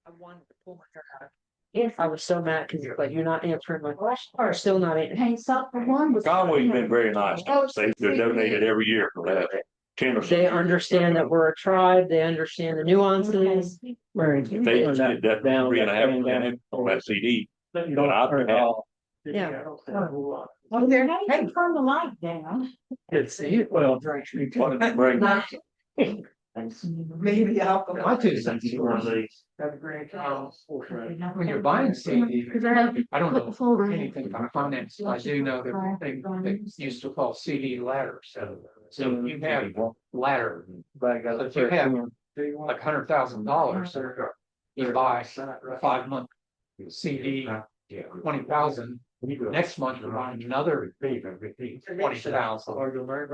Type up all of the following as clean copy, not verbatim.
I wanted to pull my hair out. Yes. I was so mad because you're not answering my question. Or still not answering. Hey, stop for one was. Conway's been very nice. They've donated every year for that. They understand that we're a tribe. They understand the nuances. If they just did that 3.5% on that CD, then I'd be happy. Yeah. Oh, they're not even turn the light down. It's well, Maybe I'll. my 2 cents is one of these. When you're buying CD, I don't know anything about finance. I do know that they used to call CD ladders. So you have ladder, but if you have like $100,000, you buy a 5-month CD, 20,000. Next month you're buying another 20,000.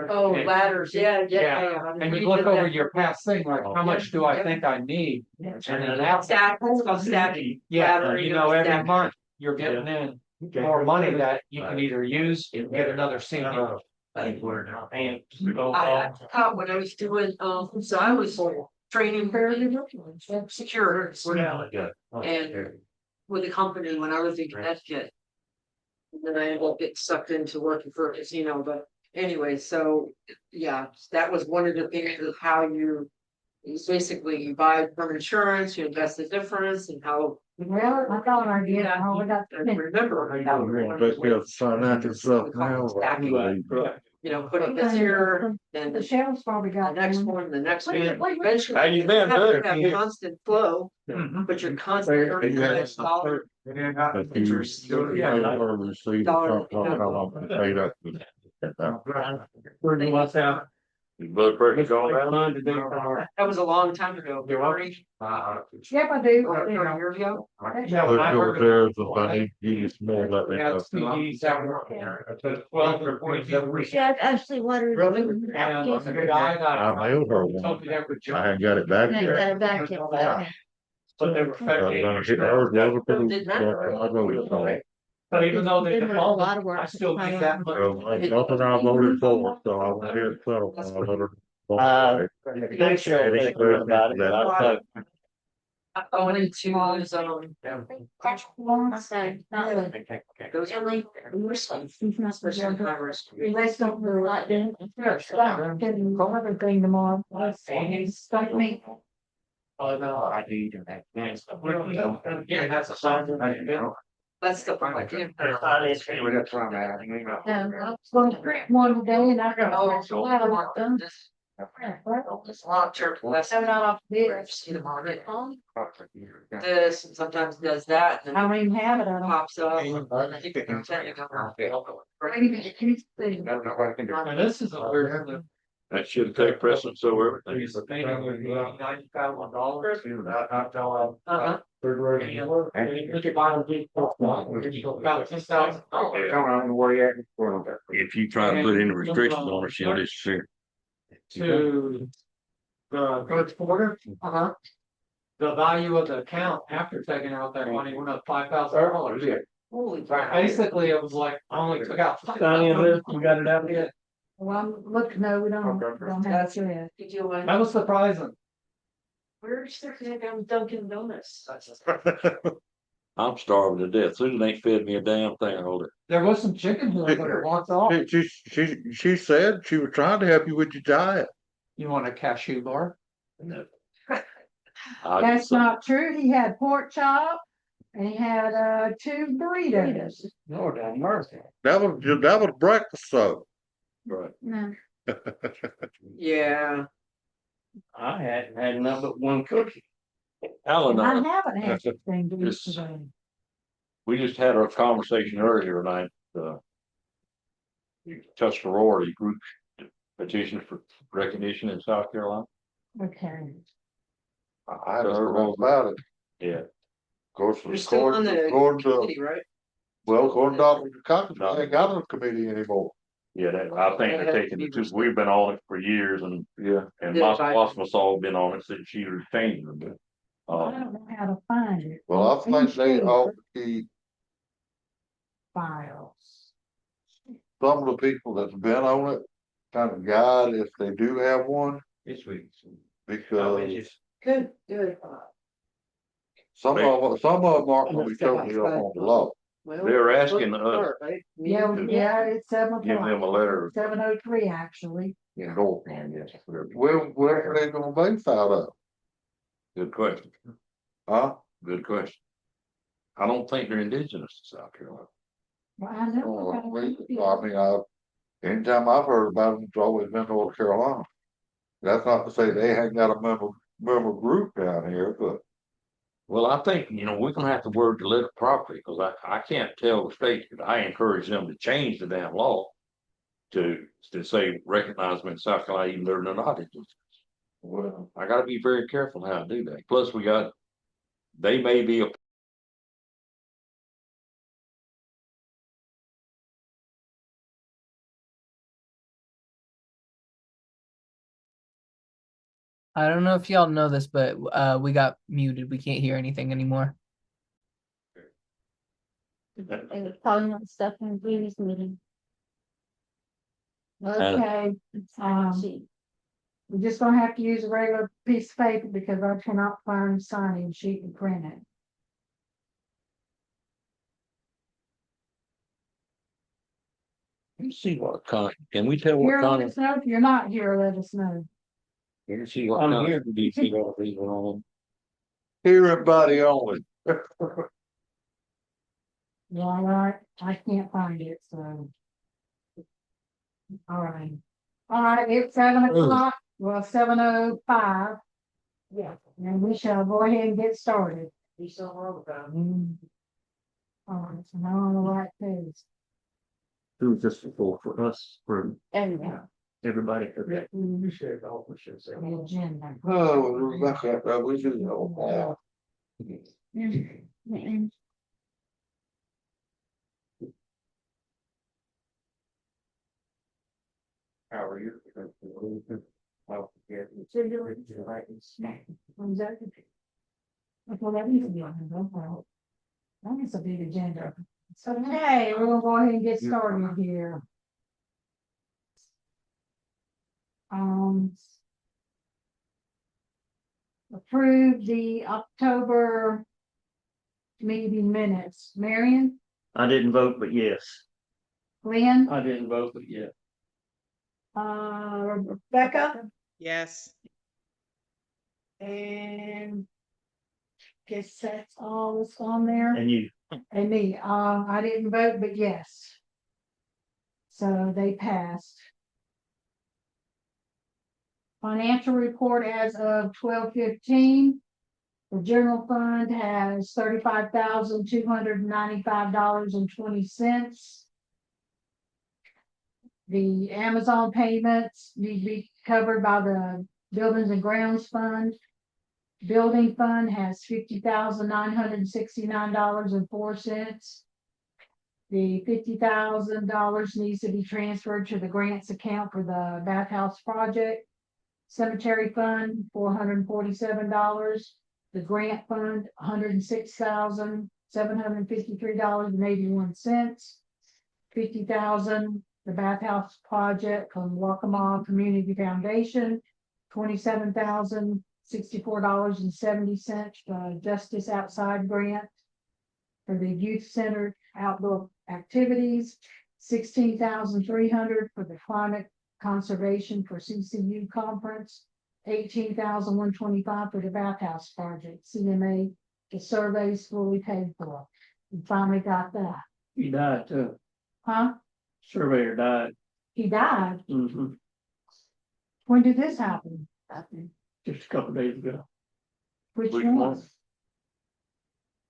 Oh, ladders, yeah. And you look over your past thing, like how much do I think I need? And then after, It's called stacking. yeah, you know, every month you're getting in more money that you can either use and get another CD. I thought when I was doing, so I was training security and with a company when I was in Connecticut. And then I ended up getting sucked into working for a casino, but anyway, so yeah, that was one of the things of how you basically you buy from insurance, you invest the difference and how. Well, I thought I did. I got. Remember. Financial stuff now. You know, putting this here, then The sheriff's probably the got. next one, the next one. Eventually, How you been, have to bud? have constant flow, but you're constantly earning the next dollar. Your blood pressure going down? That was a long time ago. Yep, I do. Over 30 years ago. Yeah, actually, what are. Really? I mailed her one. I hadn't got it back yet. But they were But even though they Did a lot of defaulted, work I still to get find that out. much. Nothing I voted for, so I went here to settle. I let her. They should think about it, but I I went into those, those are like, especially covers. Let's don't do like that. Getting everything tomorrow. Stop me. Oh, no, I do that. Yeah, that's a sign. That's the part I can't. No, I was going to print one today and I got. It's long term. That's So not off the bid. see the market. This and sometimes does that. I don't even have it. I don't. Pops up. I think it's And this is a weird. That should take precedence over everything. Uh-huh. If you try to put any restrictions on it, she'll disappear. To the first quarter, Uh-huh. the value of the account after taking out that money went up $5,000. Holy crap. Basically, it was like I only took out. We got it out yet. Well, look, no, we don't have it. Did you want? That was surprising. Where's the damn Dunkin' Donuts? I'm starving to death. Susan ain't fed me a damn thing all day. There was some chicken here, but it wants off. She said she was trying to help you with your diet. You want a cashew bar? No. That's not true. He had pork chop and he had 2 burritos. No, damn mercy. That was breakfast though. Right. No. Yeah. I hadn't had nothing but one cookie. Alan, I haven't had anything to eat Yes. today. we just had a conversation earlier tonight, Tuscarora group petition for recognition in South Carolina. Okay. I hadn't heard about it. Yeah. Of course, You're still on the committee, right? according to Dr. Cochran, I ain't got a committee anymore. Yeah, I think they're taking it, because we've been on it for years and Yeah. Waccamaw all been on it since she retained them, but. I don't know how to find it. Well, I think they ought to keep Files. some of the people that's been on it, kind of guide if they do have one, This week. because Good. Some of them aren't gonna be totally up on the law. They're asking us, Yeah, it's 7 give them a o'clock, letter. 7:03 actually. Yeah, go. Where are they gonna base out of? Good question, Huh? good question. I don't think they're indigenous to South Carolina. Well, I know. I mean, anytime I've heard about them, it's always been North Carolina. That's not to say they ain't got a member group down here, but Well, I think, we're gonna have to word the letter properly, because I can't tell the state that I encourage them to change the damn law. To say recognize them in South Carolina, even though they're not indigenous. Well, I gotta be very careful how to do that. Plus, they may be a I don't know if y'all know this, but we got muted. We can't hear anything anymore. They were calling that stuff in the previous meeting. Okay, we're just gonna have to use a regular piece of paper because I cannot find a signing sheet and print it. Let's see what kind. Can we tell what Here, let kind of? us know if you're not here, let us know. Let's see what kind of DC all these are on. hear everybody only. Yeah, all right, I can't find it, so. All right, it's 7 o'clock, well, 7:05. Yeah, and we shall go ahead and get started. Be so hard about it. All right, so now on the right page. Who was this for us, for Anyway, everybody? The agenda. Oh, Rebecca, we should know. How are you? So you're like, snack. When's that? Okay, that needs to be on here, no problem. That is a big agenda. So, hey, we're gonna go ahead and get started here. Approve the October meeting minutes. Marion, I didn't vote, but yes. Lynn, I didn't vote, but yes. Rebecca, Yes. and guess that's all that's on there. And you, And me, I didn't vote, but yes. So they passed. Financial report as of 12/15. The general fund has $35,295.20. The Amazon payments need to be covered by the Buildings and Grounds Fund. Building fund has $50,969.04. The $50,000 needs to be transferred to the grants account for the bathhouse project. Cemetery fund, $447. The grant fund, $106,753.81. $50,000, the bathhouse project from Waccamaw Community Foundation, $27,064.70 for Justice Outside Grant. For the youth center outdoor activities, $16,300 for the climate conservation for CCU conference, $18,125 for the bathhouse project, CMA, the surveys fully paid for. We finally got that. he died too. Huh? Surveyor died. He died. Mm-hmm. When did this happen? Just a couple days ago. Which Which one? one?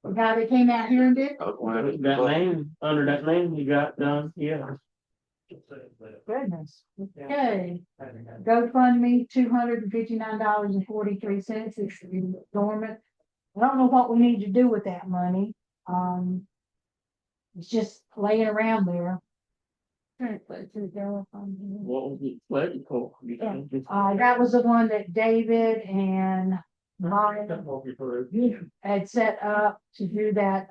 The guy that came out here and did? That name, under that name you got done, yeah. Goodness. Okay. GoFundMe, $259.43. It's dormant. I don't know what we need to do with that money. It's just laying around there. What was it pledged for? That was the one that David and Ryan had set up to do that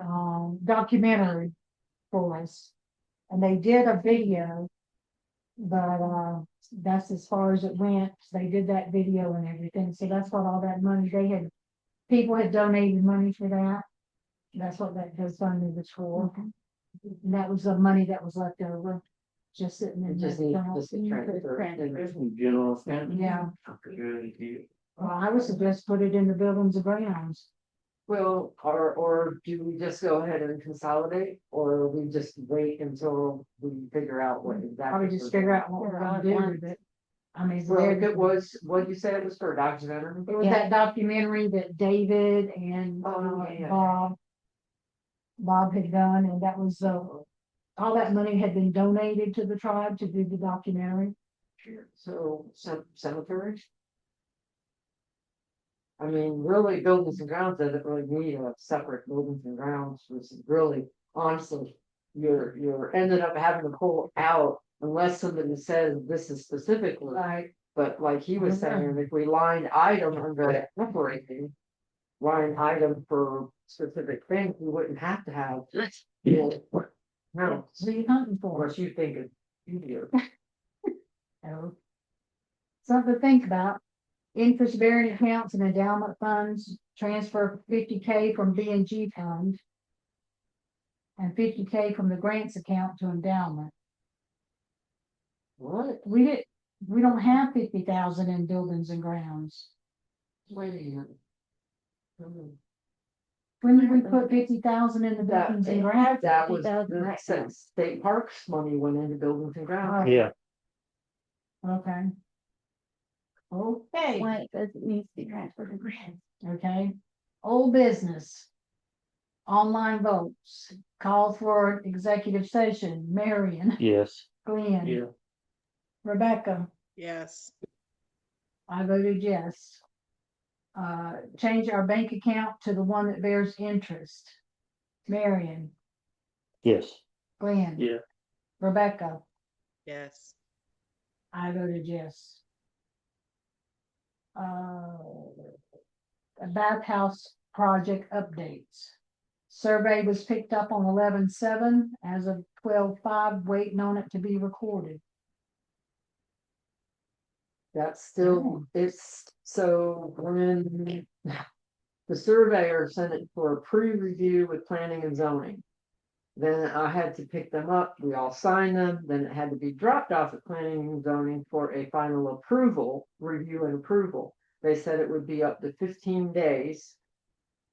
documentary for us. And they did a video, but that's as far as it went. They did that video and everything. So that's what all that money they had people had donated money for that. That's what that GoFundMe was for. And that was the money that was left over, just sitting in Just the need, account. just a transfer. There's some general fund. Yeah, Good deal. well, I would suggest put it in the buildings and grounds. Well, or do we just go ahead and consolidate, or we just wait until we figure out what exactly? Probably just figure out what we're gonna do with it. I mean, Well, if there- it was, what you said it was for a documentary? it was that documentary that David and Oh, yeah. Bob had done, and that was, all that money had been donated to the tribe to do the documentary. So, cemetery? I mean, really, buildings and grounds doesn't really need a separate buildings and grounds, which is really, honestly, you're ended up having to pull out unless somebody says this is specifically. Right. But like he was saying, if we line item under operating, line item for specific things, we wouldn't have to have. No, What are you hunting for? unless you think it's easier. No. Something to think about. Interest bearing accounts and endowment funds, transfer 50K from B and G fund. And 50K from the grants account to endowment. What? We don't have 50,000 in buildings and grounds. Wait a minute. When did we put 50,000 in the buildings and grounds? That was, 50,000 right that state parks money went into buildings and grounds. Yeah, Okay. Okay, Why it doesn't need to be transferred to grant. okay. Old business. Online votes. Call for executive session. Marion, yes. Glenn. Yeah. Rebecca. Yes. I voted yes. Change our bank account to the one that bears interest. Marion, Yes. Glenn. Yeah. Rebecca, Yes. I voted yes. A bathhouse project updates. Survey was picked up on 11/7 as of 12/5, waiting on it to be recorded. That's still, it's, so when the surveyor sent it for a pre-review with planning and zoning. Then I had to pick them up, we all signed them, then it had to be dropped off at planning and zoning for a final approval, review and approval. They said it would be up to 15 days.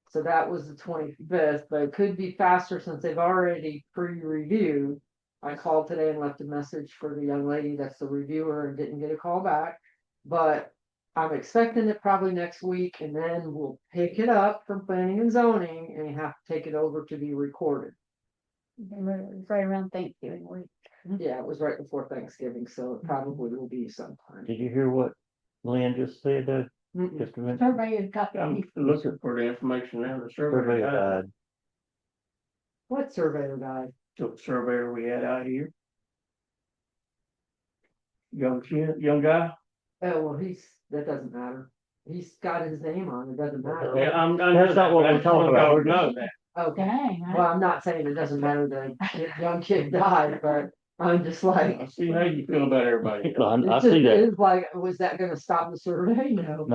So that was the 25th, but it could be faster since they've already pre-reviewed. I called today and left a message for the young lady that's the reviewer and didn't get a call back. But I'm expecting it probably next week, and then we'll pick it up from planning and zoning and have to take it over to be recorded. Right around Thanksgiving week. Yeah, it was right before Thanksgiving, so it probably will be sometime. Did you hear what Lynn just said, Mm-mm. just a minute? Survey has got. I'm looking for the information now, the Survey surveyor guy, died. What surveyor guy? the surveyor we had out here. Young kid, young guy. Oh, well, that doesn't matter. He's got his name on, it doesn't matter. Yeah, I know That's not that, what but I we're just want talking about. y'all to know that. Okay, Dang, well, I'm not saying it doesn't matter that the young kid died, but I'm just like. I see how you feel about everybody. No, else. I It's see just- that. It's like, was that gonna stop the survey? No.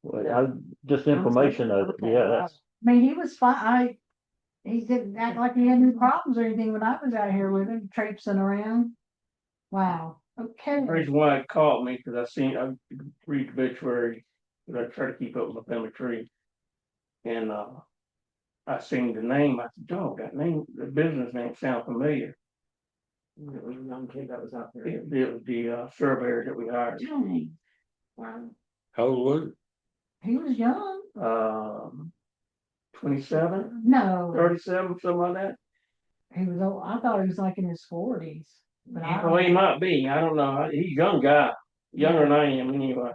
No, just information of it, Okay, yeah, wow. that's, I mean, he was fine. He didn't act like he had any problems or anything when I was out here with him, traipsing around. Wow, okay. The reason why it called me, cause I read the obituary, cause I try to keep up with my family tree. And, I seen the name, I said, dog, that name, the business name sound familiar. It was a young kid that was out there. It was the surveyor that we hired. Dang, wow, How old was he was young. 27, No, 37, something like that. he was old. I thought he was like in his 40s. But I Well, he don't know. might be, I don't know, he's a young guy, younger than I am anyway.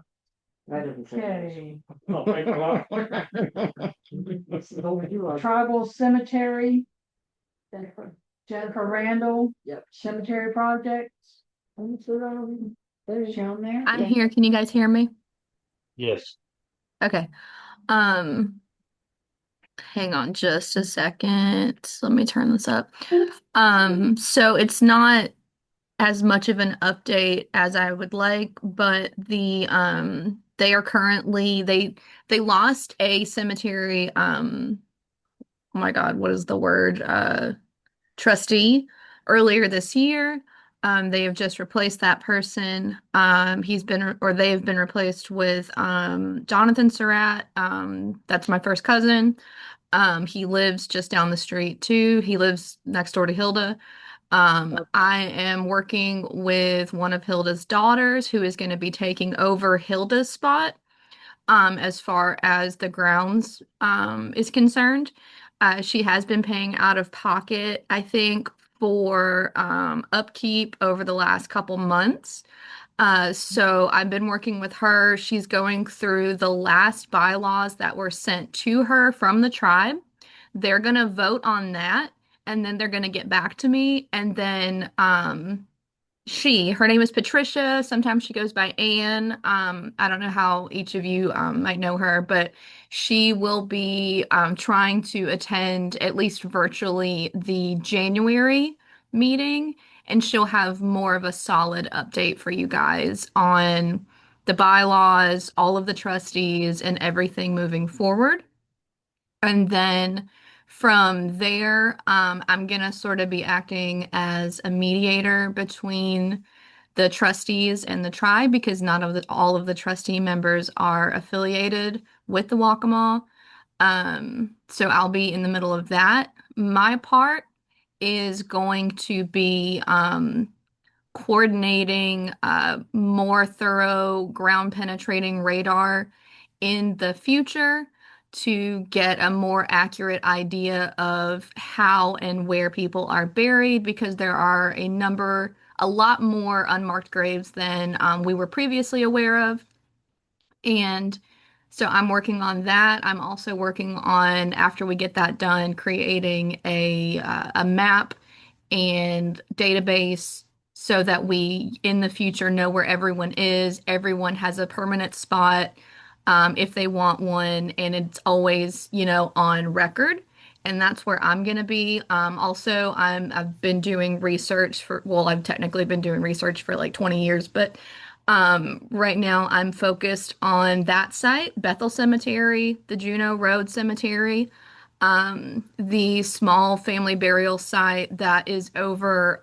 That didn't say. Okay, Well, thanks a lot. much. tribal cemetery. Jennifer Randall. Yep. Cemetery projects There you shown there. I'm here. Can you guys hear me? yes. Okay. Hang on just a second. Let me turn this up. So it's not as much of an update as I would like, but the They are currently they lost a cemetery, oh my God, what is the word? Trustee earlier this year. They have just replaced that person. They have been replaced with Jonathan Surratt. That's my first cousin. He lives just down the street too. He lives next door to Hilda. I am working with one of Hilda's daughters who is going to be taking over Hilda's spot as far as the grounds is concerned. She has been paying out of pocket, I think, for upkeep over the last couple months. So I've been working with her. She's going through the last bylaws that were sent to her from the tribe. They're going to vote on that, and then they're going to get back to me. And then her name is Patricia. Sometimes she goes by Anne. I don't know how each of you might know her, but she will be trying to attend, at least virtually, the January meeting, and she'll have more of a solid update for you guys on the bylaws, all of the trustees, and everything moving forward. And then from there, I'm gonna sort of be acting as a mediator between the trustees and the tribe because not of all of the trustee members are affiliated with the Waccamaw. So I'll be in the middle of that. My part is going to be coordinating more thorough ground penetrating radar in the future to get a more accurate idea of how and where people are buried because there are a lot more unmarked graves than we were previously aware of. And so I'm working on that. I'm also working on, after we get that done, creating a map and database so that we in the future know where everyone is. Everyone has a permanent spot if they want one, and it's always, on record. And that's where I'm going to be. Also, I've been doing research I've technically been doing research for like 20 years, but right now I'm focused on that site, Bethel Cemetery, the Juneau Road Cemetery, the small family burial site that is over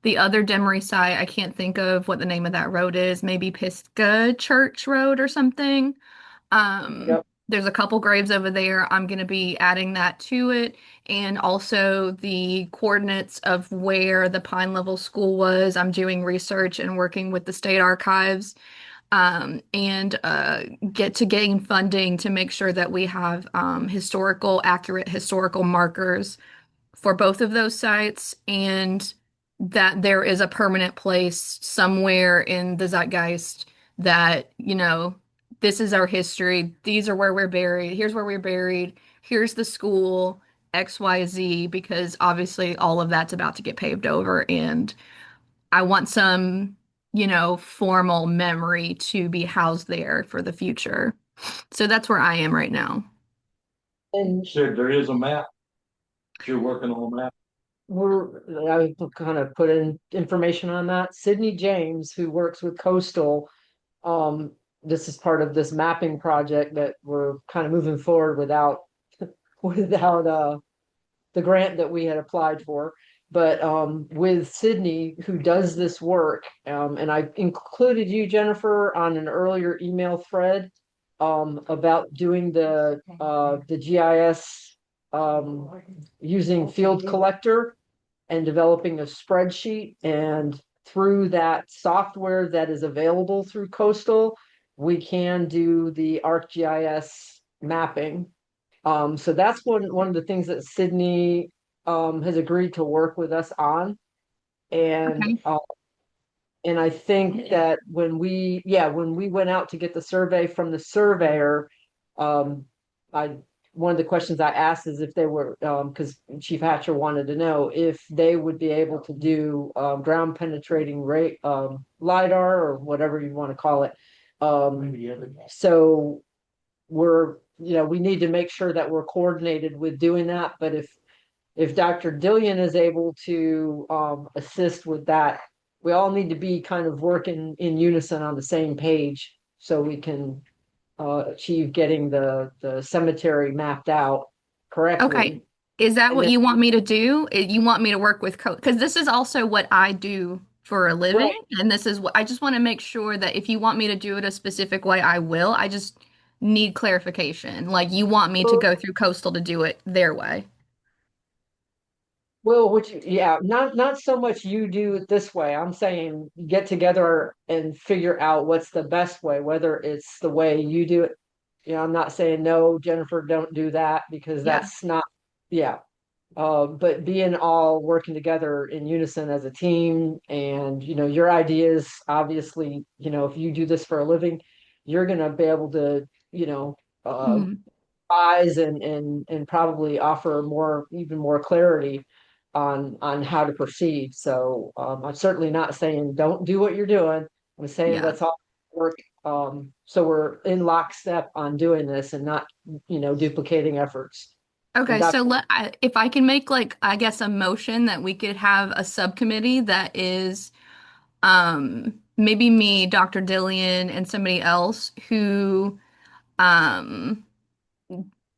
the other Demery site. I can't think of what the name of that road is. Maybe Pisgah Church Road or something. Yep. There's a couple graves over there. I'm going to be adding that to it. And also the coordinates of where the Pine Level School was. I'm doing research and working with the state archives and get to gain funding to make sure that we have accurate historical markers for both of those sites and that there is a permanent place somewhere in the zeitgeist that, this is our history. These are where we're buried. Here's where we're buried. Here's the school, XYZ, because obviously all of that's about to get paved over. And I want some, formal memory to be housed there for the future. So that's where I am right now. And Said there is a map. You're working on a map. I kind of put in information on that. Sydney James, who works with Coastal, this is part of this mapping project that we're kind of moving forward without the grant that we had applied for. But with Sydney, who does this work, and I included you, Jennifer, on an earlier email thread about doing the GIS using Field Collector and developing a spreadsheet. And through that software that is available through Coastal, we can do the ArcGIS mapping. So that's one of the things that Sydney has agreed to work with us on. And Okay. and I think that when we went out to get the survey from the surveyor, I one of the questions I asked is if they were because Chief Hatcher wanted to know if they would be able to do ground penetrating rate LIDAR or whatever you want to call it. So we need to make sure that we're coordinated with doing that. But if Dr. Dillion is able to assist with that, we all need to be kind of working in unison on the same page so we can achieve getting the cemetery mapped out correctly. Okay. Is that And what then, you want me to do? You want me to work with code? Because this is also what I do for a living. right, And this is what I just want to make sure that if you want me to do it a specific way, I will. I just need clarification. Like you want me to well, go through coastal to do it their way. yeah, not so much you do it this way. I'm saying get together and figure out what's the best way, whether it's the way you do it. I'm not saying no, Jennifer, don't do that because Yeah. that's not, yeah. But being all working together in unison as a team and, your ideas, obviously, if you do this for a living, you're gonna be able to, Mhm. advise and probably offer even more clarity on how to proceed. So I'm certainly not saying don't do what you're doing. I'm saying Yeah. let's all work so we're in lockstep on doing this and not, duplicating efforts. And Okay, so Dr. if I can make like I guess a motion that we could have a subcommittee that is maybe me, Dr. Dillian, and somebody else who um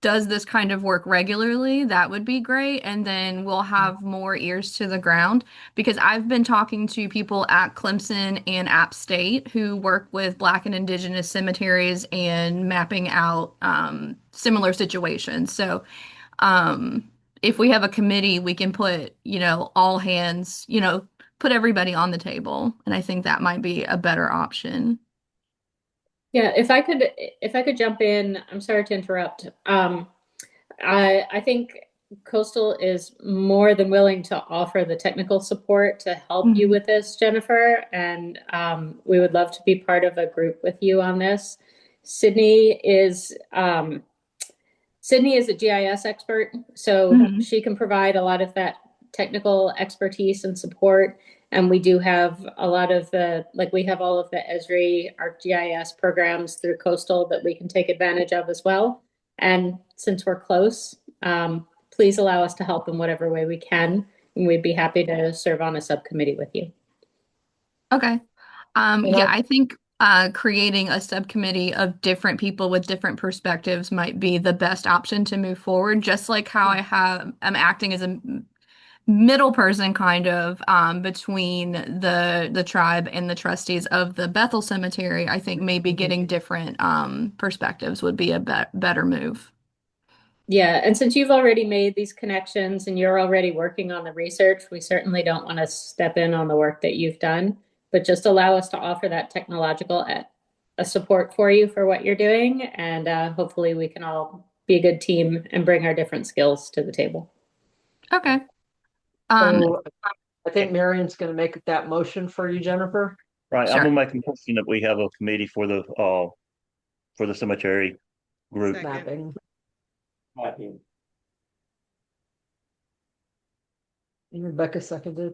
does this kind of work regularly, that would be great. And then we'll have more ears to the ground because I've been talking to people at Clemson and App State who work with Black and Indigenous cemeteries and mapping out similar situations. So um, if we have a committee, we can put, all hands, put everybody on the table. And I think that might be a better option. Yeah, if I could jump in, I'm sorry to interrupt. I think Coastal is more than willing to offer the technical support to help you Mhm. with this, Jennifer, and we would love to be part of a group with you on this. Sydney is Sydney is a GIS expert, so Mhm. she can provide a lot of that technical expertise and support. And we do have a lot of we have all of the Esri, our GIS programs through Coastal that we can take advantage of as well. And since we're close, please allow us to help in whatever way we can. And we'd be happy to serve on a subcommittee with you. Okay. And Yeah, I, I think creating a subcommittee of different people with different perspectives might be the best option to move forward, just like how I'm acting as a middle person kind of between the tribe and the trustees of the Bethel Cemetery. I think maybe getting different perspectives would be a better move. Yeah, and since you've already made these connections and you're already working on the research, we certainly don't want to step in on the work that you've done, but just allow us to offer that technological a support for you for what you're doing, and hopefully we can all be a good team and bring our different skills to the table. Okay. Um, so I think Marion's going to make that motion for you, Jennifer. Right, I'm sure. gonna make a motion that we have a committee for the cemetery group. Second. Mapping. And Rebecca seconded.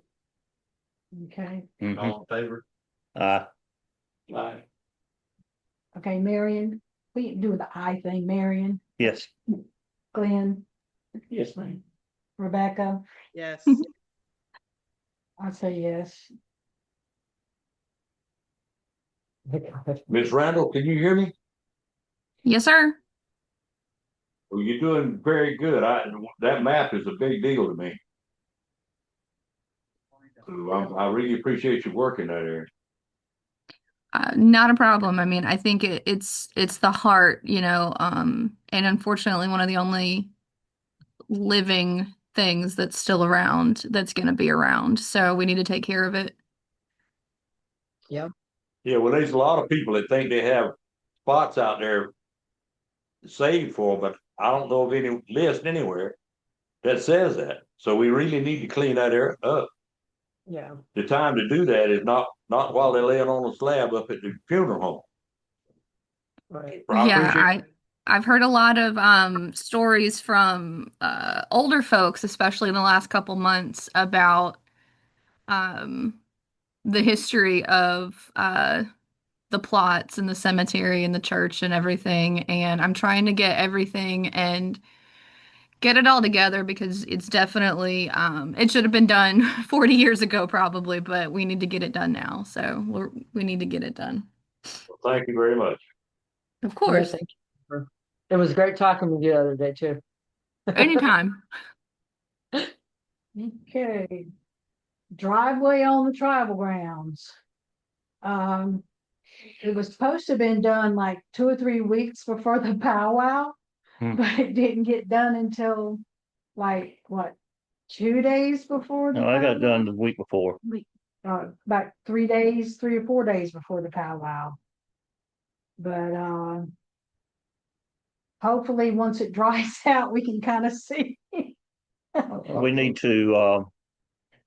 Okay. Mhm. All in favor? Uh, Aye. Okay, Marion, we do the I thing, Marion, yes, Glenn, Yes, ma'am. Rebecca, Yes. I say yes. Ms. Randall, can you hear me? Yes, sir. Well, you're doing very good. That map is a big deal to me. So I really appreciate you working that area. Not a problem. I mean, I think it's the heart, and unfortunately, one of the only living things that's still around that's going to be around. So we need to take care of it. Yeah. Yeah, well, there's a lot of people that think they have spots out there saved for, but I don't know of any list anywhere that says that. So we really need to clean that area up. Yeah. The time to do that is not while they're laying on a slab up at the funeral home. Right. I Yeah, appreciate I've heard a lot of stories from older folks, especially in the last couple months, about um the history of the plots and the cemetery and the church and everything. And I'm trying to get everything and get it all together because it's definitely it should have been done 40 years ago probably, but we need to get it done now. So we need to get it done. Well, thank you very much. Of Yeah, course. thank you. It was great talking with you the other day too. Anytime. Okay. Driveway on the tribal grounds. It was supposed to have been done like 2 or 3 weeks before the powwow, Hmm. but it didn't get done until like what, 2 days before the No, I got it done powwow? the week before. About 3 days, 3 or 4 days before the powwow. But hopefully once it dries out, we can kind of see. We need to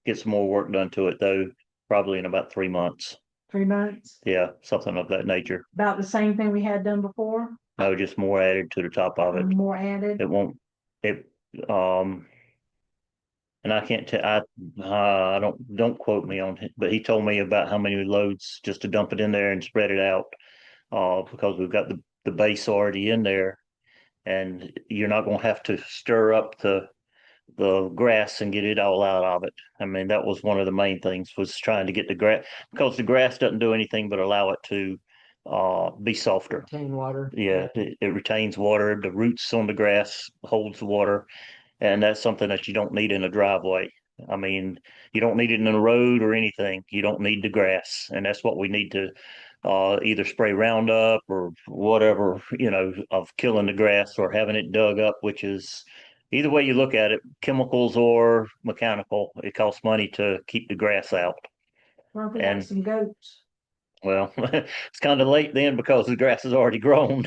get some more work done to it though, probably in about 3 months. 3 months, Yeah, something of that nature. about the same thing we had done before, No, just more added to the top of it. more added. It won't, it, and I can't tell, I don't quote me on it, but he told me about how many loads just to dump it in there and spread it out. Because we've got the base already in there and you're not gonna have to stir up the grass and get it all out of it. I mean, that was one of the main things was trying to get the grass because the grass doesn't do anything but allow it to be softer. Retain water. Yeah, it retains water. The roots on the grass holds the water, and that's something that you don't need in a driveway. I mean, you don't need it in a road or anything. You don't need the grass, and that's what we need to either spray Roundup or whatever, of killing the grass or having it dug up, which is either way you look at it, chemicals or mechanical. It costs money to keep the grass out. Well, we got And some goats. well, it's kind of late then because the grass has already grown.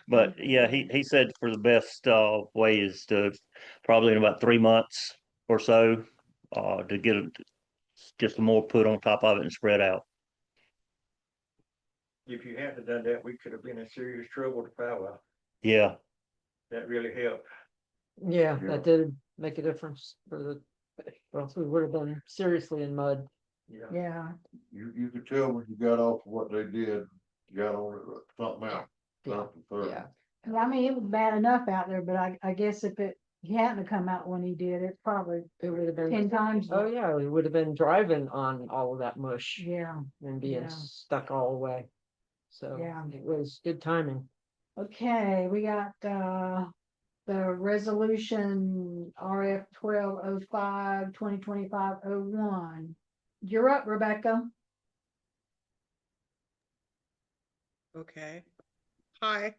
But yeah, he said for the best way is to probably in about 3 months or so to get just more put on top of it and spread out. If you hadn't done that, we could have been in serious trouble to powwow. Yeah, That really helped. Yeah, Yeah. that did make a difference for the, or else we would have been seriously in mud. Yeah, You could tell when you got off of what they did, you got on it, something else. Something third. Yeah. and I mean, it was bad enough out there, but I guess if he hadn't have come out when he did, it probably, It would have been 10 times. Oh yeah, we would have been driving on all of that mush Yeah, and being Yeah. stuck all the way. So Yeah. it was good timing. okay, we got the resolution RF 1205 2025-01. You're up, Rebecca. Okay. Hi.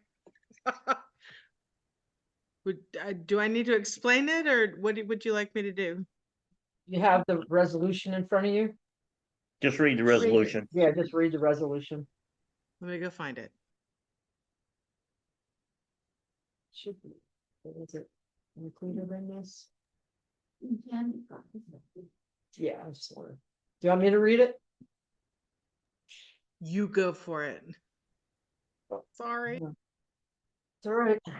Do I need to explain it or what would you like me to do? You have the resolution in front of you? just read the resolution. Yeah, just read the resolution. Let me go find it. Should be. What is it? Included in this? Yeah, I just wanna. Do you want me to read it? You go for it. Sorry. It's all right. I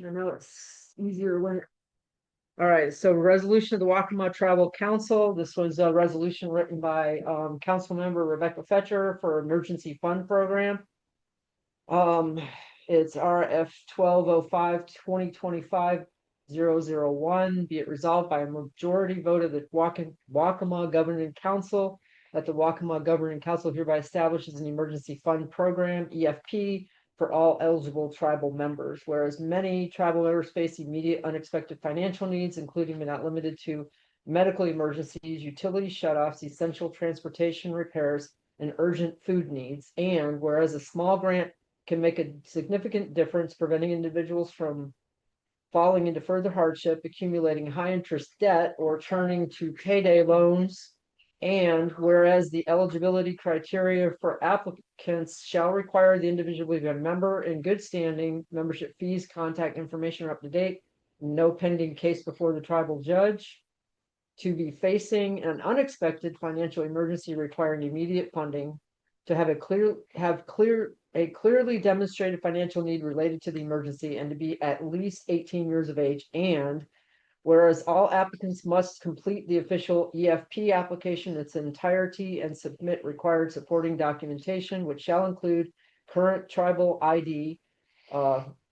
know it's easier when. All right, so resolution of the Waccamaw Tribal Council. This was a resolution written by council member Rebecca Fetcher for emergency fund program. It's RF 1205 2025-001. Be it resolved by a majority vote of the Waccamaw Governing Council that the Waccamaw Governing Council hereby establishes an emergency fund program, EFP, for all eligible tribal members, whereas many tribal members face immediate unexpected financial needs, including but not limited to medical emergencies, utility shutoffs, essential transportation repairs, and urgent food needs. And whereas a small grant can make a significant difference, preventing individuals from falling into further hardship, accumulating high interest debt, or turning to payday loans. And whereas the eligibility criteria for applicants shall require the individual to be a member in good standing, membership fees, contact information are up to date, no pending case before the tribal judge, to be facing an unexpected financial emergency requiring immediate funding, to have a clearly demonstrated financial need related to the emergency, and to be at least 18 years of age. And whereas all applicants must complete the official EFP application in its entirety and submit required supporting documentation, which shall include current tribal ID,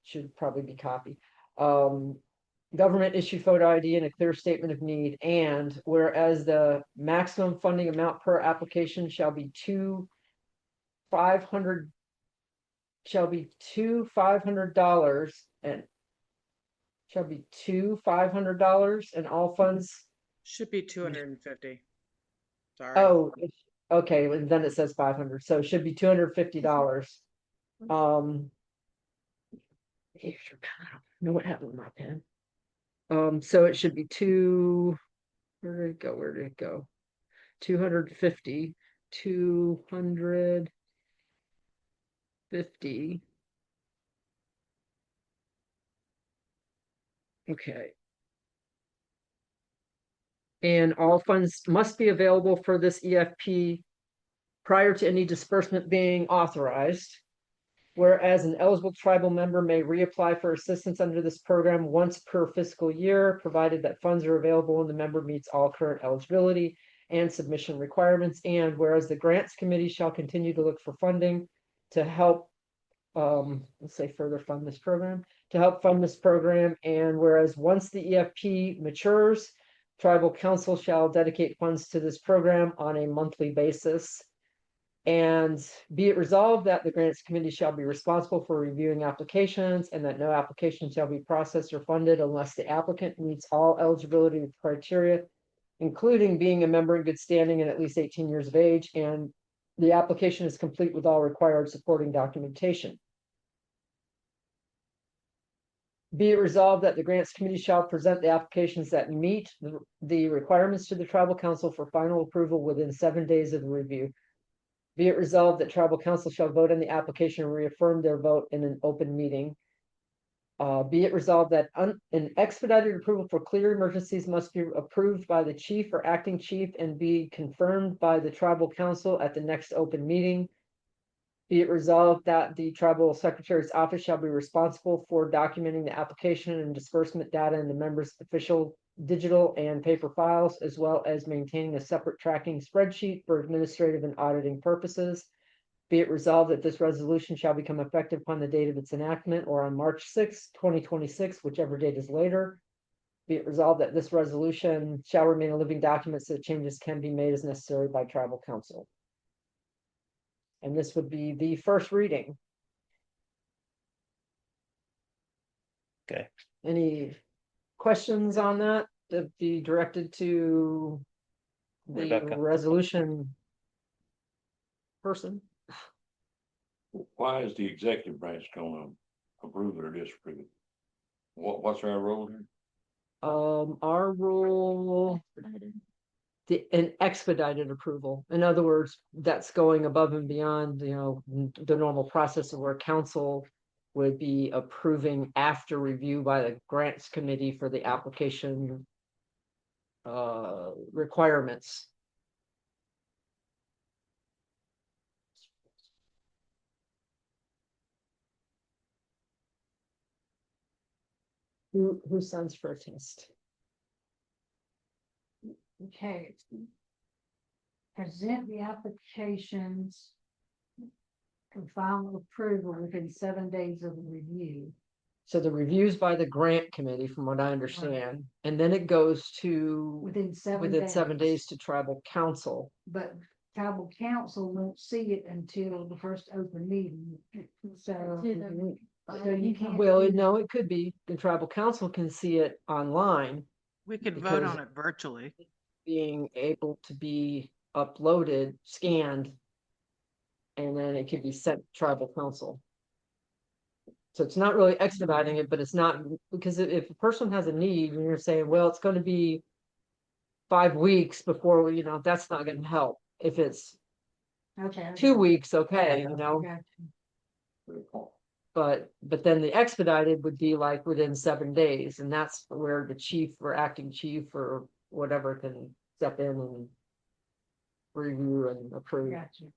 should probably be copied, Government issue photo ID and a clear statement of need, and whereas the maximum funding amount per application shall be $500 and shall be $500 and all funds. Should be 250. Sorry. Oh, okay, and then it says 500, so it should be $250. I don't know what happened with my pen. So it should be where did it go? Where did it go? 250, 250. Okay. And all funds must be available for this EFP prior to any disbursement being authorized. Whereas an eligible tribal member may reapply for assistance under this program once per fiscal year, provided that funds are available and the member meets all current eligibility and submission requirements. And whereas the grants committee shall continue to look for funding to help, let's say further fund this program, and whereas once the EFP matures, tribal council shall dedicate funds to this program on a monthly basis. And be it resolved that the grants committee shall be responsible for reviewing applications, and that no application shall be processed or funded unless the applicant meets all eligibility criteria, including being a member in good standing and at least 18 years of age, and the application is complete with all required supporting documentation. Be it resolved that the grants committee shall present the applications that meet the requirements to the tribal council for final approval within 7 days of the review. Be it resolved that tribal council shall vote on the application and reaffirm their vote in an open meeting. Be it resolved that an expedited approval for clear emergencies must be approved by the chief or acting chief and be confirmed by the tribal council at the next open meeting. Be it resolved that the tribal secretary's office shall be responsible for documenting the application and disbursement data in the members' official digital and paper files, as well as maintaining a separate tracking spreadsheet for administrative and auditing purposes. Be it resolved that this resolution shall become effective upon the date of its enactment or on March 6, 2026, whichever date is later. Be it resolved that this resolution shall remain a living document so that changes can be made as necessary by tribal council. And this would be the first reading. Okay. Any questions on that be directed to the Rebecca. resolution person? Why is the executive branch gonna approve it or disapprove it? What's our role here? Our rule, an expedited approval. In other words, that's going above and beyond, the normal process of where council would be approving after review by the grants committee for the application requirements. Who sends for a test? Okay. Present the applications for final approval within 7 days of the review. So the review's by the grant committee, from what I understand, and then it goes to Within 7 within days. 7 days to tribal council. But tribal council won't see it until the first open meeting. So you can't. Well, no, it could be the tribal council can see it online, We could vote because- on it virtually. being able to be uploaded, scanned, and then it can be sent to tribal council. So it's not really expediting it, but it's not, because if a person has a need and you're saying, well, it's going to be 5 weeks before, that's not going to help. If it's Okay. 2 weeks, okay, Okay. but then the expedited would be like within 7 days, and that's where the chief or acting chief or whatever can step in and review and approve. Gotcha.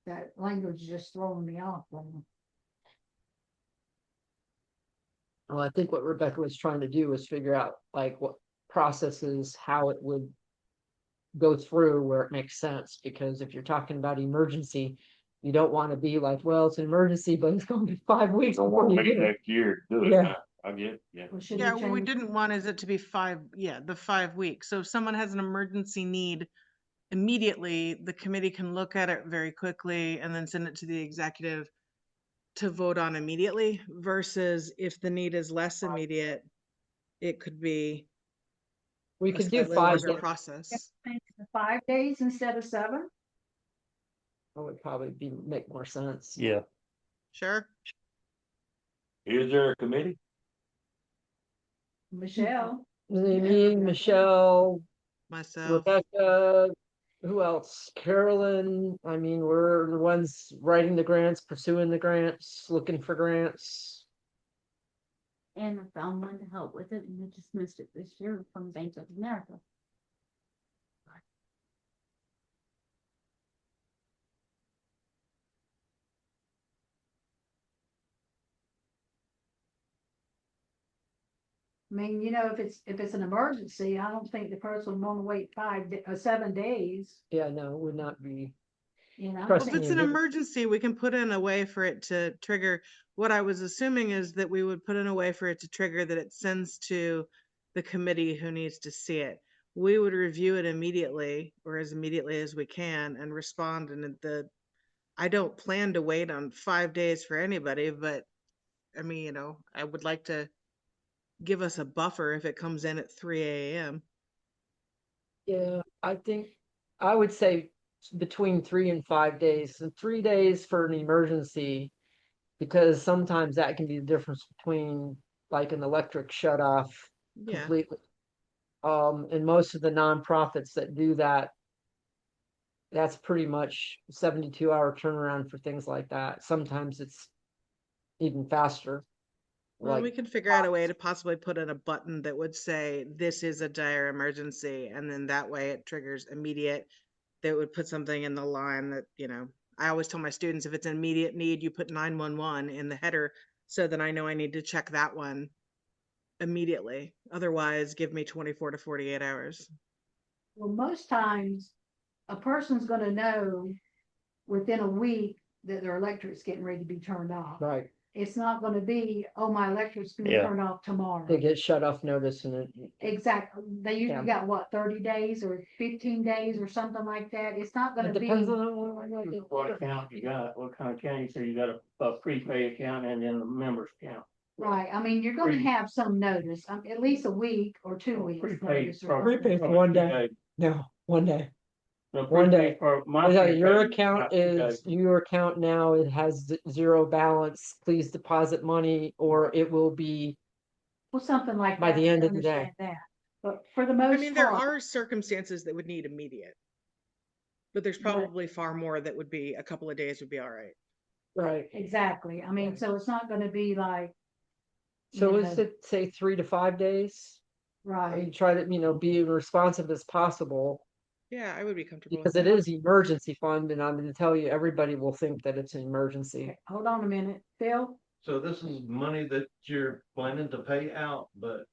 That language is just throwing me off. Well, I think what Rebecca was trying to do was figure out like what processes, how it would go through where it makes sense, because if you're talking about emergency, you don't want to be like, well, it's an emergency, but it's going to be 5 weeks before you get it. Next year, to do it. Yeah. I get, yeah. Or should Yeah, we what we change? didn't want is it to be the 5 weeks. So if someone has an emergency need immediately, the committee can look at it very quickly and then send it to the executive to vote on immediately versus if the need is less immediate, it could be We a could do slightly 5 longer days. process. 5 days instead of 7? That would probably make more sense. Yeah. Sure. Is there a committee? Michelle, Me, Michelle, Myself. Rebecca, who else? Carolyn. I mean, we're the ones writing the grants, pursuing the grants, looking for grants. And I found one to help with it, and I just missed it this year from Bank of America. I mean, if it's an emergency, I don't think the person would want to wait 7 days, Yeah, no, it would not be. Trust If Trusting it's you, an give- emergency, we can put in a way for it to trigger. What I was assuming is that we would put in a way for it to trigger that it sends to the committee who needs to see it. We would review it immediately or as immediately as we can and respond. And I don't plan to wait on 5 days for anybody, but I mean, I would like to give us a buffer if it comes in at 3 a.m. Yeah, I think I would say between 3 and 5 days, and 3 days for an emergency, because sometimes that can be the difference between like an electric shut off Yeah. completely. And most of the nonprofits that do that, that's pretty much 72-hour turnaround for things like that. Sometimes it's even faster. Well, Like, we could figure out a way to possibly put in a button that would say, this is a dire emergency. And then that way it triggers immediate. That would put something in the line that, I always tell my students, if it's an immediate need, you put 911 in the header so that I know I need to check that one immediately. Otherwise, give me 24 to 48 hours. well, most times a person's gonna know within a week that their electric's getting ready to be turned off. right, It's not gonna be, oh, my electric's gonna be Yeah. turned off tomorrow. they get shut off notice and it, Exactly. They usually Yeah. got what, 30 days or 15 days or something like that. It's not gonna it be. depends on What account you got, what kind of account, you say you got a prepaid account and then the members account. Right, I mean, you're gonna Pre- have some notice, at least a week or 2 weeks. Prepaid. notice or Prepaid. something. One day. No, one day. No, One day. prepaid for my Yeah, your prepaid, account not is, prepaid. your account now, it has zero balance, please deposit money, or it will be, Well, something like By that. the end I of the day. understand that. But for the most I mean, there part, are circumstances that would need immediate, but there's probably far more that would be a couple of days would be all right. right, exactly. I mean, so it's not gonna be like. so you is know, it, say, 3 to 5 days? I Right, mean, try to, be responsive as possible, Yeah, I would be comfortable because with it that. is emergency fund, and I'm gonna tell you, everybody will think that it's an emergency. okay, hold on a minute, Phil, So this is money that you're planning to pay out, but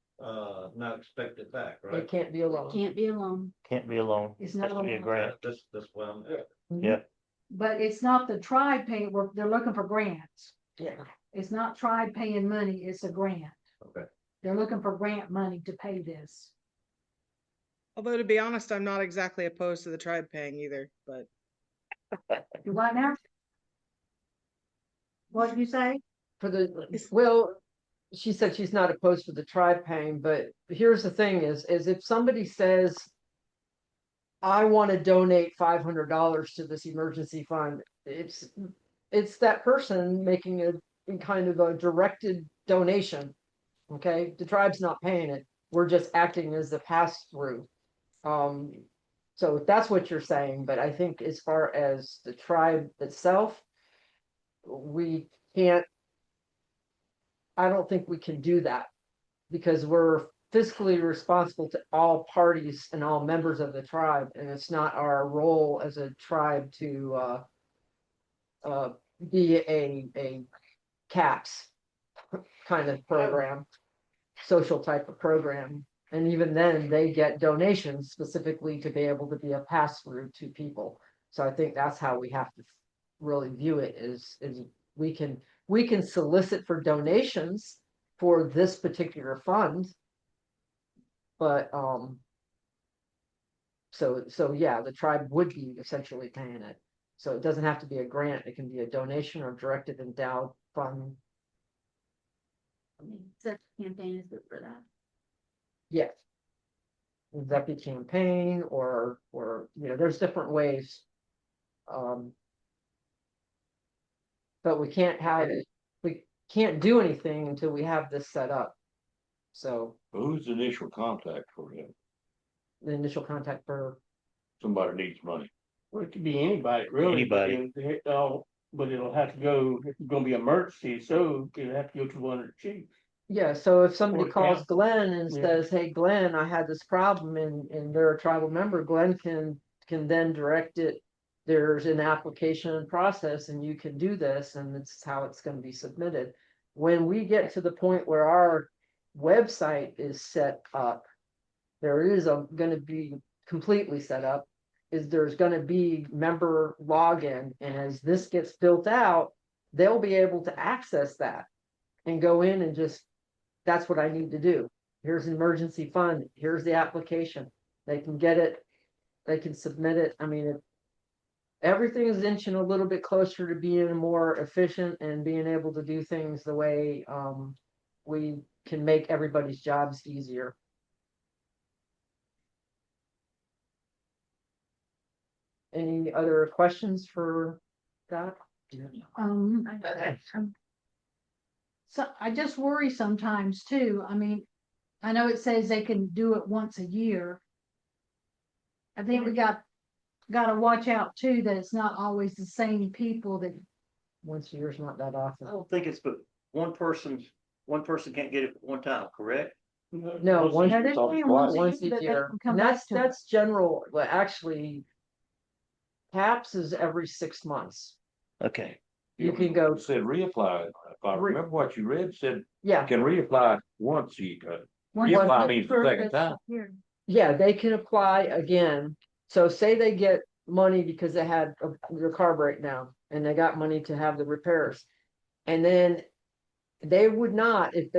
not expect it back, It right? can't be alone. Can't be alone. Can't be alone. it's Has not, to be a a- grant. That's what I'm at. Yeah. but it's not the tribe paying, they're looking for grants. Yeah. It's not tribe paying money, it's a grant. Okay. They're looking for grant money to pay this. Although to be honest, I'm not exactly opposed to the tribe paying either, but You what now? What did you say? For well, she said she's not opposed to the tribe paying, but here's the thing is if somebody says, I want to donate $500 to this emergency fund, it's that person making a kind of a directed donation. Okay, the tribe's not paying it. We're just acting as the pass through. So if that's what you're saying, but I think as far as the tribe itself, we can't, I don't think we can do that because we're fiscally responsible to all parties and all members of the tribe, and it's not our role as a tribe to be a caps kind of program, social type of program. And even then, they get donations specifically to be able to be a pass through to people. So I think that's how we have to really view it is we can solicit for donations for this particular fund. But, so yeah, the tribe would be essentially paying it. So it doesn't have to be a grant, it can be a donation or directed endowed fund. Such campaign is good for that. Yes. Executive campaign or, there's different ways. But we can't do anything until we have this set up. So Who's the initial contact for him? the initial contact for, Somebody needs money. Well, it could be anybody, really. Anybody. But it'll have to go, if it's gonna be emergency, so it'll have to go to one of the chiefs. yeah, so if somebody Or calls council. Glenn and Yeah. says, hey, Glenn, I had this problem and they're a tribal member, Glenn can then direct it. There's an application process and you can do this and it's how it's gonna be submitted. When we get to the point where our website is set up, there is gonna be completely set up, is there's gonna be member login, and as this gets built out, they'll be able to access that and go in and just, that's what I need to do. Here's an emergency fund, here's the application. They can get it, they can submit it. I mean, everything is inching a little bit closer to being more efficient and being able to do things the way we can make everybody's jobs easier. Any other questions for that? So I just worry sometimes too. I mean, I know it says they can do it once a year. I think we gotta watch out too, that it's not always the same people that. Once a year is not that often. I don't think it's, but one person can't get it at one time, correct? No, once Yeah, they're saying once once a a year, but they year. can come And back to it. that's general, well, actually. TAPS is every 6 months. Okay. You can go, It said reapply. If I remember what you read, said yeah, can reapply once you, Once reapply the means the second first time. year. yeah, they can apply again. So say they get money because they had their car breakdown and they got money to have the repairs. And then they would not, if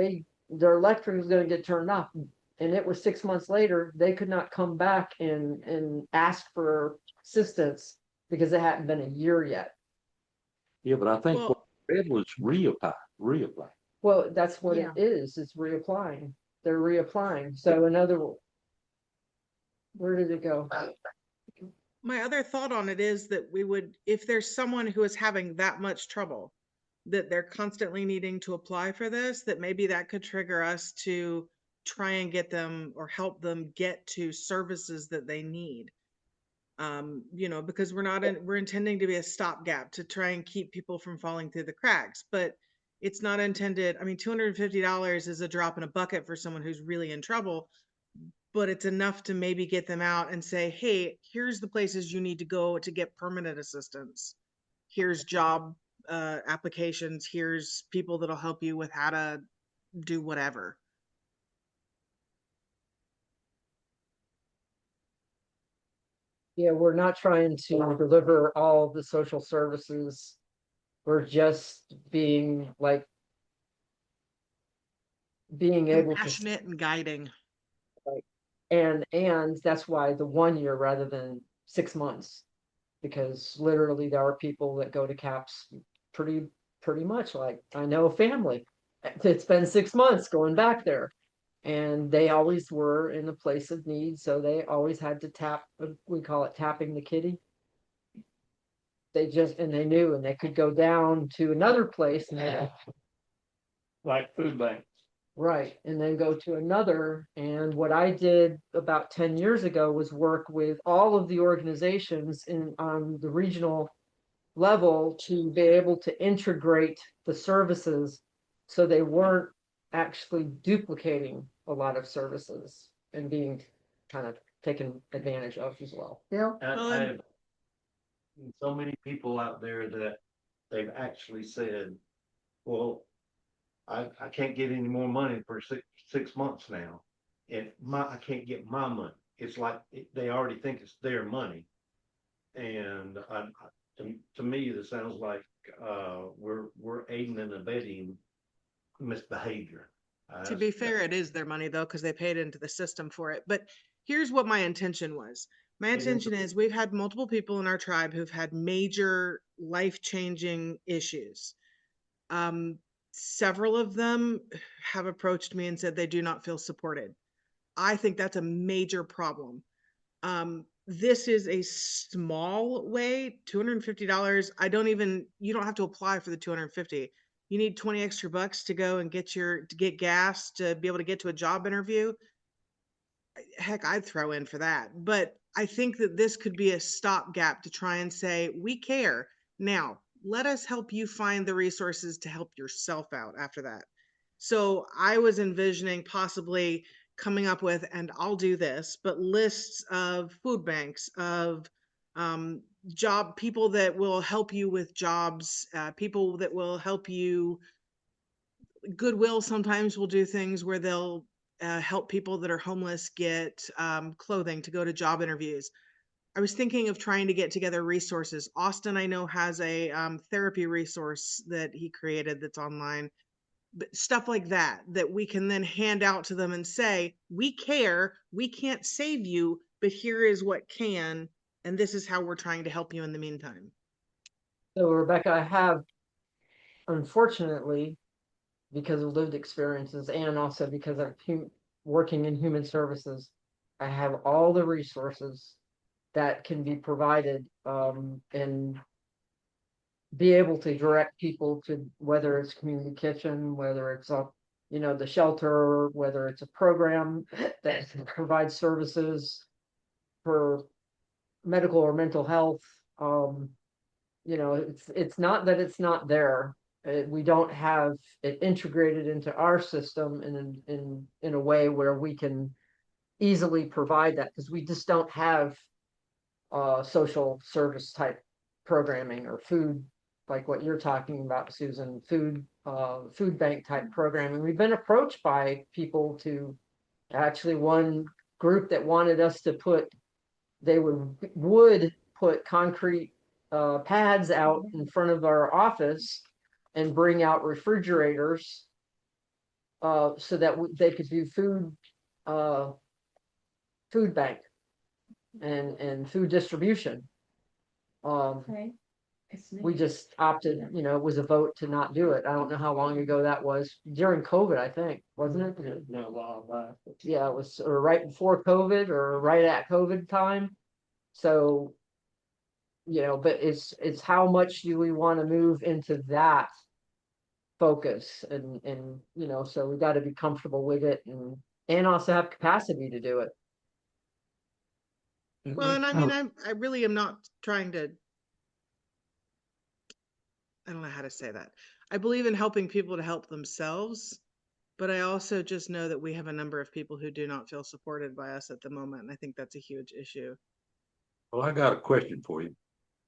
their electric was gonna get turned off and it was 6 months later, they could not come back and ask for assistance because it hadn't been a year yet. Yeah, but I think Well- what I read was reapply. Well, that's what Yeah. it is, it's reapplying. They're reapplying. So where did it go? My other thought on it is that we would, if there's someone who is having that much trouble, that they're constantly needing to apply for this, that maybe that could trigger us to try and get them or help them get to services that they need. Because we're intending to be a stopgap to try and keep people from falling through the cracks, but it's not intended. I mean, $250 is a drop in a bucket for someone who's really in trouble, but it's enough to maybe get them out and say, hey, here's the places you need to go to get permanent assistance. Here's job applications. Here's people that'll help you with how to do whatever. Yeah, we're not trying to deliver all the social services. We're just being able to, Compassionate and guiding. and that's why the 1 year rather than 6 months. Because literally there are people that go to CAPS pretty much, like I know a family. It's been 6 months going back there. And they always were in a place of need, so they always had to tap, we call it tapping the kitty. And they knew, and they could go down to another place and Like food banks. right, and then go to another. And what I did about 10 years ago was work with all of the organizations on the regional level to be able to integrate the services so they weren't actually duplicating a lot of services and being kind of taken advantage of as well. Yeah. I have so many people out there that they've actually said, well, I can't get any more money for six months now. And I can't get my money. It's like they already think it's their money. And to me, this sounds like we're aiding and abetting misbehavior. To be fair, it is their money though, because they paid into the system for it. But here's what my intention was. My intention is we've had multiple people in our tribe who've had major life-changing issues. Several of them have approached me and said they do not feel supported. I think that's a major problem. This is a small way, $250. You don't have to apply for the 250. You need 20 extra bucks to go and to get gas to be able to get to a job interview. Heck, I'd throw in for that. But I think that this could be a stopgap to try and say, we care. Now, let us help you find the resources to help yourself out after that. So I was envisioning possibly coming up with, and I'll do this, but lists of food banks, of job people that will help you with jobs, people that will help you. Goodwill sometimes will do things where they'll help people that are homeless get clothing to go to job interviews. I was thinking of trying to get together resources. Austin, I know, has a therapy resource that he created that's online. But stuff like that, that we can then hand out to them and say, we care, we can't save you, but here is what can, and this is how we're trying to help you in the meantime. So Rebecca, I have, unfortunately, because of lived experiences and also because of working in human services, I have all the resources that can be provided and be able to direct people to whether it's community kitchen, whether it's the shelter, whether it's a program that provides services for medical or mental health. It's not that it's not there. We don't have it integrated into our system in a way where we can easily provide that, because we just don't have social service type programming or food, like what you're talking about, Susan, food bank type programming. We've been approached by people to, actually one group that wanted us to would put concrete pads out in front of our office and bring out refrigerators so that they could do food bank and food distribution. Okay. We just opted, it was a vote to not do it. I don't know how long ago that was. During COVID, I think, wasn't it? No, well, Yeah, it was or right before COVID or right at COVID time. So, but it's how much do we want to move into that focus and so we got to be comfortable with it and also have capacity to do it. Well, and I mean, I really am not trying to, I don't know how to say that. I believe in helping people to help themselves, but I also just know that we have a number of people who do not feel supported by us at the moment, and I think that's a huge issue. Well, I got a question for you,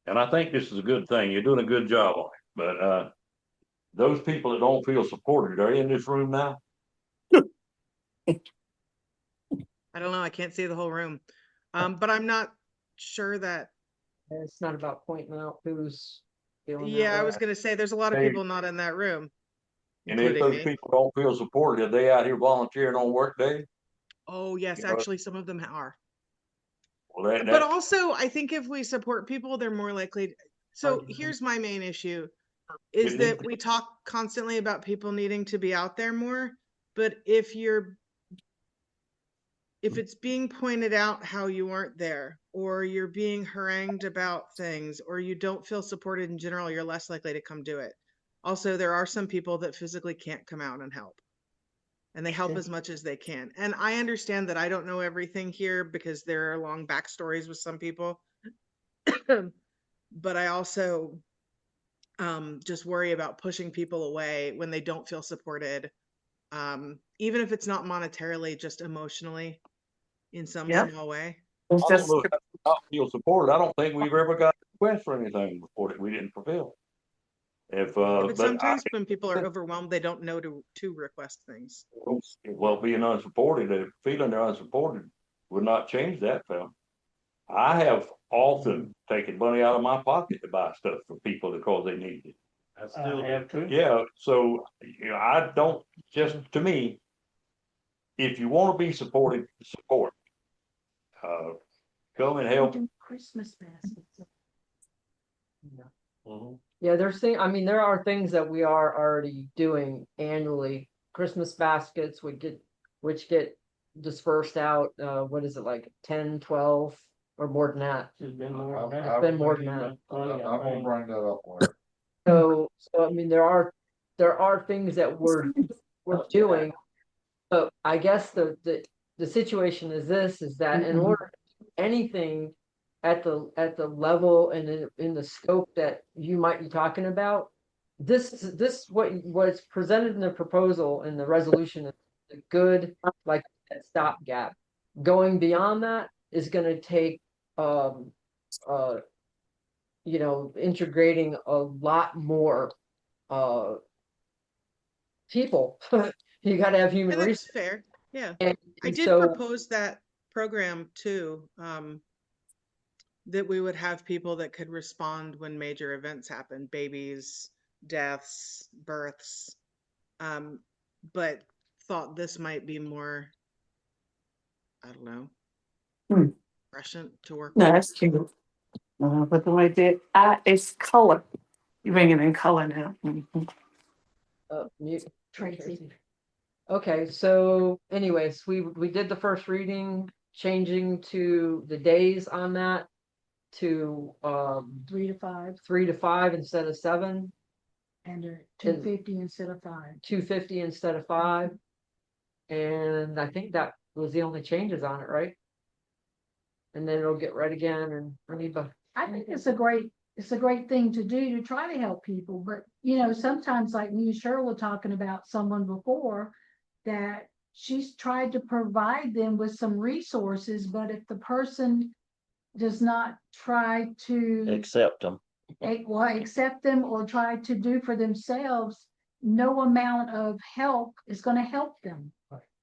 and I think this is a good thing. You're doing a good job on it, but those people that don't feel supported, are they in this room now? I don't know. I can't see the whole room, but I'm not sure that. It's not about pointing out who's feeling. Yeah, I was going to say there's a lot of people not in that room. And if those people don't feel supported, are they out here volunteering on work day? Oh, yes, actually, some of them are. Well, but also, I think if we support people, they're more likely. So here's my main issue is that we talk constantly about people needing to be out there more, but if it's being pointed out how you aren't there, or you're being harangued about things, or you don't feel supported in general, you're less likely to come do it. Also, there are some people that physically can't come out and help, and they help as much as they can. And I understand that I don't know everything here because there are long backstories with some people, but I also just worry about pushing people away when they don't feel supported, even if it's not monetarily, just emotionally in some small way. I don't know if I not feel supported. I don't think we've ever got a request for anything before that we didn't fulfill. But sometimes when people are overwhelmed, they don't know to request things. Well, being unsupported, feeling they're unsupported would not change that, Phil. I have often taken money out of my pocket to buy stuff for people because they need it. I still have to. Yeah, so I don't, just to me, if you want to be supportive, support. Come and help. Christmas baskets. Yeah, I mean, there are things that we are already doing annually. Christmas baskets which get dispersed out, what is it, like 10, 12, or more than that? It's been more than I've that. Been more than that. I'm gonna bring that up later. So I mean, there are things that we're doing, but I guess the situation is this, is that in order to do anything at the level and in the scope that you might be talking about, this what's presented in the proposal and the resolution is a good, like, stopgap. Going beyond that is going to take integrating a lot more people. You got to have human And that's resources. fair. Yeah. And I did so, propose that program too, that we would have people that could respond when major events happen, babies, deaths, births, but thought this might be more, I don't know, prescient to work No, with. that's cute. But the way that it's color. You bring it in color now. Mhm. Tracy. Okay, so anyways, we did the first reading, changing to the days on that to 3 to 5 3 to 5 instead of 7, and 250 instead of 5. 250 instead of 5. And I think that was the only changes on it, right? And then it'll get read again and I think it's a great thing to do to try to help people. But sometimes, like me and Cheryl were talking about someone before, that she's tried to provide them with some resources, but if the person does not try to Accept them. accept them or try to do for themselves, no amount of help is going to help them.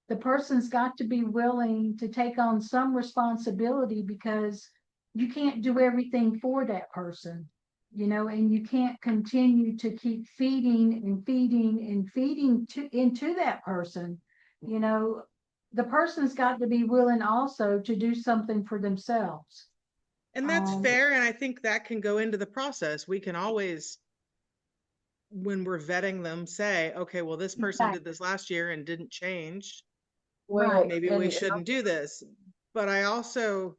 The person's got to be willing to take on some responsibility, because you can't do everything for that person, and you can't continue to keep feeding and feeding and feeding into that person. The person's got to be willing also to do something for themselves. And that's fair. And I think that can go into the process. We can always, when we're vetting them, say, okay, well, this person did this last year and didn't change. Well, maybe we shouldn't do this. But I also,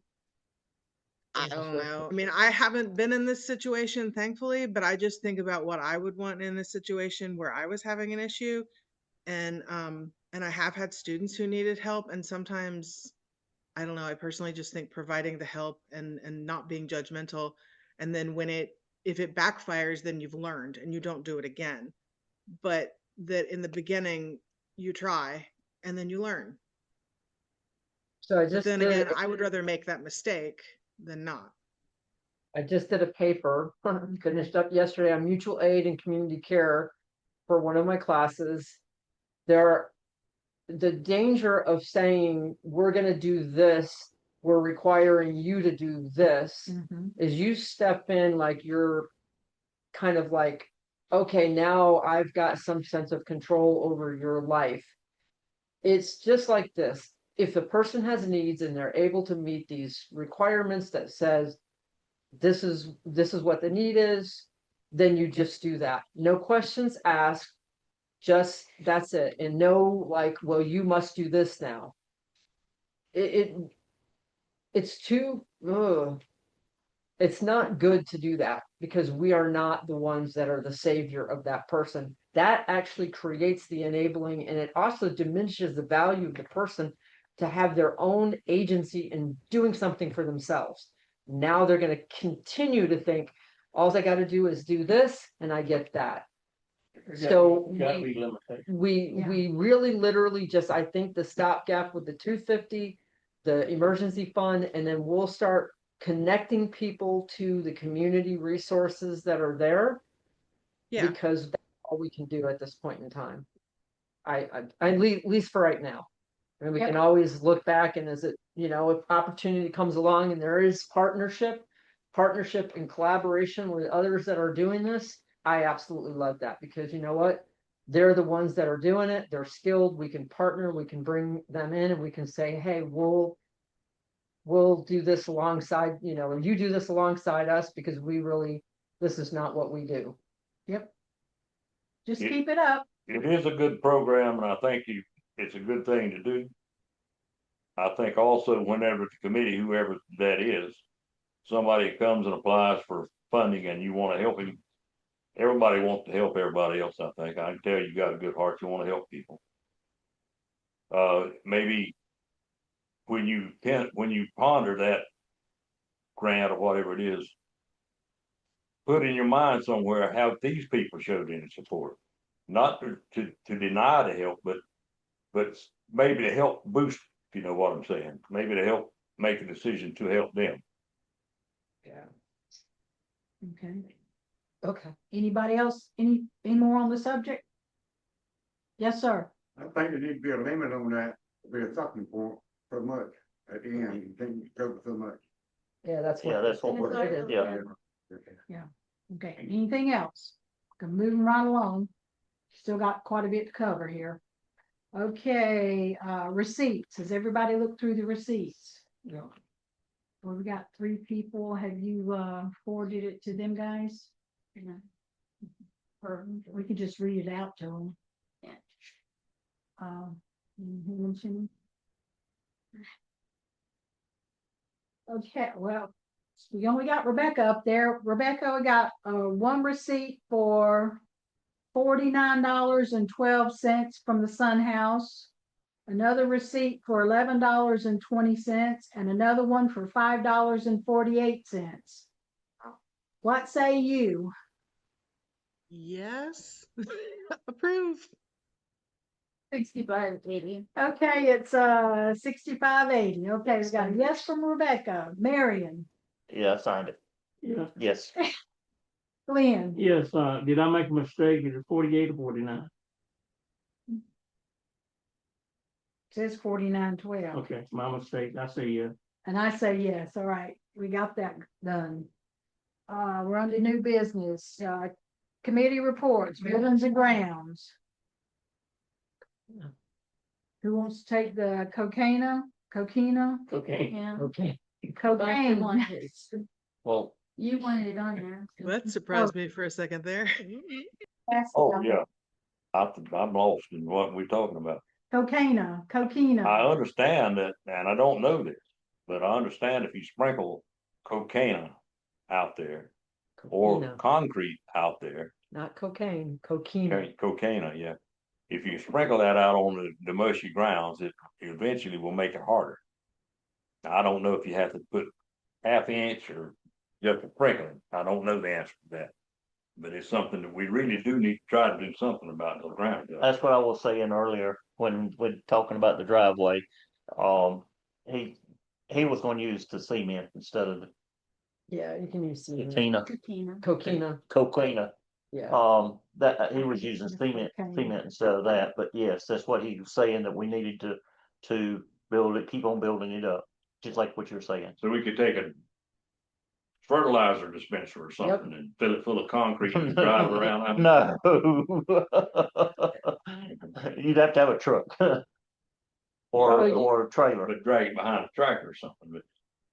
I don't know. I mean, I haven't been in this situation, thankfully, but I just think about what I would want in a situation where I was having an issue. And I have had students who needed help. And sometimes, I don't know, I personally just think providing the help and not being judgmental. And then if it backfires, then you've learned and you don't do it again. But that in the beginning, you try and then you learn. So I But just then did, again, I would rather make that mistake than not. I just did a paper, finished up yesterday on mutual aid and community care for one of my classes. The danger of saying we're going to do this, we're requiring you to do this, is you step in like you're kind of like, okay, now I've got some sense of control over your life. It's just like this. If the person has needs and they're able to meet these requirements that says this is what the need is, then you just do that. No questions asked. Just that's it. And no, like, well, you must do this now. It's too it's not good to do that, because we are not the ones that are the savior of that person. That actually creates the enabling, and it also diminishes the value of the person to have their own agency in doing something for themselves. Now they're going to continue to think, all I got to do is do this and I get that. So we really literally just, I think, the stopgap with the 250, the emergency fund, and then we'll start connecting people to the community resources that are there. Yeah. Because that's all we can do at this point in time. At least for right now. And we can always look back, and if opportunity comes along and there is partnership and collaboration with others that are doing this, I absolutely love that, because you know what? they're the ones that are doing it. They're skilled. We can partner, we can bring them in and we can say, hey, we'll do this alongside, or you do this alongside us because this is not what we do. Yep. Just It- keep it up. It is a good program and I think it's a good thing to do. I think also whenever the committee, whoever that is, somebody comes and applies for funding and you want to help him, everybody wants to help everybody else, I think. I can tell you got a good heart, you want to help people. Maybe when you ponder that grant or whatever it is, put in your mind somewhere, have these people showed any support? Not to deny the help, but maybe to help boost, if you know what I'm saying, maybe to help make a decision to help them. Yeah. Okay. Okay. Anybody else? Any more on the subject? Yes, sir. I think there needs to be a limit on that, be a talking point so much at the end, you think you cover so much. Yeah, that's what. Yeah, that's what we're, yeah. Yeah. Okay. Anything else? Moving right along. Still got quite a bit to cover here. Okay, receipts. Has everybody looked through the receipts? Yeah. Well, we got 3 people. Have you forwarded it to them guys? No. Or we could just read it out to them. Yeah. Who mentioned? Okay, well, we only got Rebecca up there. Rebecca, we got one receipt for $49.12 from the Sun House, another receipt for $11.20, and another one for $5.48. What say you? Yes. Approve. 65.80. Okay, it's 65.80. Okay, we got a yes from Rebecca. Marion. Yeah, I signed it. Yeah. Yes. Glenn. Yes, did I make a mistake? Is it 48 or 49? Says 49.12. Okay, my mistake. I say yeah. And I say yes. All right, we got that done. We're on to new business. Committee reports, buildings and grounds. Who wants to take the cocaine? Okay. Yeah. Okay. Cocaine. Well, You wanted it on there. That surprised me for a second there. Oh, yeah. I'm lost in what we're talking about. Cocaine. I understand that, and I don't know this, but I understand if you sprinkle cocaine out there or Coquina. concrete out there, Not cocaine, coquina. cocaine, yeah. If you sprinkle that out on the mushy grounds, it eventually will make it harder. I don't know if you have to put half inch or just a sprinkling. I don't know the answer to that. But it's something that we really do need to try to do something about the ground. that's what I was saying earlier when talking about the driveway. He was going to use the cement instead of the Yeah, you can use cement. coquina. Coquina. Yeah. That he was using cement instead of that. But yes, that's what he was saying, that we needed to build it, keep on building it up, just like what you're saying. So we could take a fertilizer dispenser or something and fill it full of concrete and drive it around. No. You'd have to have a truck. or a trailer. But drag it behind a tractor or something.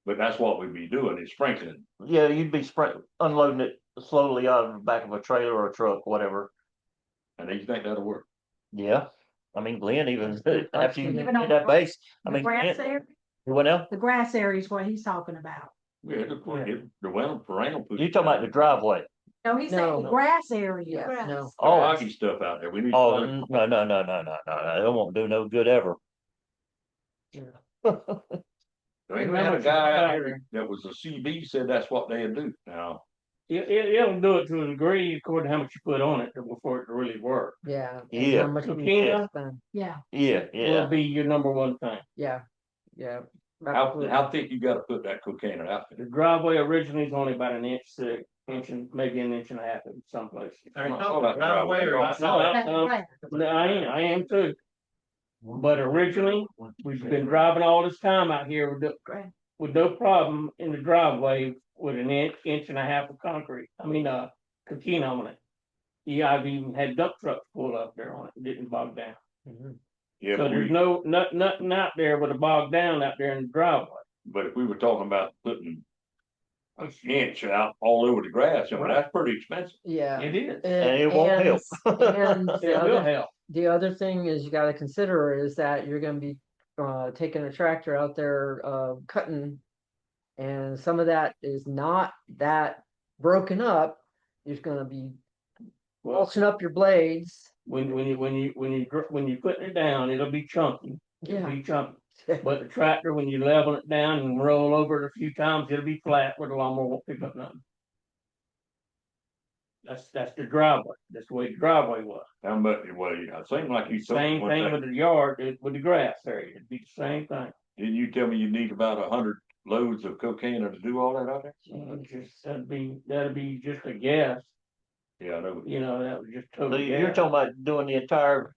But that's what we'd be doing, is sprinkling. Yeah, you'd be unloading it slowly out of the back of a trailer or a truck, whatever. And you think that'll work? Yeah. I mean, Glenn, even after you Even get on that base, I the mean, grass area? what else? The grass area is what he's talking about. Yeah, the perennial. You talking about the driveway? No, he's saying the grass area. Yeah, no. Oh, hockey stuff out there. We need. Oh, no. It won't do no good ever. We had a guy out here that was a CB said that's what they'd do. Now, It'll do it to a degree according to how much you put on it before it really work. Yeah. Yeah. How much you Coquina spend. Yeah. will be your number one thing. Yeah. Yeah. how thick you got to put that cocaine out there? The driveway originally is only about an inch thick, maybe an inch and a half in some places. Are you talking about driveway or outside? No, I am too. But originally, we've been driving all this time out here with no problem in the driveway with an inch and a half of concrete. Coquina on it. Yeah, I've even had dump trucks pull up there on it, it didn't bog down. Yeah, So but there's we, nothing out there with a bog down out there in the driveway. but if we were talking about putting a inch out all over the grass, I mean, Right. that's pretty expensive. Yeah. It is. And it won't help. And It the will other, help. the other thing is you gotta consider is that you're gonna be taking a tractor out there cutting. And some of that is not that broken up. There's gonna be mulching up your blades. When you putting it down, it'll be chunky. It'll Yeah. be chunky. But the tractor, when you level it down and roll over it a few times, it'll be flat where the lawnmower won't pick up nothing. That's the driveway. That's the way the driveway was. How much, well, it seemed like you told me Same one thing day, with the yard, with the grass area. It'd be the same thing. didn't you tell me you need about 100 loads of cocaine to do all that out there? That'd be just a guess. Yeah, I know. You know, that was just So total you're guess. talking about doing the entire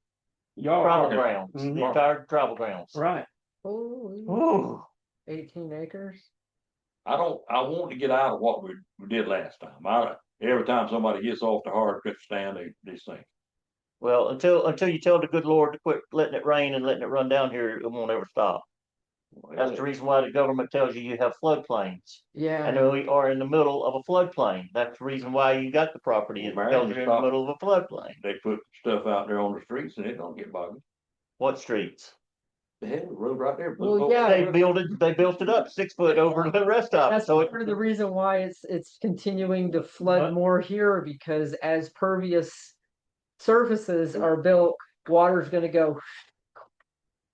Yard. travel grounds, the Mhm. entire travel grounds. Right. Oh, Ooh. 18 acres. I want to get out of what we did last time. Every time somebody gets off the hard cut stand, they sink. Well, until you tell the good Lord to quit letting it rain and letting it run down here, it won't ever stop. That's the reason why the government tells you have floodplains. Yeah. And we are in the middle of a floodplain. That's the reason why you got the property. It tells you're in the middle of a floodplain. They put stuff out there on the streets and it don't get boggy. What streets? The hell, the road right there. Well, yeah. They built it up 6 foot over the rest of it. That's So part of the reason why it's continuing to flood more here, because as pervious surfaces are built, water's gonna go.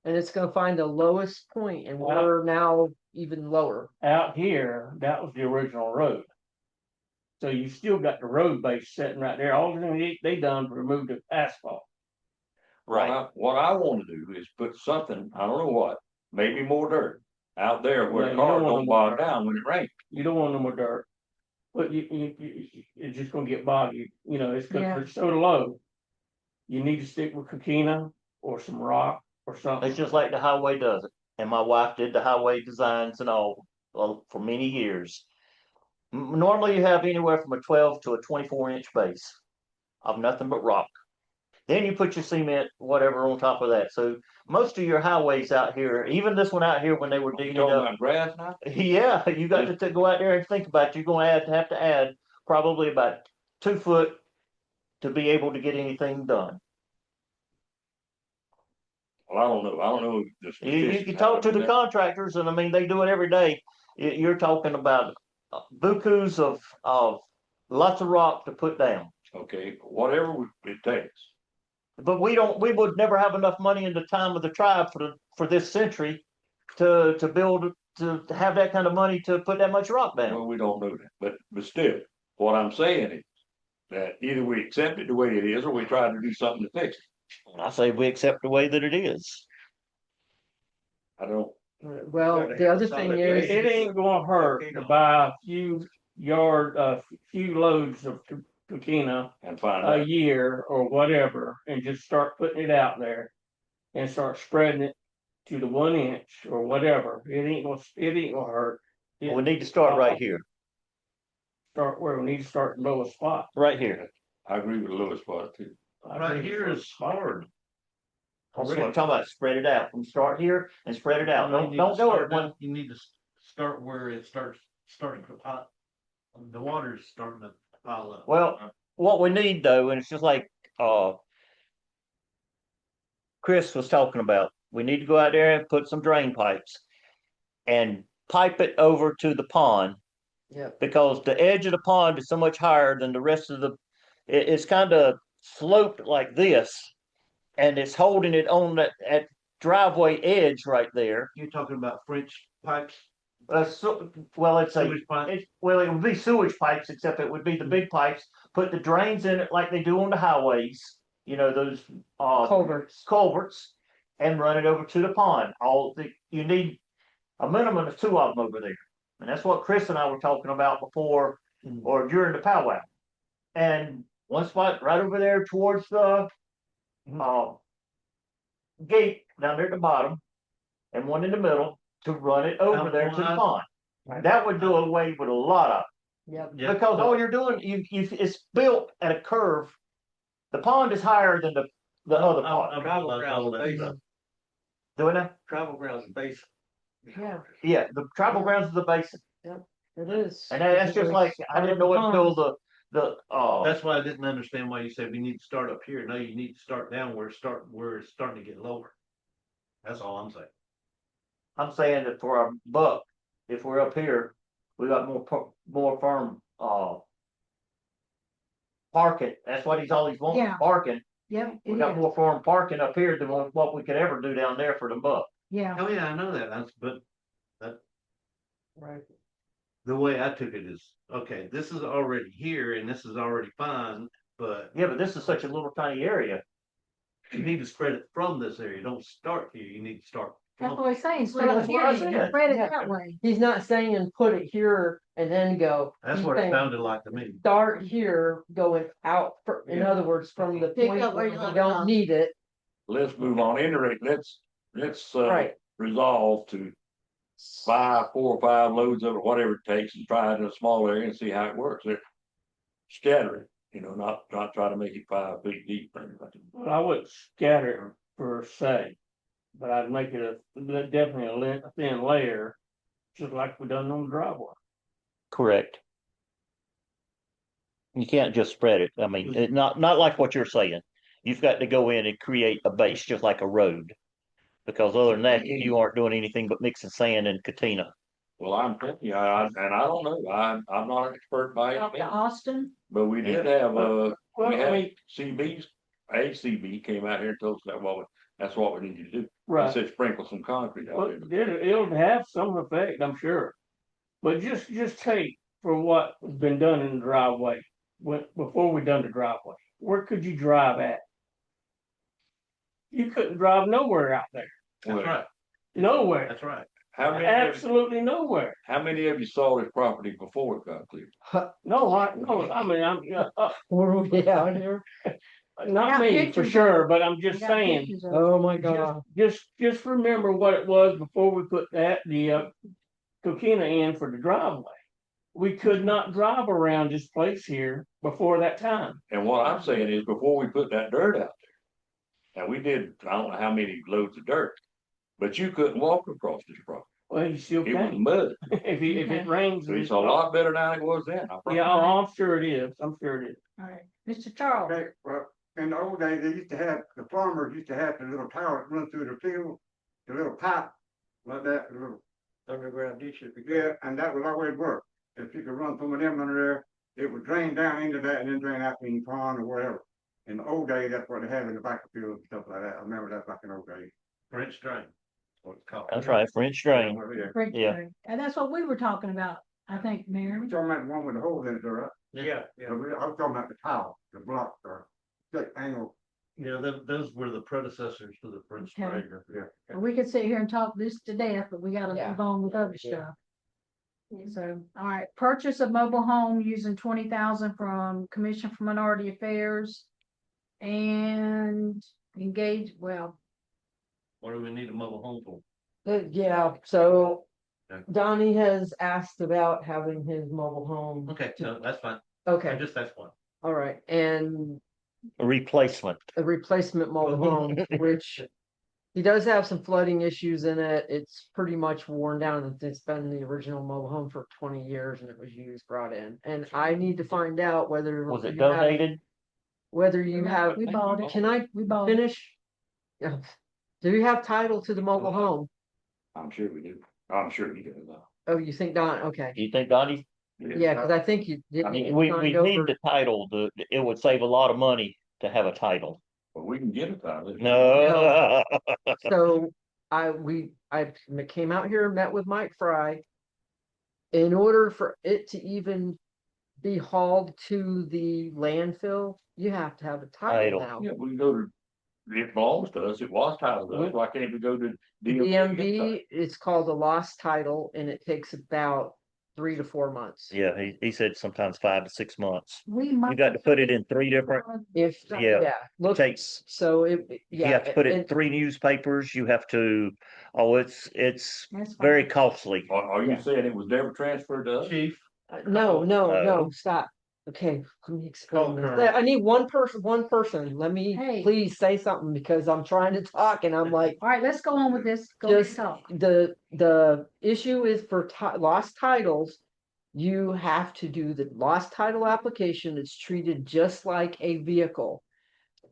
And it's gonna find the lowest point, and we're now even lower. Out here, that was the original road. So you still got the road base sitting right there. All they done to remove the asphalt. Right. What I want to do is put something, I don't know what, maybe more dirt out there where Yeah, the you car don't want don't no more bog dirt. down when it rains. You don't want no more dirt. But it's just gonna get boggy. You know, it's so low. You need to stick with coquina or some rock or something. it's just like the highway does it. And my wife did the highway designs and all for many years. Normally you have anywhere from a 12 to a 24-inch base of nothing but rock. Then you put your cement, whatever, on top of that. So most of your highways out here, even this one out here when they were digging it up. Grass now? Yeah, you got to go out there and think about it. You're going to have to add probably about 2 foot to be able to get anything done. Well, I don't know. I don't know. You can talk to the contractors, and I mean they do it every day. You're talking about bukus of lots of rock to put down. Okay, whatever it takes. But we would never have enough money in the time of the tribe for this century to build, to have that kind of money to put that much rock down. Well, we don't know that, but still, what I'm saying is that either we accept it the way it is, or we try to do something to fix it. I say we accept the way that it is. I don't. Well, the other thing is, it ain't gonna hurt to buy a few loads of coquina and find a out. year or whatever, and just start putting it out there and start spreading it to the 1 inch or whatever. It ain't gonna hurt. We need to start right here. Start where we need to start in the lowest spot. Right here. I agree with the lowest spot too. Right here is hard. That's what I'm talking about. Spread it out. From start here and spread it out. Don't go it one. You need to start where it starting to pile. The water's starting to pile up. Well, what we need though, and it's just like Chris was talking about, we need to go out there and put some drain pipes and pipe it over to the pond. yeah, Because the edge of the pond is so much higher than the rest of it's kind of sloped like this, and it's holding it on that driveway edge right there. You're talking about French pipes? Well, it's Sewage pipes? well, it would be sewage pipes, except it would be the big pipes. Put the drains in it like they do on the highways. You know, those culverts, and run it over to the pond. You need a minimum of 2 of them over there, and that's what Chris and I were talking about before, or during the powwow. And one spot right over there towards the gate down there at the bottom, and one in the middle to run it over there to the pond. That would do away with a lot of yep. because all you're doing, it's built at a curve The pond is higher than the other pond. Travel grounds basin. Doing that? Travel grounds basin. Yeah, Yeah, the travel grounds is the basin. it is. And that's just like, I didn't know it until That's why I didn't understand why you said we need to start up here. No, you need to start down where it's starting to get lower. That's all I'm saying. I'm saying that for our buck, if we're up here, we got more firm, parking. That's what he's always wanted, Yeah. parking. Yep. We got more firm parking up here than what we could ever do down there for the buck. Yeah. Oh, yeah, I know that. But Right. the way I took it is, okay, this is already here and this is already fine, but Yeah, but this is such a little tiny area. you need to spread it from this area. Don't start here. You need to start. That's what he's saying. Spread That's it what I here, said. spread it Yeah. that way. He's not saying put it here and then go. That's He's what it saying sounded like to me. start here, going out, in Yeah. other words, from the Pick point up where where you you left don't off. need it. Let's move on. Let's Right. resolve to 4 or 5 loads of it, whatever it takes, and try it in a small area and see how it works. Scatter it, not try to make it 5 feet deep or anything. Well, I wouldn't scatter it per se, but I'd make it definitely a thin layer, just like we done on the driveway. Correct. You can't just spread it. I mean, not like what you're saying. You've got to go in and create a base, just like a road. Because other than that, you aren't doing anything but mixing sand and katina. Well, I'm telling you, and I don't know, I'm not an expert by Up any to means, Austin. but we did have, Well, we I had mean, ACB came out here and told us that, that's what we need to do. He right. said sprinkle some concrete out Well, there. it'll have some effect, I'm sure. But just take for what has been done in the driveway, before we done the driveway, where could you drive at? You couldn't drive nowhere out there. That's right. Nowhere. That's right. How many, Absolutely nowhere. how many of you saw this property before it got cleared? No, I mean, I'm, Where are we out here? not Got me for pictures of sure, it. but I'm just We got saying, pictures of it. Oh, my God. just remember what it was before we put the coquina in for the driveway. We could not drive around this place here before that time. And what I'm saying is, before we put that dirt out there, and we did, I don't know how many loads of dirt, but you couldn't walk across this property. Well, you still It was can. mud. If it rains. So it's a lot better now than it was then. I promise. Yeah, I'm sure it is. I'm sure it is. All right, Mr. Charles. Okay, well, in the old days, the farmers used to have the little tower that run through the field, the little pipe, like that, the little. Underground ditch. Yeah, and that would always work. If you could run some of them under there, it would drain down into that and then drain out in the pond or whatever. In the old days, that's what they had in the back of the field and stuff like that. I remember that back in the old days. French drain. What it's called. That's right, French drain. Yeah. Great, Yeah. great. And that's what we were talking about, I think, Mary. We're talking about the one with the holes in it, though, right? Yeah, I was talking about the tile, the block, or thick angle. yeah, those were the predecessors to the French Okay. drain. Yeah. We could sit here and talk this to death, but we gotta Yeah. move on with other Yeah. stuff. So, all right, purchase of mobile home using 20,000 from Commission for Minority Affairs. And engage, well, What do we need a mobile home for? Yeah, so Okay. Donnie has asked about having his mobile home. Okay, no, that's fine. Okay, That's one. all right, and A replacement. a replacement mobile home, which he does have some flooding issues in it. It's pretty much worn down. It's been the original mobile home for 20 years and it was used, brought in. And I need to find out whether. Was it you have- donated? Whether you have, we bought it. can I We bought it. finish? Yeah. Do you have title to the mobile home? I'm sure we do. I'm sure he does. Oh, you think Don, okay. Do you think, Donnie? Yeah, because I think you did. I mean, we need the title. It would save a lot of money to have a title. But we can get it out of it. No. So I came out here and met with Mike Fry. In order for it to even be hauled to the landfill, you have to have a title now. Yeah, we can go to, it belongs to us. It was titled to us. Why can't we go to DMV? DMV, it's called a lost title and it takes about 3 to 4 months. Yeah, he said sometimes 5 to 6 months. We You might. got to put it in 3 different, If, Yeah. yeah, look, takes, so you have to put it in and- 3 newspapers. You have to, it's That's fine. very costly. Are you Yeah. saying it was never transferred to us? Chief, No, No. stop. Okay, let me explain this. Karen. I need one person, let me Hey. please say something because I'm trying to talk and I'm like, All right, let's go on with this. Go ahead, just talk. the issue is for lost titles. You have to do the lost title application. It's treated just like a vehicle.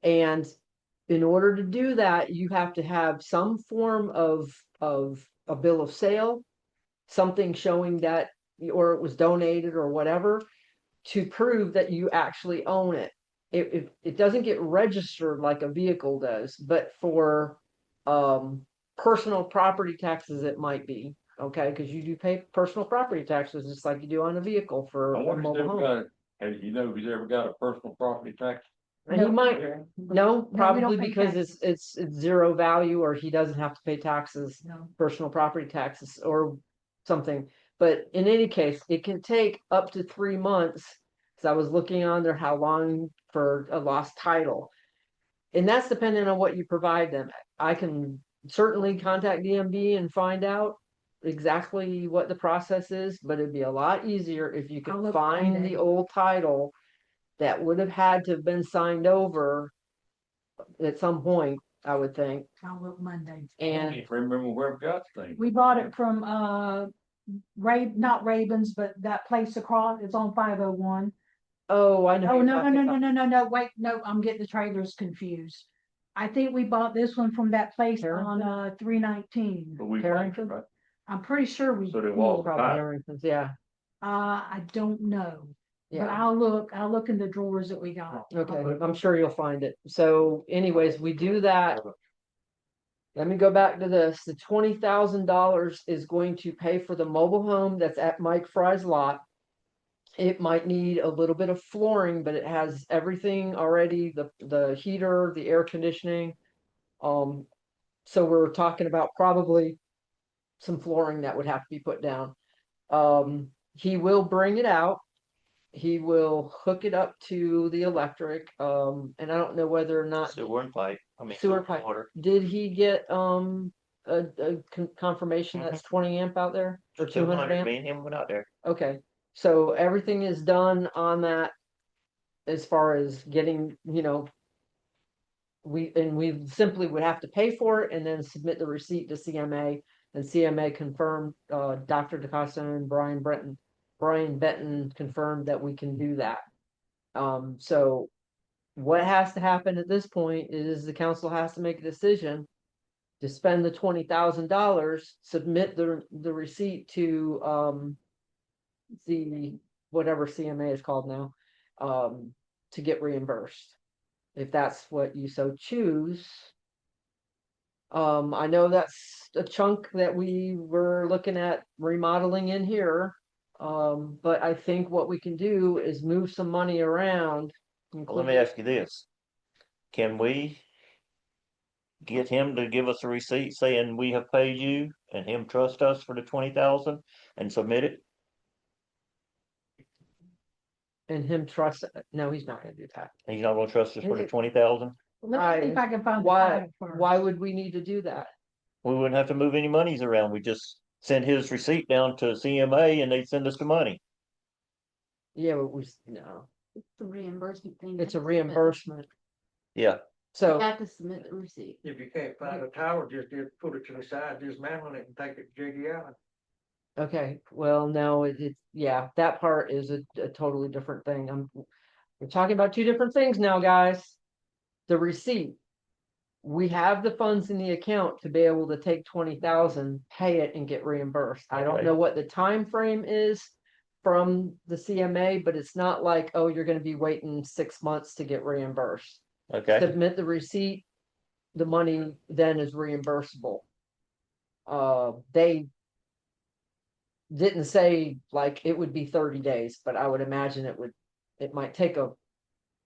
And in order to do that, you have to have some form of a bill of sale, something showing that or it was donated or whatever to prove that you actually own it. It doesn't get registered like a vehicle does, but for personal property taxes, it might be okay because you do pay personal property taxes just like you do on a vehicle for I a wonder if mobile he's home. ever got, you know, if he's ever got a personal property tax. And he might no, we probably don't pay because taxes. it's zero value or he doesn't have to pay taxes, No. personal property taxes or something. But in any case, it can take up to 3 months. Because I was looking on there how long for a lost title. And that's depending on what you provide them. I can certainly contact DMV and find out exactly what the process is, but it'd be a lot easier if you I'll could look find Monday. the old title that would have had to have been signed over at some point, I would think. I'll look Monday. I And can't remember where we got the thing. We bought it from not Ravens, but that place across, it's on 501. oh, I know. Oh, you're no, no, talking no, about- no, no, no, no, wait, no, I'm getting the trailers confused. I think we bought this one from that place on Harrington? 319. But we Harrington? right? I'm pretty sure we So they did. walk Probably by. Harrington's, yeah. I don't know, but Yeah. I'll look in the drawers that we got. Okay, I'm sure you'll find it. So anyways, we do that. Let me go back to this. The $20,000 is going to pay for the mobile home that's at Mike Fry's lot. It might need a little bit of flooring, but it has everything already, the heater, the air conditioning. So we're talking about probably some flooring that would have to be put down. He will bring it out. He will hook it up to the electric. And I don't know whether or not Sewer and pipe. I mean, sewer sewer pipe. water. Did he get a confirmation that's 20 amp out there or 200 amp? Me and him went out there. Okay, so everything is done on that as far as getting, we simply would have to pay for it and then submit the receipt to CMA and CMA confirmed, Dr. DaCosta and Brian Benton confirmed that we can do that. So what has to happen at this point is the council has to make a decision to spend the $20,000, submit the receipt to the whatever CMA is called now, to get reimbursed. If that's what you so choose. I know that's a chunk that we were looking at remodeling in here. But I think what we can do is move some money around. Well, let me ask you this. Can we get him to give us a receipt saying we have paid you and him trust us for the 20,000 and submit it? And him trust, no, he's not gonna do that. He's not gonna trust us for the 20,000? Let me see if I can find the Why, title first. why would we need to do that? We wouldn't have to move any monies around. We just send his receipt down to CMA and they send us the money. Yeah, but no, It's the reimbursement thing. it's a reimbursement. Yeah. You So, have to submit the receipt. If you can't find a tower, just put it to the side, dismantle it and take it to JD Allen. okay, well, no, yeah, that part is a totally different thing. We're talking about two different things now, guys. The receipt. We have the funds in the account to be able to take 20,000, pay it and get reimbursed. I don't Okay. know what the time frame is from the CMA, but it's not like, oh, you're gonna be waiting 6 months to get reimbursed. Okay. Submit the receipt, the money then is reimbursable. They didn't say like it would be 30 days, but I would imagine it might take a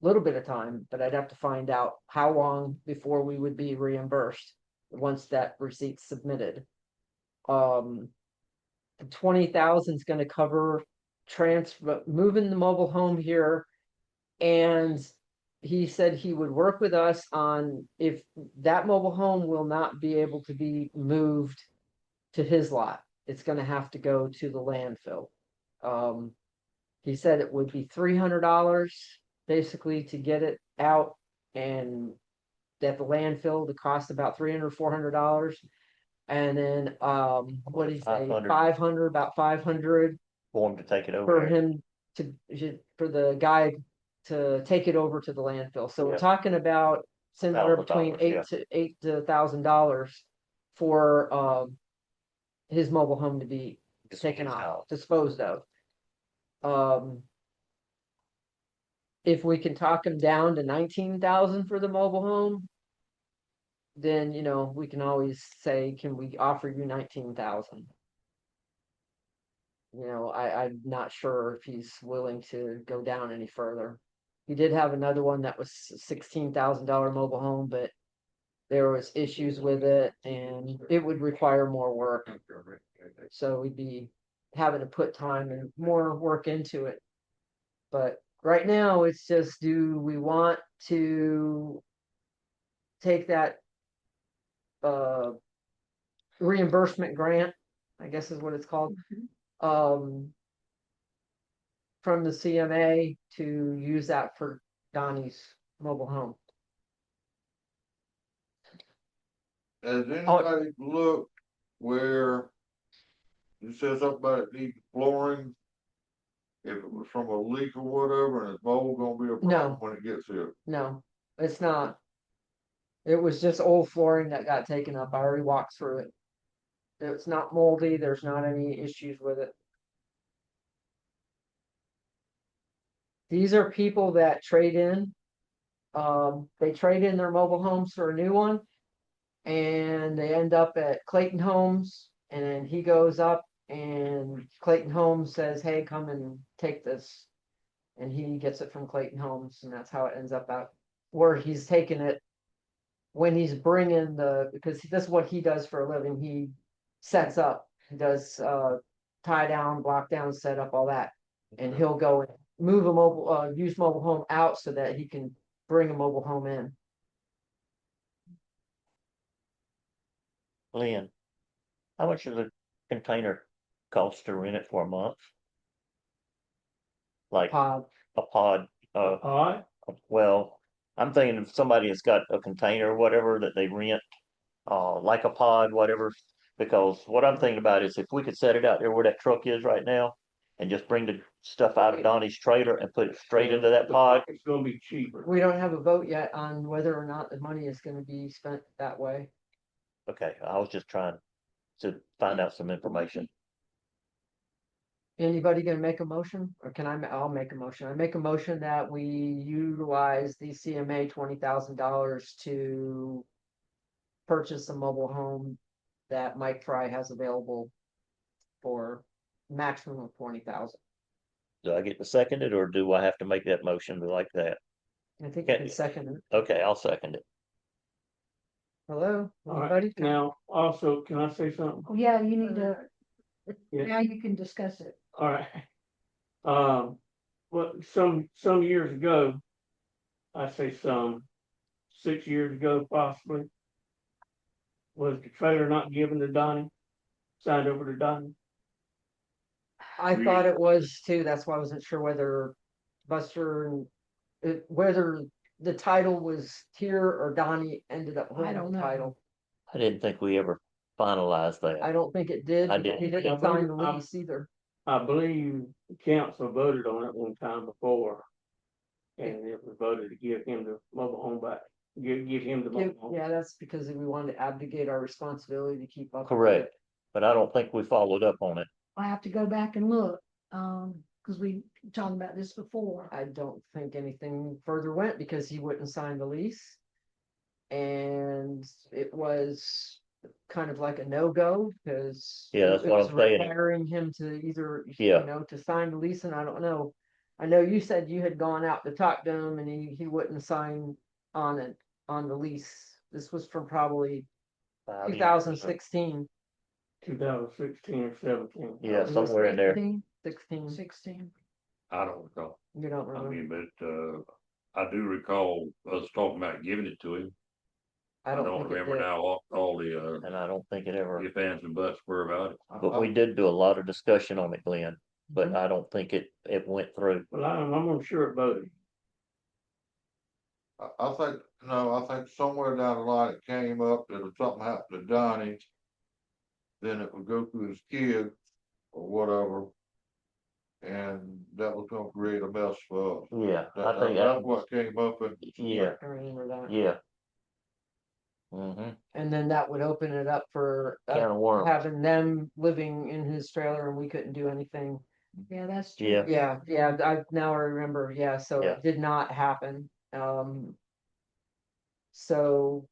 little bit of time, but I'd have to find out how long before we would be reimbursed once that receipt's submitted. 20,000 is gonna cover moving the mobile home here. And he said he would work with us on if that mobile home will not be able to be moved to his lot. It's gonna have to go to the landfill. He said it would be $300 basically to get it out, and at the landfill, the cost about $300-400. And then what did he say? 500. 500, about 500 For him to take it for over. him for the guy to take it over to the landfill. So we're Yeah. talking about somewhere between $1,000, eight to $1,000 for his mobile home to be taken off, disposed of. If we can talk him down to 19,000 for the mobile home, then we can always say, can we offer you 19,000? I'm not sure if he's willing to go down any further. He did have another one that was $16,000 mobile home, but there was issues with it and it would require more work. So we'd be having to put time and more work into it. But right now it's just, do we want to take that reimbursement grant, I guess is what it's called, from the CMA to use that for Donnie's mobile home? Has anybody looked where it says something about it needs flooring? If it was from a leak or whatever, and it's mold gonna be a problem when it gets here? No, it's not. It was just old flooring that got taken up. I already walked through it. It's not moldy. There's not any issues with it. These are people that trade in. They trade in their mobile homes for a new one, and they end up at Clayton Homes, and then he goes up and Clayton Homes says, hey, come and take this. And he gets it from Clayton Homes, and that's how it ends up out where he's taking it when he's bringing because this is what he does for a living. He sets up, he does tie down, block down, set up, all that. And he'll go and move a used mobile home out so that he can bring a mobile home in. Lynn, how much does a container cost to rent it for a month? Like pod. A pod. Pod? Well, I'm thinking if somebody has got a container or whatever that they rent, like a pod, whatever. Because what I'm thinking about is if we could set it out there where that truck is right now, and just bring the stuff out of Donnie's trailer and put it straight into that pod. It's gonna be cheaper. We don't have a vote yet on whether or not the money is going to be spent that way. Okay, I was just trying to find out some information. Anybody gonna make a motion, or I'll make a motion. I make a motion that we utilize the CMA $20,000 to purchase a mobile home that Mike Fry has available for maximum of 20,000. Do I get to second it, or do I have to make that motion like that? I think you can second it. Okay, I'll second it. Hello, All right. anybody? Now, also, can I say something? Oh, yeah, you need to, Yeah. now you can discuss it. All right. Well, some years ago, I say some 6 years ago, possibly, was the trailer not given to Donnie, signed over to Donnie? I thought it was too. That's why I wasn't sure whether whether the title was here or Donnie ended up holding the title. I didn't think we ever finalized that. I don't think it did. I He didn't. didn't sign the lease either. I believe the council voted on it one time before. And it was voted to give him the mobile home back, give him the mobile home. Yeah, that's because we wanted to abdicate our responsibility to keep up. Correct, but I don't think we followed up on it. I have to go back and look, because we talked about this before. I don't think anything further went because he wouldn't sign the lease. And it was kind of like a no-go because that's what I'm saying. Requiring him to either, Yeah. to sign the lease, and I don't know. I know you said you had gone out to talk to him and he wouldn't sign on the lease. This was from probably 2016. 2016 or 17. Yeah, somewhere in there. 16. I don't recall. You don't I remember? mean, but, I do recall us talking about giving it to him. I don't remember now all the, And I don't think it ever. ifs, ands, and buts were about it. But we did do a lot of discussion on it, Glenn. but I don't think it went through. Well, I'm sure it voted. I think, no, I think somewhere down the line it came up that if something happened to Donnie, then it would go through his kids or whatever. And that was gonna create a mess for us. Yeah, I That, think that's what came up in. yeah, I remember that. yeah. Mm-hmm. And then that would open it up for Can of worms. having them living in his trailer and we couldn't do anything. Yeah, that's true. Yeah. Yeah, I remember, yeah, so Yeah. it did not happen. So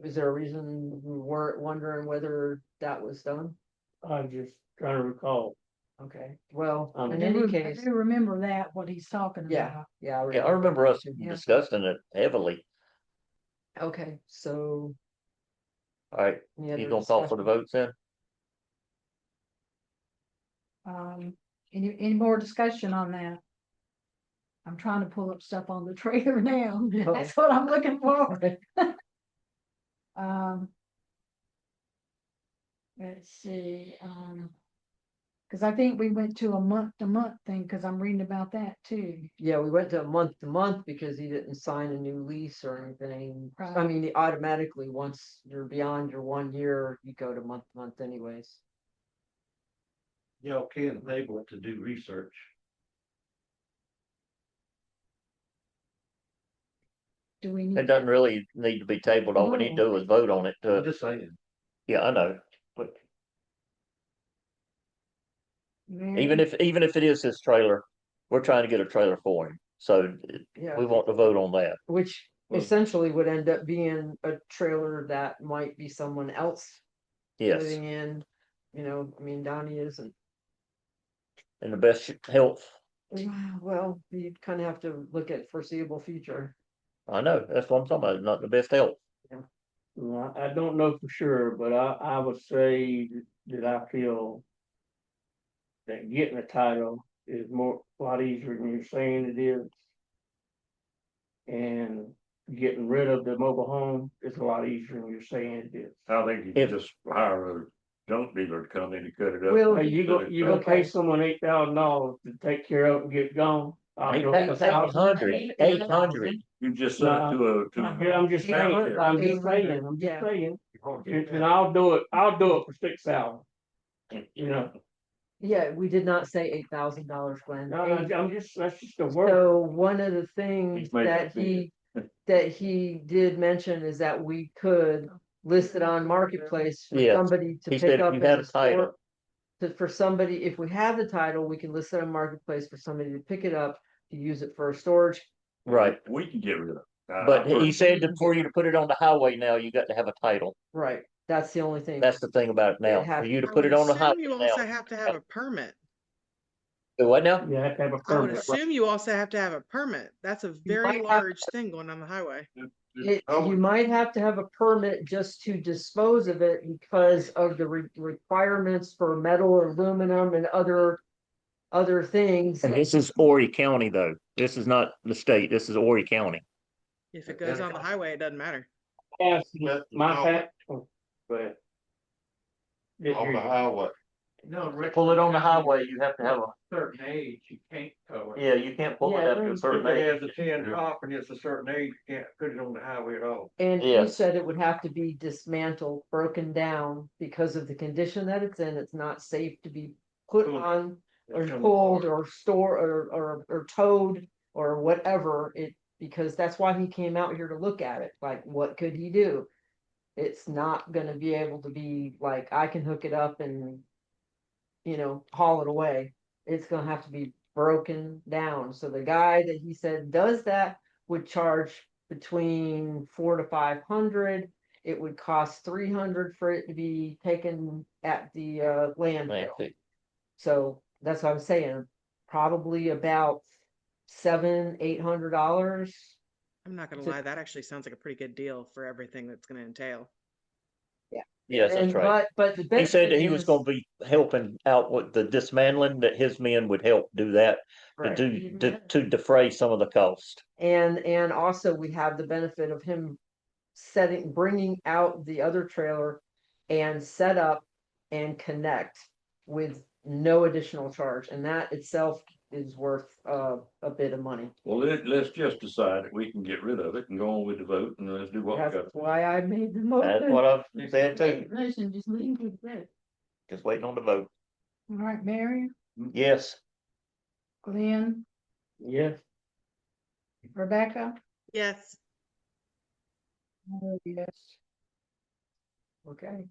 is there a reason we weren't wondering whether that was done? I'm just trying to recall. Okay, well, in I any do case, remember that, what he's talking yeah, about. yeah. Yeah, I remember us too. Yeah. discussing it heavily. Okay, so All right, any other you gonna call for the votes then? Any more discussion on that? I'm trying to pull up stuff on the trailer now. That's what I'm looking for. Let's see, cause I think we went to a month-to-month thing, cause I'm reading about that too. yeah, we went to month because he didn't sign a new lease or anything. I Right. mean, automatically, once you're beyond your 1 year, you go to month to month anyways. Y'all can't enable it to do research. Do we need? It doesn't really need to be tabled. All we need to do is vote on it. I'm just saying. Yeah, I know, but Mary? even if it is his trailer, we're trying to get a trailer for him. So Yeah. we want to vote on that. Which essentially would end up being a trailer that might be someone else Yes, living in. You know, I mean, Donnie isn't. in the best health. Well, you kind of have to look at foreseeable future. I know, that's what I'm talking about, not the best health. Well, I don't know for sure, but I would say that I feel that getting a title is a lot easier than you're saying it is. And getting rid of the mobile home is a lot easier than you're saying it is. I think you can just hire a junk dealer to come in and cut it up. Well, Hey, you gonna pay someone $8,000 to take care of it and get it gone? Eight hundred. You just send it to Yeah, I'm just saying, I'm just saying. And I'll do it for $6,000. You know, Yeah, we did not say $8,000, Glenn. no, that's just a word. So one of the things He's making that it he did mention is that we could list it on Marketplace for Yes. somebody to He pick said if up you as had a a title. store. For somebody, if we have the title, we can list it on Marketplace for somebody to pick it up to use it for storage. Right, We can get rid of it. but he said that for you to put it on the highway now, you got to have a title. Right, that's the only thing. That's the thing about it now. It has- For you to I put would it on the assume highway you now. also have to have a permit. What now? You have to have a I would permit. assume you also have to have a permit. That's a very might have- large thing going on the highway. You might have to have a permit just to dispose of it because of the requirements for metal or aluminum and other things. And this is Horry County though. This is not the state. This is Horry County. If it goes on the highway, it doesn't matter. Yes, my pat. But. On the highway. No, Rick, Pull it on the highway, you have to have a, certain age, you can't tow it. yeah, you can't pull it Yeah, after a certain If it age. has a tin top and it's a certain age, you can't put it on the highway at all. And he Yes. said it would have to be dismantled, broken down because of the condition that it's in. It's not safe to be put on or pulled or stored or towed or whatever it, because that's why he came out here to look at it. Like, what could he do? It's not gonna be able to be like, I can hook it up and, haul it away. It's gonna have to be broken down. So the guy that he said does that would charge between 400 to 500. It would cost 300 for it to be taken at the landfill. So that's what I'm saying. Probably about $700-800. I'm not gonna lie, that actually sounds like a pretty good deal for everything that's gonna entail. Yes, that's right. But the He said that he benefit was is- gonna be helping out with the dismantling, that his men would help do that. Right. To defray some of the cost. And also we have the benefit of him bringing out the other trailer and set up and connect with no additional charge, and that itself is worth a bit of money. Well, let's just decide that we can get rid of it and go on with the vote and let's do what we That's got. why I made the That's motion. what I've said too. Motion, just waiting for the vote. Just waiting on the vote. All right, Mary, Yes. Glenn, Yes. Rebecca. Yes. Oh, yes. Okay.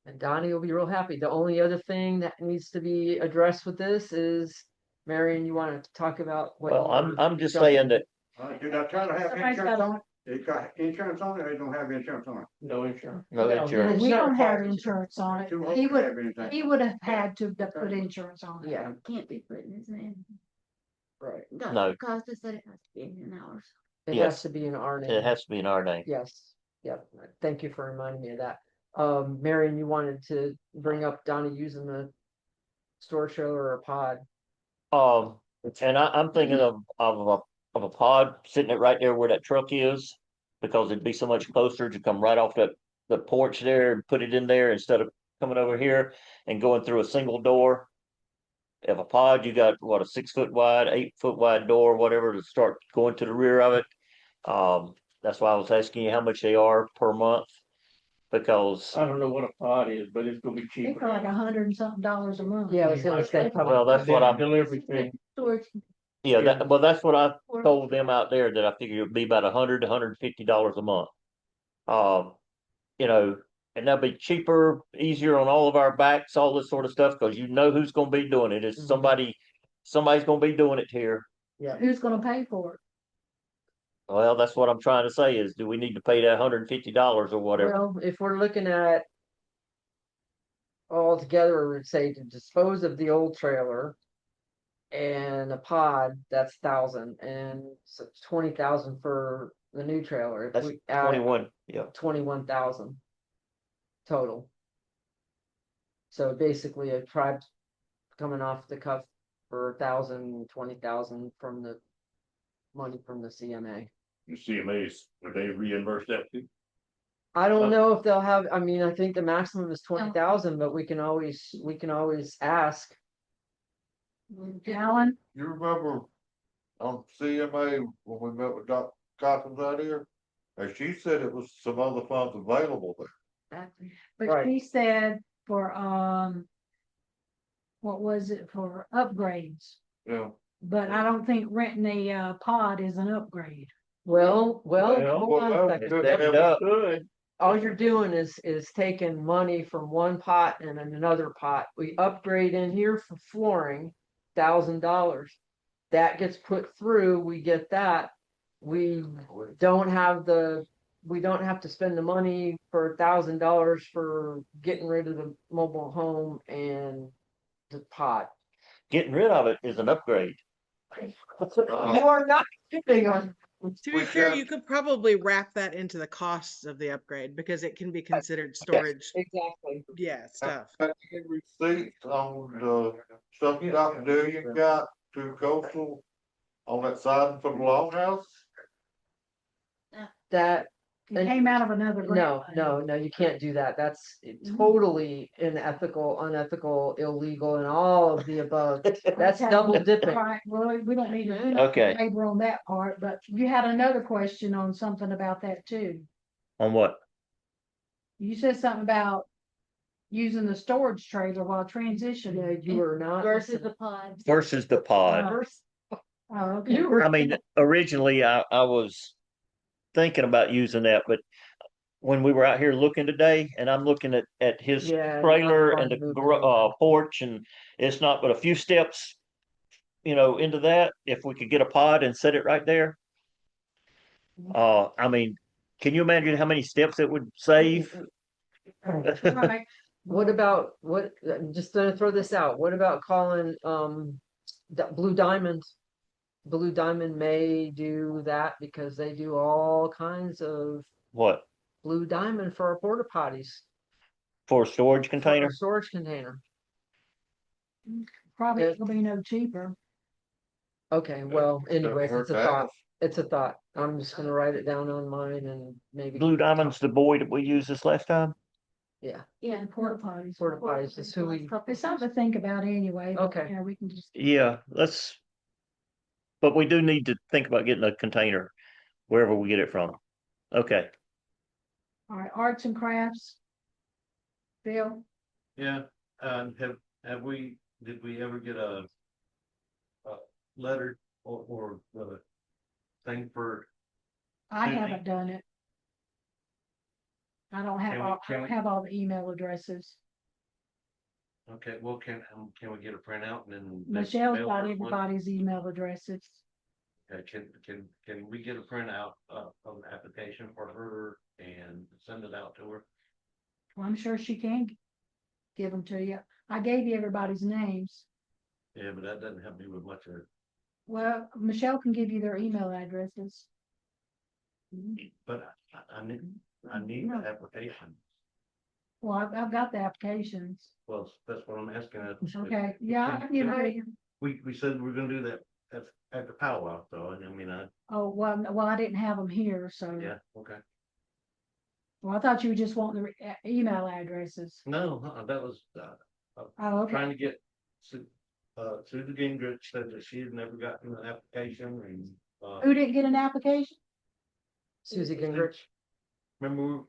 And Donnie will be real happy. The only other thing that needs to be addressed with this is, Marion, you want to talk about what? Well, you were I'm just jumping- saying that Did I try to have Somebody's insurance got on it? It got insurance on it, or they don't have insurance on it? No insurance. no No, insurance. We not don't have required. insurance on it. Too old He to would, have anything. he would have had to put insurance on it. Yeah, Can't be putting his name. right. No. Costa said it has to be in ours. It Yes. has to be in our name. It has to be in our name. Yes, yep. Thank you for reminding me of that. Marion, you wanted to bring up Donnie using the store trailer or a pod. And I'm thinking of a pod sitting it right there where that truck is, because it'd be so much closer to come right off the porch there and put it in there instead of coming over here and going through a single door. If a pod, you got what, a 6 foot wide, 8 foot wide door, whatever, to start going to the rear of it. That's why I was asking you how much they are per month, because I don't know what a pod is, but it's gonna be It's cheaper. like $100 and something a month. Yeah, I was gonna say. probably- well, that's what I'm. Delivery fee. Storage. Yeah, that's what I told them out there, that I figured it'd be about $100 to $150 a month. You know, and that'd be cheaper, easier on all of our backs, all this sort of stuff, because you know who's gonna be doing it. It's Mhm. somebody's gonna be doing it here. Yeah, Who's gonna pay for it? Well, that's what I'm trying to say is, do we need to pay that $150 or whatever? well, if we're looking at all together, we'd say to dispose of the old trailer and a pod, that's 1,000, and so 20,000 for the new trailer. If That's we add 21, yeah. 21,000 total. So basically a tribe coming off the cuff for 1,000, 20,000 from the money from the CMA. The CMAs, would they reimburse that too? I don't know if they'll have, I mean, I think the maximum is 20,000, but we can always ask. Alan? You remember on CMA when we met with Doc Coppins out here? And she said it was some other funds available there. But Right. she said for, what was it, for upgrades? Yeah. But I don't think renting a pod is an upgrade. Well, hold on a well, second. Set it up. Good. All you're doing is taking money from one pot and then another pot. We upgrade in here for flooring, $1,000. That gets put through, we get that. We don't have to spend the money for $1,000 for getting rid of the mobile home and the pot. Getting rid of it is an upgrade. You are not kidding on. To be fair, you could probably wrap that into the costs of the upgrade because it can be considered storage. Exactly. Yeah, stuff. Any receipts on the stuff Dr. Dillion got to Coastal on that side for the longhouse? That, It came out of another grant. no, you can't do that. That's totally unethical, illegal, and all of the above. That's Okay. double dipping. All right, well, we don't need to Okay. labor on that part, but you had another question on something about that too. On what? You said something about using the storage trailer while transitioning. You are not. Versus the pod. Versus the pod. Oh, okay. I mean, originally I was thinking about using that, but when we were out here looking today, and I'm looking at his Yeah, trailer not and the fun to move porch, and it's not but a few steps, into that. If we could get a pod and set it right there. I mean, can you imagine how many steps it would save? Right. What about, I'm just gonna throw this out. What about calling, Blue Diamond? Blue Diamond may do that because they do all kinds of What, Blue Diamond for our porta potties. for a storage For a container? storage container. Probably it'll be no cheaper. Okay, well, anyways, Never it's a heard thought. It's a thought. I'm just gonna write it down on mine and maybe. Blue Diamond's the boy that we used this last time. Yeah, Yeah, porta potties. Porta potties is who we. It's something to think about anyway. But, Okay. you know, we can just. Yeah, but we do need to think about getting a container wherever we get it from. Okay. All right, arts and crafts. Bill, Yeah, have we, did we ever get a letter or the thing for, I Susie? haven't done it. I don't have I don't have all the email addresses. okay, well, can we get a printout and then? Michelle's mail got her one? everybody's email addresses. Okay, can we get a printout of an application for her and send it out to her? Well, I'm sure she can give them to you. I gave you everybody's names. Yeah, but that doesn't help me with much of it. Well, Michelle can give you their email addresses. But I need the application. Well, I've got the applications. Well, that's what I'm asking. Okay, yeah, I can give it to you. We said we're gonna do that at the powwow, so I mean, Oh, well, I didn't have them here, so. yeah, okay. Well, I thought you were just wanting the email addresses. No, that was, Oh, okay. trying to get Susan Gingrich said that she had never gotten an application and. Who didn't get an application? Susie Gingrich. Remember,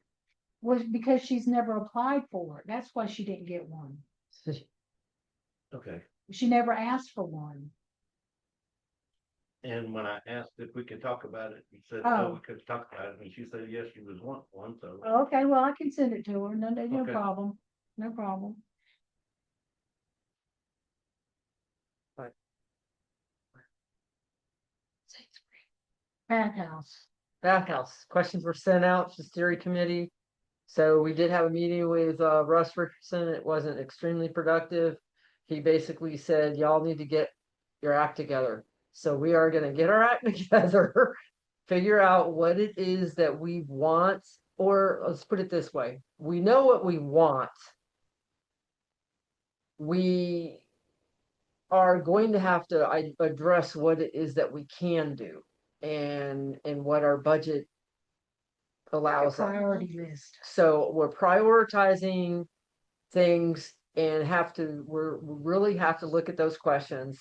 Was because she's never applied for it. That's why she didn't get one. okay, She never asked for one. and when I asked if we could talk about it, he said, Oh. we could talk about it, and she said, yes, she was one, so. Okay, well, I can send it to her. No Okay. problem. No problem. Bathhouse. Bathhouse, questions were sent out to the steering committee. So we did have a meeting with Russ Richardson. It wasn't extremely productive. He basically said, y'all need to get your act together. So we are gonna get our act together, figure out what it is that we want, or let's put it this way, we know what we want. We are going to have to address what it is that we can do and what our budget allows us. Priority list. So we're prioritizing things and we really have to look at those questions.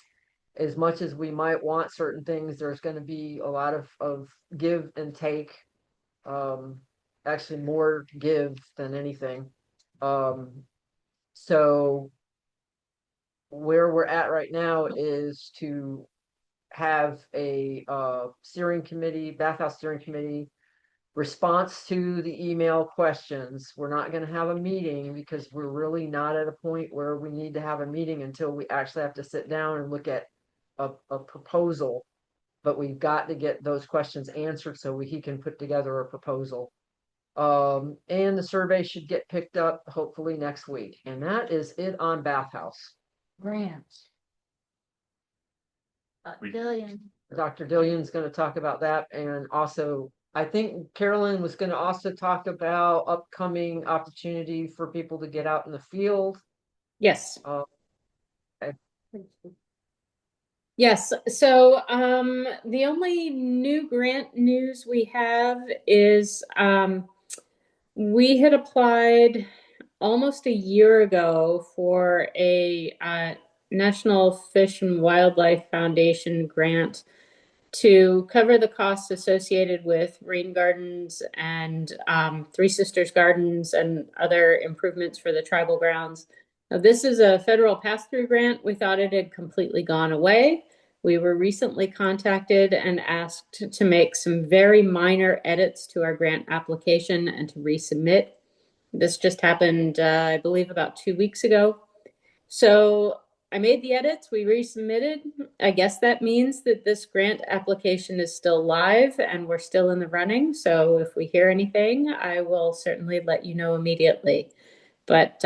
As much as we might want certain things, there's going to be a lot of give and take. Actually more give than anything. So where we're at right now is to have a bathhouse steering committee response to the email questions. We're not going to have a meeting because we're really not at a point where we need to have a meeting until we actually have to sit down and look at a proposal. But we've got to get those questions answered so he can put together a proposal. And the survey should get picked up hopefully next week. And that is it on bathhouse. Grants. Dillian. Dr. Dillion's going to talk about that. And also, I think Carolyn was going to also talk about upcoming opportunity for people to get out in the field. Yes. Okay. Yes, so the only new grant news we have is we had applied almost a year ago for a National Fish and Wildlife Foundation grant to cover the costs associated with rain gardens and Three Sisters Gardens and other improvements for the tribal grounds. Now, this is a federal pass-through grant. We thought it had completely gone away. We were recently contacted and asked to make some very minor edits to our grant application and to resubmit. This just happened, I believe, about 2 weeks ago. So I made the edits, we resubmitted. I guess that means that this grant application is still live and we're still in the running. So if we hear anything, I will certainly let you know immediately. But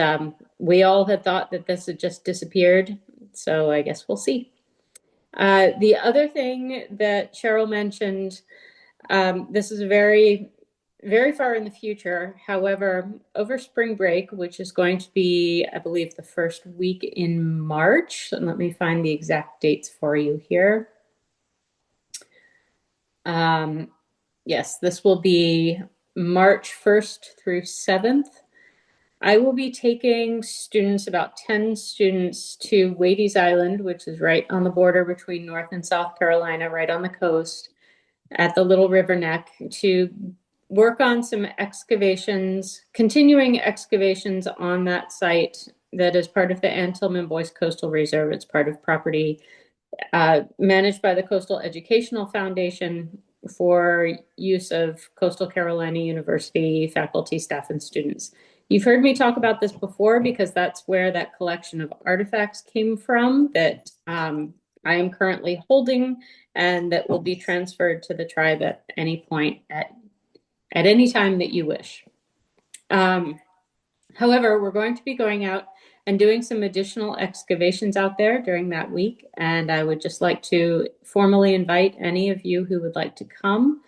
we all had thought that this had just disappeared. So I guess we'll see. The other thing that Cheryl mentioned, this is very far in the future. However, over spring break, which is going to be, I believe, the first week in March, and let me find the exact dates for you here. Yes, this will be March 1st through 7th. I will be taking students, about 10 students, to Wades Island, which is right on the border between North and South Carolina, right on the coast, at the Little River Neck, to work on some excavations, continuing excavations on that site that is part of the Antillman Boyce Coastal Reserve. It's part of property managed by the Coastal Educational Foundation for use of Coastal Carolina University faculty, staff, and students. You've heard me talk about this before because that's where that collection of artifacts came from that I am currently holding and that will be transferred to the tribe at any point at any time that you wish. However, we're going to be going out and doing some additional excavations out there during that week. And I would just like to formally invite any of you who would like to come.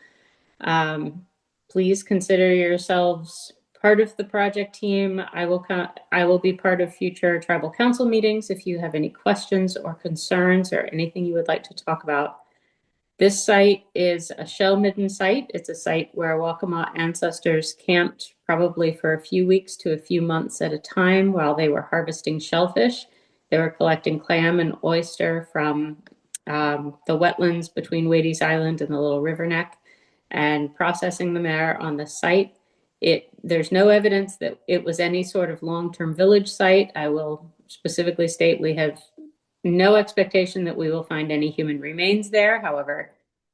Please consider yourselves part of the project team. I will be part of future tribal council meetings if you have any questions or concerns or anything you would like to talk about. This site is a shell-midden site. It's a site where Waccamaw ancestors camped probably for a few weeks to a few months at a time while they were harvesting shellfish. They were collecting clam and oyster from the wetlands between Wades Island and the Little River Neck and processing them there on the site. There's no evidence that it was any sort of long-term village site. I will specifically state we have no expectation that we will find any human remains there. However,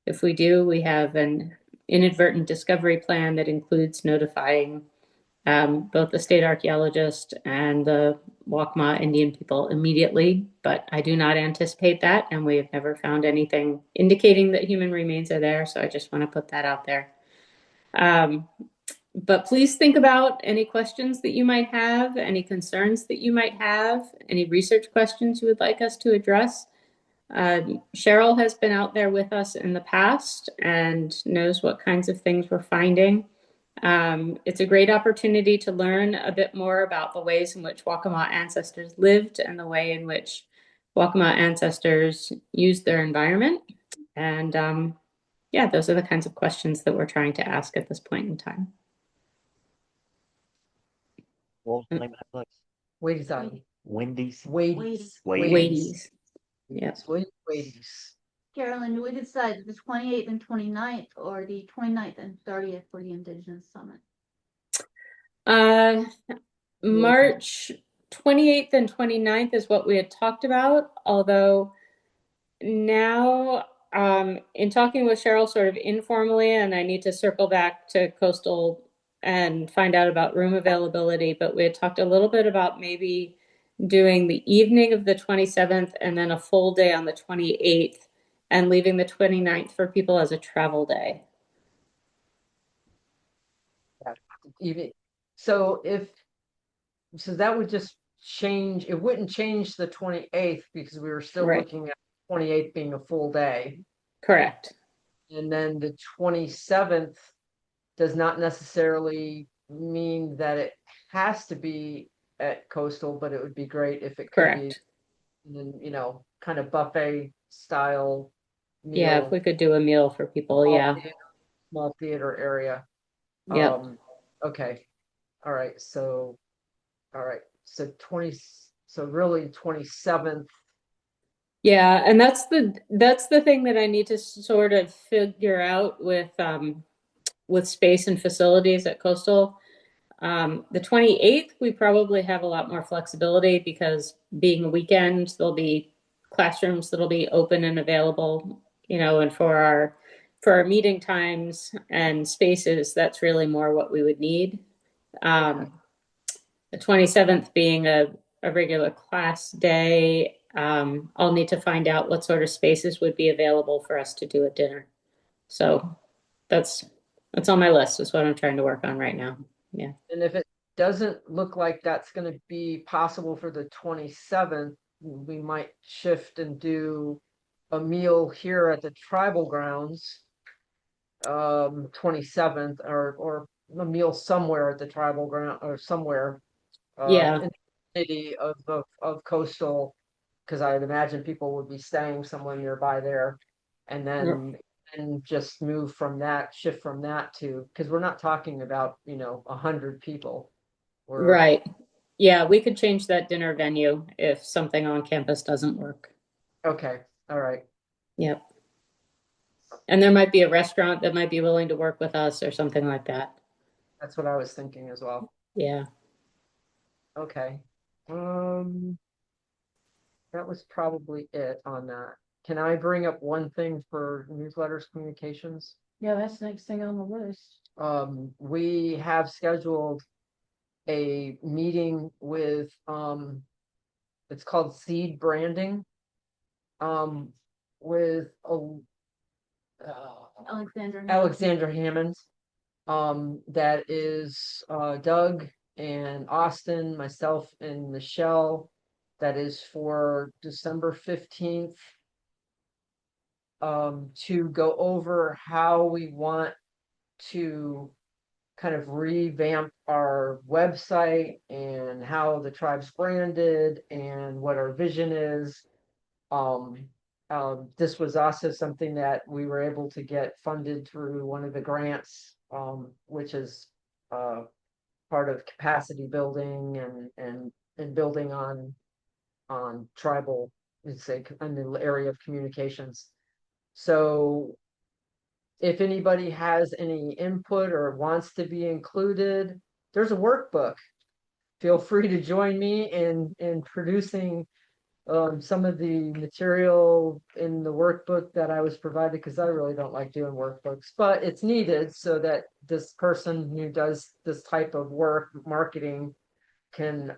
if we do, we have an inadvertent discovery plan that includes notifying both the state archaeologist and the Waccamaw Indian people immediately, but I do not anticipate that, and we have never found anything indicating that human remains are there, so I just want to put that out there. But please think about any questions that you might have, any concerns that you might have, any research questions you would like us to address. Cheryl has been out there with us in the past and knows what kinds of things we're finding. It's a great opportunity to learn a bit more about the ways in which Waccamaw ancestors lived and the way in which Waccamaw ancestors used their environment. And yeah, those are the kinds of questions that we're trying to ask at this point in time. What was the name of that place? Wades Island. Wendy's. Wades. Wades. Yes. Wades. Carolyn, we decided the 28th and 29th or the 29th and 30th for the Indigenous Summit. March 28th and 29th is what we had talked about, although now in talking with Cheryl sort of informally, and I need to circle back to Coastal and find out about room availability, but we had talked a little bit about maybe doing the evening of the 27th and then a full day on the 28th and leaving the 29th for people as a travel day. So that would just change, it wouldn't change the 28th because we were still Right. looking at 28th being a full day. Correct. And then the 27th does not necessarily mean that it has to be at Coastal, but it would be great if it could be. Correct. And then, kind of buffet style meal. Yeah, if we could do a meal for people, yeah. Small theater area. Yep. Okay. All right. So 20, so really 27th. Yeah, and that's the thing that I need to sort of figure out with space and facilities at Coastal. The 28th, we probably have a lot more flexibility because being a weekend, there'll be classrooms that'll be open and available, and for our meeting times and spaces, that's really more what we would need. The 27th being a regular class day, I'll need to find out what sort of spaces would be available for us to do a dinner. So that's on my list, is what I'm trying to work on right now. Yeah. And if it doesn't look like that's going to be possible for the 27th, we might shift and do a meal here at the tribal grounds 27th or a meal somewhere at the tribal ground or somewhere Yeah. in the city of Coastal, because I would imagine people would be staying somewhere nearby there, and then and just move from that, shift from that to, because we're not talking about, 100 people. We're, Right. Yeah, we could change that dinner venue if something on campus doesn't work. Okay, all right. Yep. And there might be a restaurant that might be willing to work with us or something like that. That's what I was thinking as well. Yeah. Okay. That was probably it on that. Can I bring up one thing for newsletters communications? Yeah, that's the next thing on the list. We have scheduled a meeting with, it's called Seed Branding. With Alexander Hammond. That is Doug and Austin, myself and Michelle. That is for December 15th. To go over how we want to kind of revamp our website and how the tribe's branded and what our vision is. This was also something that we were able to get funded through one of the grants, which is part of capacity building and building on tribal, let's say, in the area of communications. So if anybody has any input or wants to be included, there's a workbook. Feel free to join me in producing some of the material in the workbook that I was provided, because I really don't like doing workbooks, but it's needed so that this person who does this type of work, marketing, can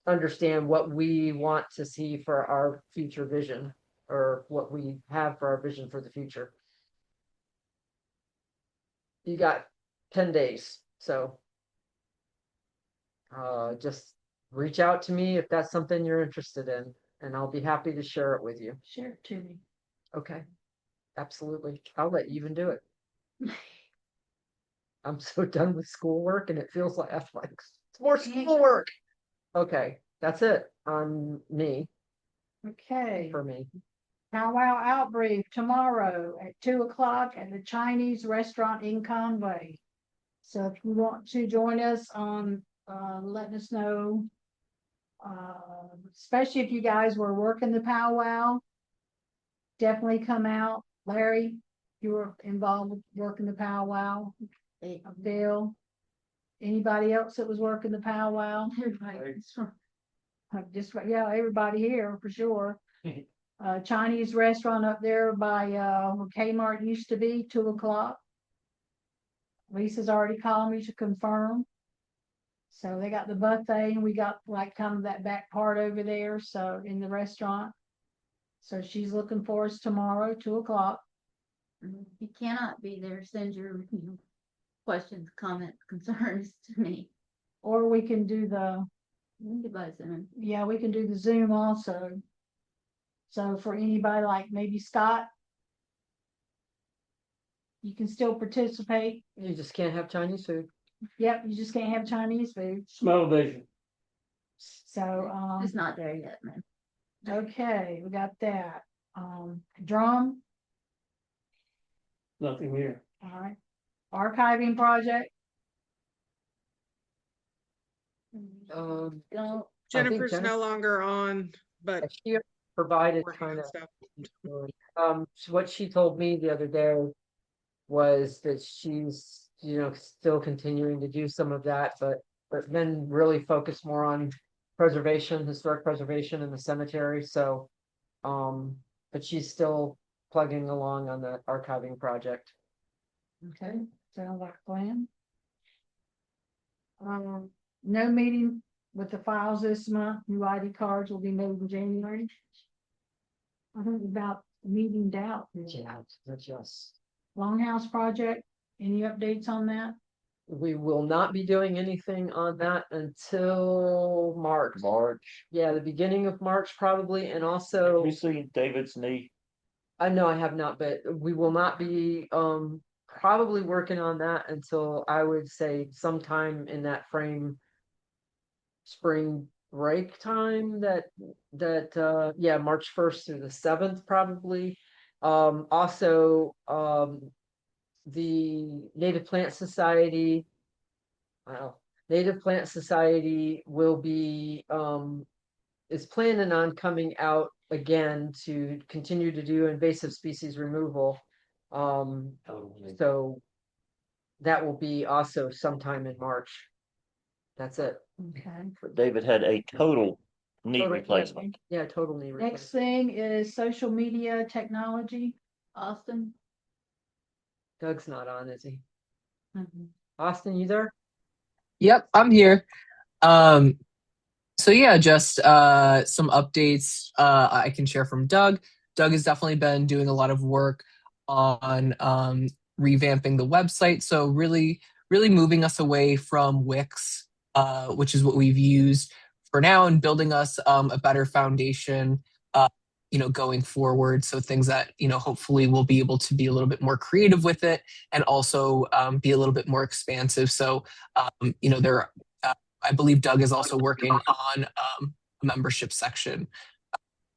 understand what we want to see for our future vision, or what we have for our vision for the future. You got 10 days, so just reach out to me if that's something you're interested in, and I'll be happy to share it with you. Share it to me. Okay, absolutely. I'll let you even do it. I'm so done with schoolwork and it feels like athletics. It's more schoolwork. Okay, that's it on me, Okay. for me. Powwow outbrief tomorrow at 2 o'clock at the Chinese restaurant in Conway. So if you want to join us on, letting us know, especially if you guys were working the powwow, definitely come out. Larry, you were involved with working the powwow. Bill, anybody else that was working the powwow? Just, yeah, everybody here for sure. Chinese restaurant up there by where Kmart used to be, 2 o'clock. Lisa's already called me to confirm. So they got the buffet and we got like kind of that back part over there, so in the restaurant. So she's looking for us tomorrow, 2 o'clock. If you cannot be there, send your questions, comments, concerns to me. Or we can do yeah, we can do the Zoom also. So for anybody like maybe Scott, you can still participate. You just can't have Chinese food. Yep, you just can't have Chinese food. Smell vision. So It's not there yet, man. okay, we got that. Drum, Nothing here. all right. Archiving project. Um, Don't. Jennifer's Jennifer- no longer on, but She provided working kind on of, stuff. so what she told me the other day was that she's, still continuing to do some of that, but then really focus more on preservation, historic preservation in the cemetery. So, but she's still plugging along on the archiving project. Okay, sounds like a plan. No meeting with the files this month. New ID cards will be made in January. I think about meeting out. Yeah, that's just. Longhouse project, any updates on that? We will not be doing anything on that until March. Yeah, the beginning of March probably, and also. Have you seen David's knee? I know I have not, but we will not be probably working on that until I would say sometime in that frame. Spring break time, yeah, March 1st through the 7th probably. Also, the Native Plant Society. Wow, Native Plant Society will be, is planning on coming out again to continue to do invasive species removal. So that will be also sometime in March. That's it. Okay. David had a total knee Total- replacement. Yeah, total knee replacement. Next thing is social media technology. Austin. Doug's not on, is he? Mhm. Austin, you there? Yep, I'm here. So yeah, just some updates I can share from Doug. Doug has definitely been doing a lot of work on revamping the website. So really moving us away from Wix, which is what we've used for now, and building us a better foundation, going forward. So things that, hopefully we'll be able to be a little bit more creative with it, and also be a little bit more expansive. So, I believe Doug is also working on a membership section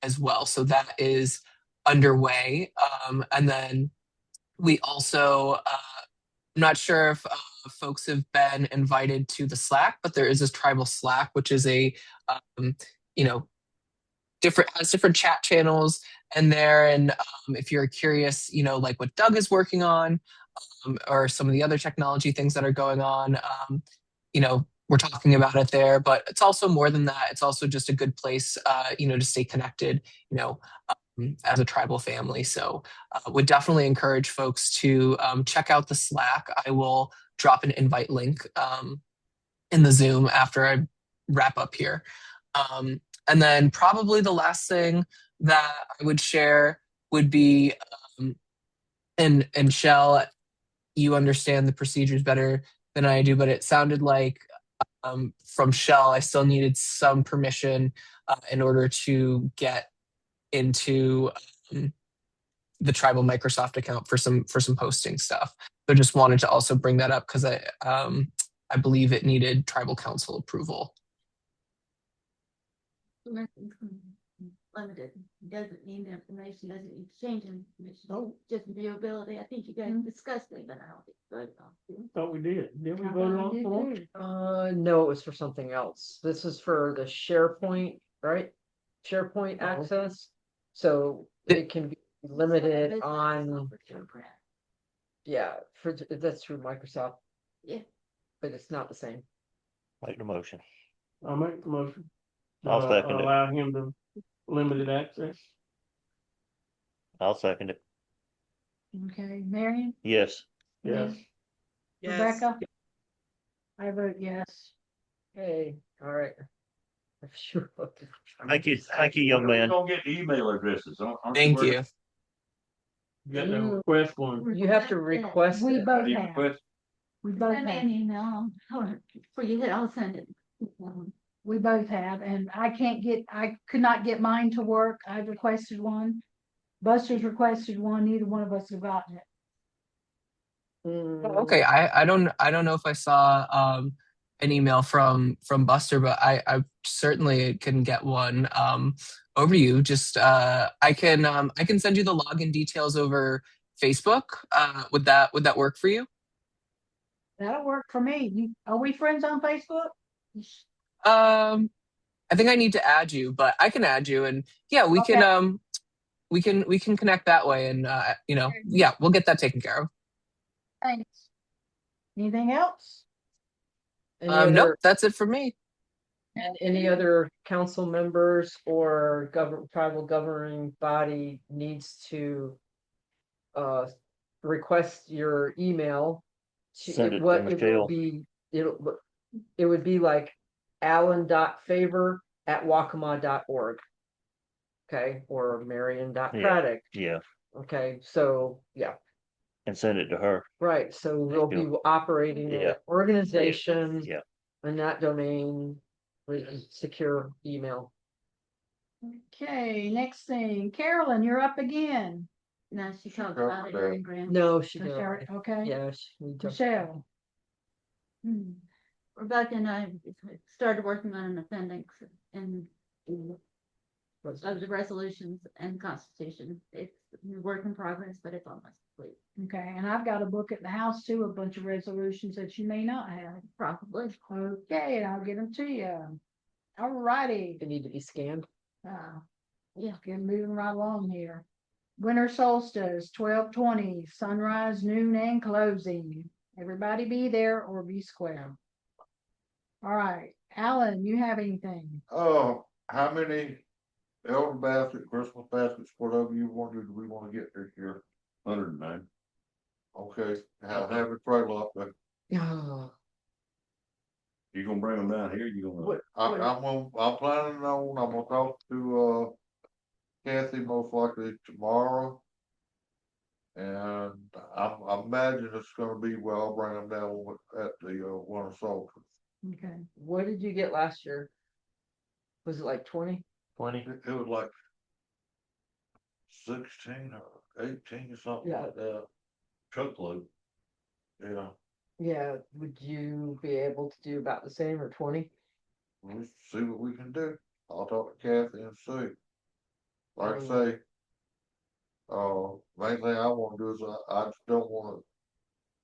as well. So that is underway. And then we also, I'm not sure if folks have been invited to the Slack, but there is this tribal Slack, which is a, you know, different chat channels in there. And if you're curious, like what Doug is working on, or some of the other technology things that are going on, we're talking about it there. But it's also more than that. It's also just a good place, to stay connected, as a tribal family. So would definitely encourage folks to check out the Slack. I will drop an invite link in the Zoom after I wrap up here. And then probably the last thing that I would share would be, and Shell, you understand the procedures better than I do, but it sounded like from Shell, I still needed some permission in order to get into the tribal Microsoft account for some posting stuff. So just wanted to also bring that up because I believe it needed tribal council approval. Limited, doesn't need information, doesn't need to change information, just viewability. I think you guys discussed it, but I don't think voted on. Thought we did. Did we vote on it? No, it was for something else. This is for the SharePoint, right? SharePoint access. So it can be limited on, yeah, that's through Microsoft. Yeah. But it's not the same. Make the motion. I'll make the motion. I'll second it. Allow him to limited access. I'll second it. Okay, Marion? Yes. Yes. Rebecca? I vote yes. Hey, all right. Sure. Thank you, young man. Don't get the email addresses. Thank you. You got to request one. You have to request We it. both You have. request- We both Send me have. an email, or for you, I'll send it. We both have, and I could not get mine to work. I requested one. Buster's requested one. Neither one of us have gotten it. Okay, I don't know if I saw an email from Buster, but I certainly can get one over to you. Just I can send you the login details over Facebook. Would that work for you? That'll work for me. Are we friends on Facebook? I think I need to add you, but I can add you, and yeah, we can connect that way, and yeah, we'll get that taken care of. Thanks. Anything else? Nope, that's it for me. And any other council members or tribal governing body needs to request your email. Send it to It Michelle. will be, it would be like alan.favor@waccamaw.org. Okay, or marion.craddock. Yeah. Okay, so yeah. And send it to her. Right, so we'll be operating an organization in that domain with secure email. Okay, next thing, Carolyn, you're up again. No, she talked about it in Graham. No, she did. Okay. Yeah, Michelle. Rebecca and I started working on an appendix and of the resolutions and constitution. It's work in progress, but it's almost complete. Okay, and I've got a book at the house too, a bunch of resolutions that you may not have. Probably. Okay, and I'll get them to you. All righty. They need to be scanned. Yeah, get moving right along here. Winter solstice, 12:20, sunrise, noon, and closing. Everybody be there or be square. All right, Alan, you have anything? Oh, how many elder basket, Christmas baskets, whatever you wanted, do we wanna get this year? 109. Okay, have a trailer up there. Oh, You gonna bring them down here? You gonna? I'm planning on, I'm gonna talk to, Kathy most likely tomorrow. And I imagine it's gonna be, well, I'll bring them down at the, winter solstice. Okay. what did you get last year? Was it like 20? 20. It was like 16 or 18 or something Yeah. like that. Truckload. Yeah, Yeah, would you be able to do about the same or 20? we'll see what we can do. I'll talk to Kathy and see. Like I Mm. say, main thing I wanna do is I just don't wanna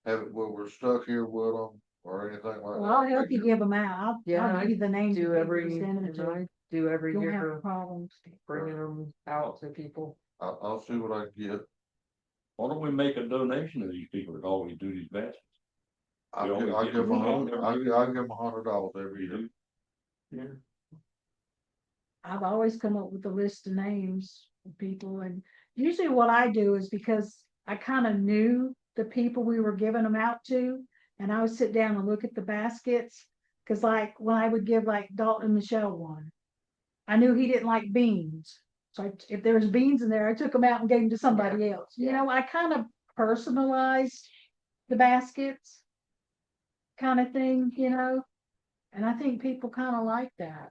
have it where we're stuck here with them or anything like that. Well, I'll help you give them out. I'll give you the names. Do of people every, to send them and to. I do every Don't have year, problems. bringing them out to people. I'll see what I can get. Why don't we make a donation to these people that always do these baskets? I'll You always give get them them I'll give them $100 every year. Yeah. I've always come up with a list of names of people, and usually what I do is because I kind of knew the people we were giving them out to, and I would sit down and look at the baskets. Cause like when I would give like Dalton Michelle one, I knew he didn't like beans. So if there was beans in there, I took them out and gave them to somebody else. You know, I kind of personalized the baskets kind of thing, you know, and I think people kind of like that.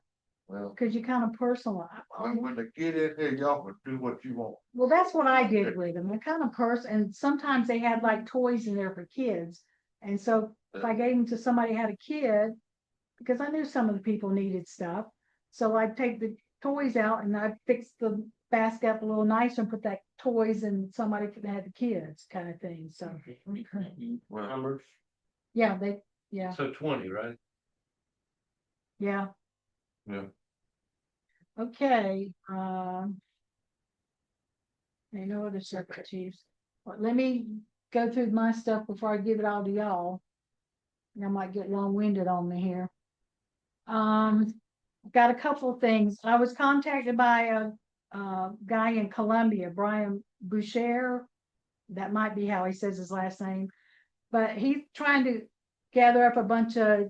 Well, Cause you kind of personalize. when they get in here, y'all can do what you want. Well, that's what I did with them. They're kind of and sometimes they had like toys in there for kids. And so if I gave them to somebody who had a kid, because I knew some of the people needed stuff, so I'd take the toys out and I'd fix the basket up a little nicer and put that toys and somebody could have the kids kind of thing. So Numbers. yeah, yeah, So 20, right? yeah. Yeah. Okay. No other circuit chiefs. But let me go through my stuff before I give it all to y'all. I might get long-winded on me here. Got a couple of things. I was contacted by a guy in Columbia, Brian Boucher. That might be how he says his last name, but he's trying to gather up a bunch of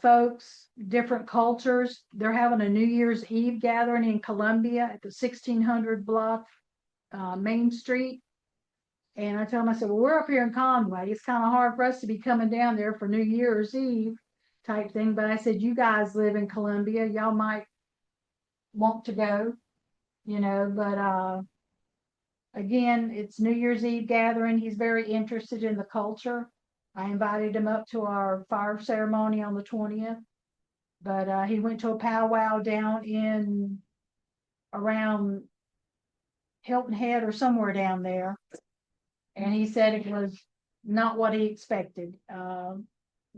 folks, different cultures. They're having a New Year's Eve gathering in Columbia at the 1600 block, Main Street. And I told him, I said, well, we're up here in Conway. It's kind of hard for us to be coming down there for New Year's Eve type thing. But I said, you guys live in Columbia. Y'all might want to go, you know, but again, it's New Year's Eve gathering. He's very interested in the culture. I invited him up to our fire ceremony on the 20th, but he went to a powwow down in around Hilton Head or somewhere down there. And he said it was not what he expected.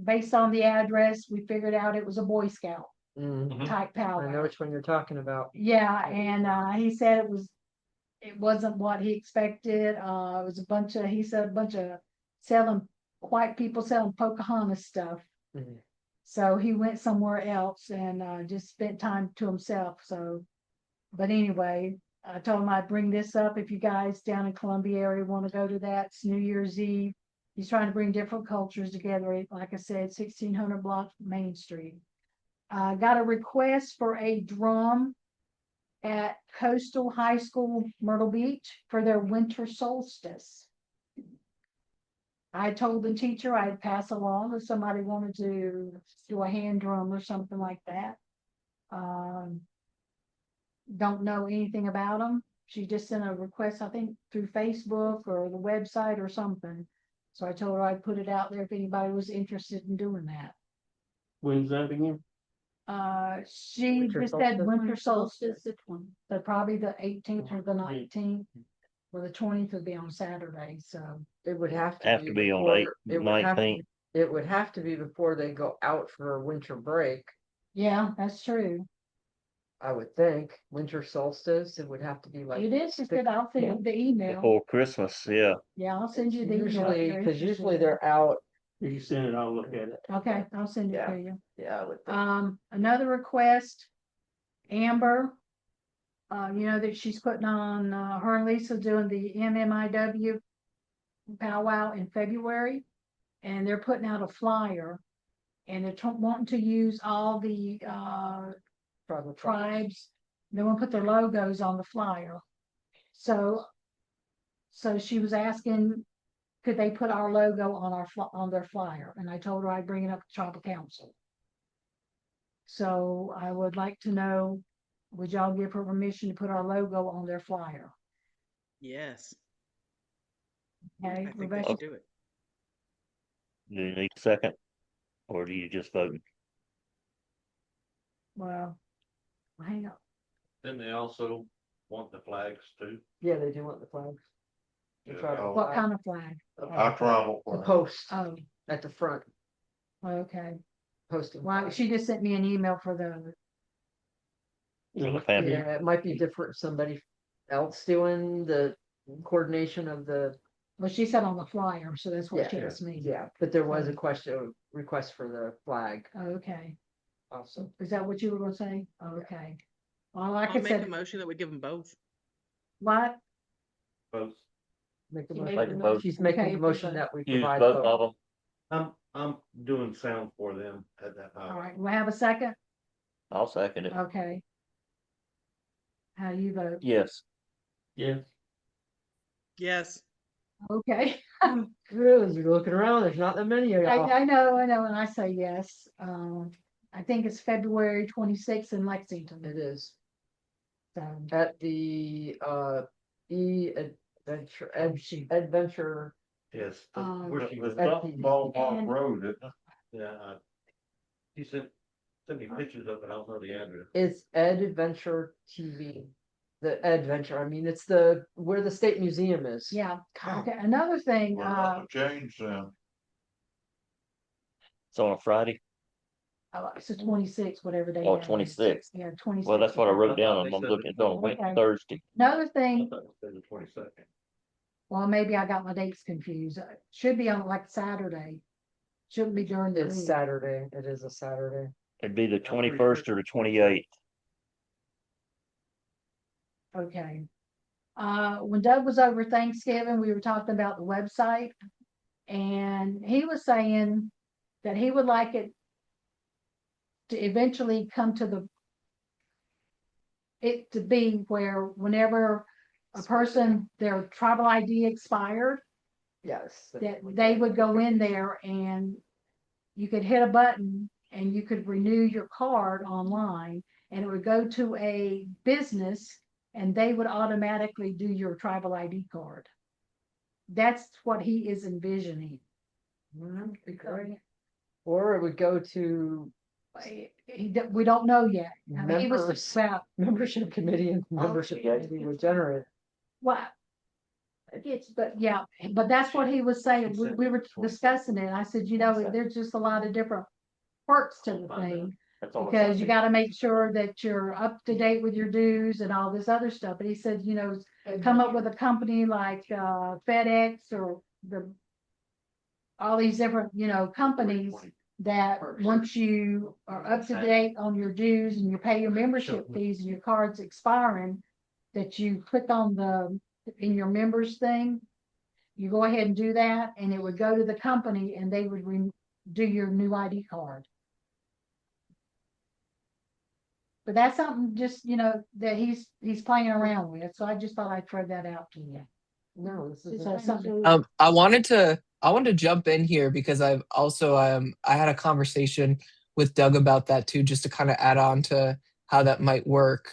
Based on the address, we figured out it was a Boy Scout type powwow. I know which one you're talking about. Yeah, and he said it wasn't what he expected. It was he said a bunch of white people selling Pocahontas stuff. So he went somewhere else and just spent time to himself. So, but anyway, I told him I'd bring this up if you guys down in Columbia area want to go to that. It's New Year's Eve. He's trying to bring different cultures together. Like I said, 1600 block Main Street. Got a request for a drum at Coastal High School, Myrtle Beach for their winter solstice. I told the teacher I'd pass along if somebody wanted to do a hand drum or something like that. Don't know anything about them. She just sent a request, I think, through Facebook or the website or something. So I told her I'd put it out there if anybody was interested in doing that. When's that again? She Winter just said solstice. winter solstice. So probably the 18th or the 19th. Well, the 20th would be on Saturday, so. It would have Have to be on the it would have to- 19th. It would have to be before they go out for a winter break, Yeah, that's true. I would think. Winter solstice, it would have to be like. It is, just that I'll send you the email. Before Christmas, yeah. Yeah, I'll send you the email. Usually, because usually they're out. You send it, I'll look at it. Okay, I'll send it Yeah. to you. Yeah, I would think. Another request, Amber. You know that she's putting on, her and Lisa doing the MMIW powwow in February. And they're putting out a flyer. And they're wanting to use all the, tribes. They want to put their logos on the flyer. So she was asking, could they put our logo on on their flyer? And I told her I'd bring it up to tribal council. So I would like to know, would y'all give her permission to put our logo on their flyer? Yes. Okay, I think we Rebecca? should do it. Do you need a second? Or do you just vote? Well, hang on. Then they also want the flags too. Yeah, they do want the flags. The tribal What flag. kind of flag? I travel. The post Oh, at the front, okay. posting. Well, flag. she just sent me an email for the, For the family? Yeah, it might be different, somebody else doing the coordination of the. well, she said on the flyer, so that's what she Yeah, asked me. Yeah, but there was a request for the flag Okay, also. is that what you were gonna say? Okay. Well, like I'll I make a said, motion that we give them both. what? Both. Make a She motion. made the motion. She's making Okay. a motion that we Use provide both of both. them. I'm doing sound for them at that All time. right, we have a second? I'll second it. Okay. How do you vote? Yes. Yeah. Yes. Okay. Really, you're looking around, there's not that many of y'all. I know, and I say yes. I think it's February 26th in Lexington. It is So, at the Adventure. Yes. Um, Where she was. At the- Ballpark and- Road, isn't it? Yeah. He sent me pictures of it. I don't know the address. It's Ed Adventure TV. The Adventure, I mean, it's the where the State Museum is. yeah, okay, another thing, We're gonna change them. It's on a Friday. it's the 26th, whatever day. Oh, that is. 26th. Yeah, 26th. Well, that's what I wrote down. They I'm said looking, it's on Okay. Thursday. Another I thing, thought it said the 22nd. well, maybe I got my dates confused. Should be on like Saturday. Shouldn't be during the It's week. Saturday. It is a Saturday. It'd be the pretty 21st sure or the it's 28th. Okay. When Doug was over Thanksgiving, we were talking about the website. And he was saying that he would like it to eventually come to it to be where whenever a person, their tribal ID expired, Yes. that they would go in there and you could hit a button and you could renew your card online and it would go to a business and they would automatically do your tribal ID card. That's what he is envisioning. Or it would go to We don't know yet. I mean, he was members, about, membership committee and membership committee would generate. what? But yeah, but that's what he was saying. We were discussing it. I said, you know, there's just a lot of different perks to the thing. That's on a Because you Sunday. got to make sure that you're up to date with your dues and all this other stuff. But he said, you know, come up with a company like FedEx or all these different, you know, companies that once you are up to date on your dues and you pay your membership fees and your card's expiring, that you click on in your members thing, you go ahead and do that and it would go to the company and they would do your new ID card. But that's something just, you know, that he's playing around with. So I just thought I'd throw that out to you. No, this is So something. I wanted to jump in here because I've also I had a conversation with Doug about that too, just to kind of add on to how that might work.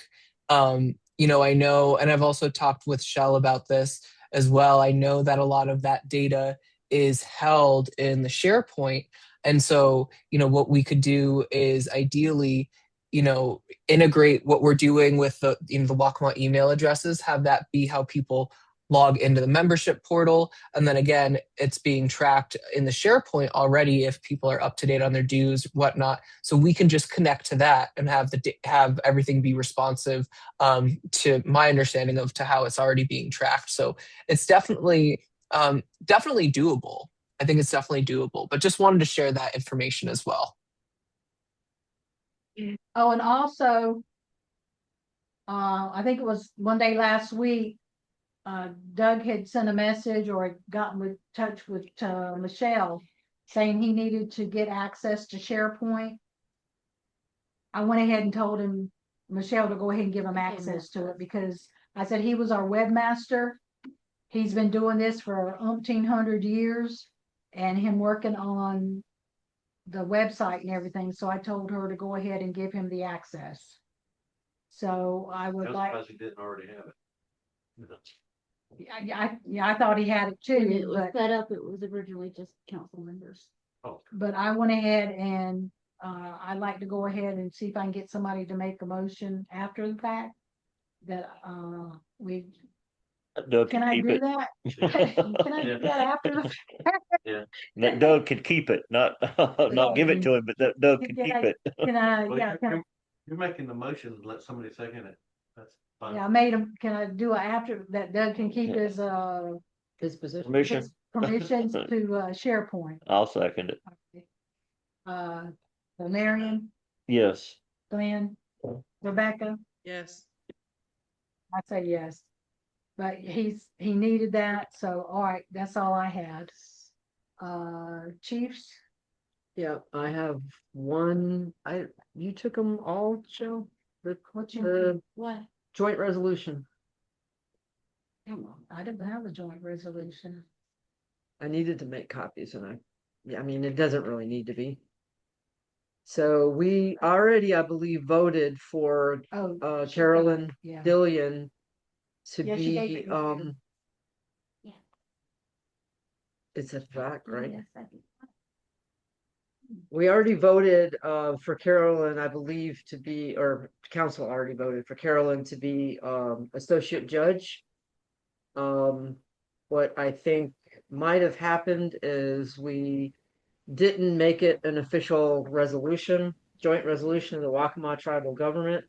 You know, I know, and I've also talked with Shell about this as well. I know that a lot of that data is held in the SharePoint. And so, you know, what we could do is ideally, you know, integrate what we're doing with the Waccamaw email addresses, have that be how people log into the membership portal. And then again, it's being tracked in the SharePoint already if people are up to date on their dues, whatnot. So we can just connect to that and have everything be responsive to my understanding of to how it's already being tracked. So it's definitely doable. I think it's definitely doable, but just wanted to share that information as well. Oh, and also, I think it was one day last week, Doug had sent a message or gotten in touch with Michelle saying he needed to get access to SharePoint. I went ahead and told him, Michelle, to go ahead and give him access to it because I said he was our webmaster. He's been doing this for 1,800 years and him working on the website and everything. So I told her to go ahead and give him the access. So I would like. Because he didn't already have it. Yeah, I thought he had it too. When it was but- set up, it was originally just council members. Oh, But I went ahead and I'd like to go ahead and see if I can get somebody to make a motion after the fact that we, Doug can can I keep do it. that? Can I do that after the fact? That Doug can keep it, not not give it to him, but that Doug can keep it. Can I, well, yeah, you're making the motion, let somebody second it. That's fine. yeah, I made him, can I do it after that Doug can keep his position. Permission. his permissions to SharePoint? I'll second it. So Marion, Yes. Glenn, Rebecca, Yes. I say yes. But he needed that, so all right, that's all I had. Chiefs, Yeah, I have one, you took them all, Joe? The What? joint resolution. come on, I didn't have a joint resolution. I needed to make copies and I mean, it doesn't really need to be. So we already, I believe, voted for Carolyn Yeah. Dillion to Yeah, she gave be, it to me. Yeah. it's a fact, right? Yes, I did. We already voted for Carolyn, I believe, to be, or council already voted for Carolyn to be associate judge. What I think might have happened is we didn't make it an official resolution, joint resolution of the Waccamaw tribal government.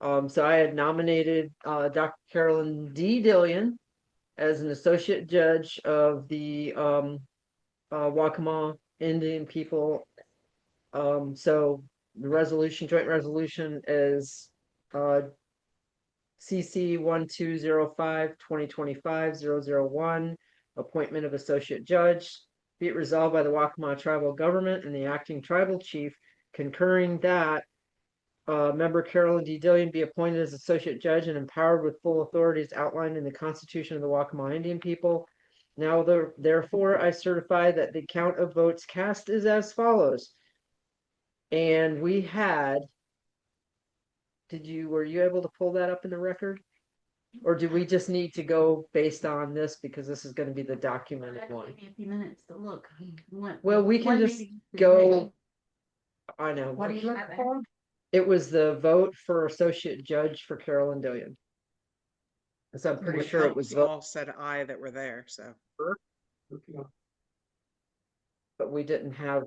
So I had nominated Dr. Carolyn D. Dillion as an associate judge of the Waccamaw Indian people. So the resolution, joint resolution is CC 1205-2025-001, appointment of associate judge. Be it resolved by the Waccamaw tribal government and the acting tribal chief concurring that member Carolyn D. Dillion be appointed as associate judge and empowered with full authorities outlined in the Constitution of the Waccamaw Indian people. Now, therefore, I certify that the count of votes cast is as follows. And we had, were you able to pull that up in the record? Or do we just need to go based on this because this is going to be the documented one? Give me a few minutes to look. Well, we can One just meeting. go. I know. What are you looking for? It was the vote for associate judge for Carolyn Dillion. So I'm pretty sure it was all said aye that were there, so. but we didn't have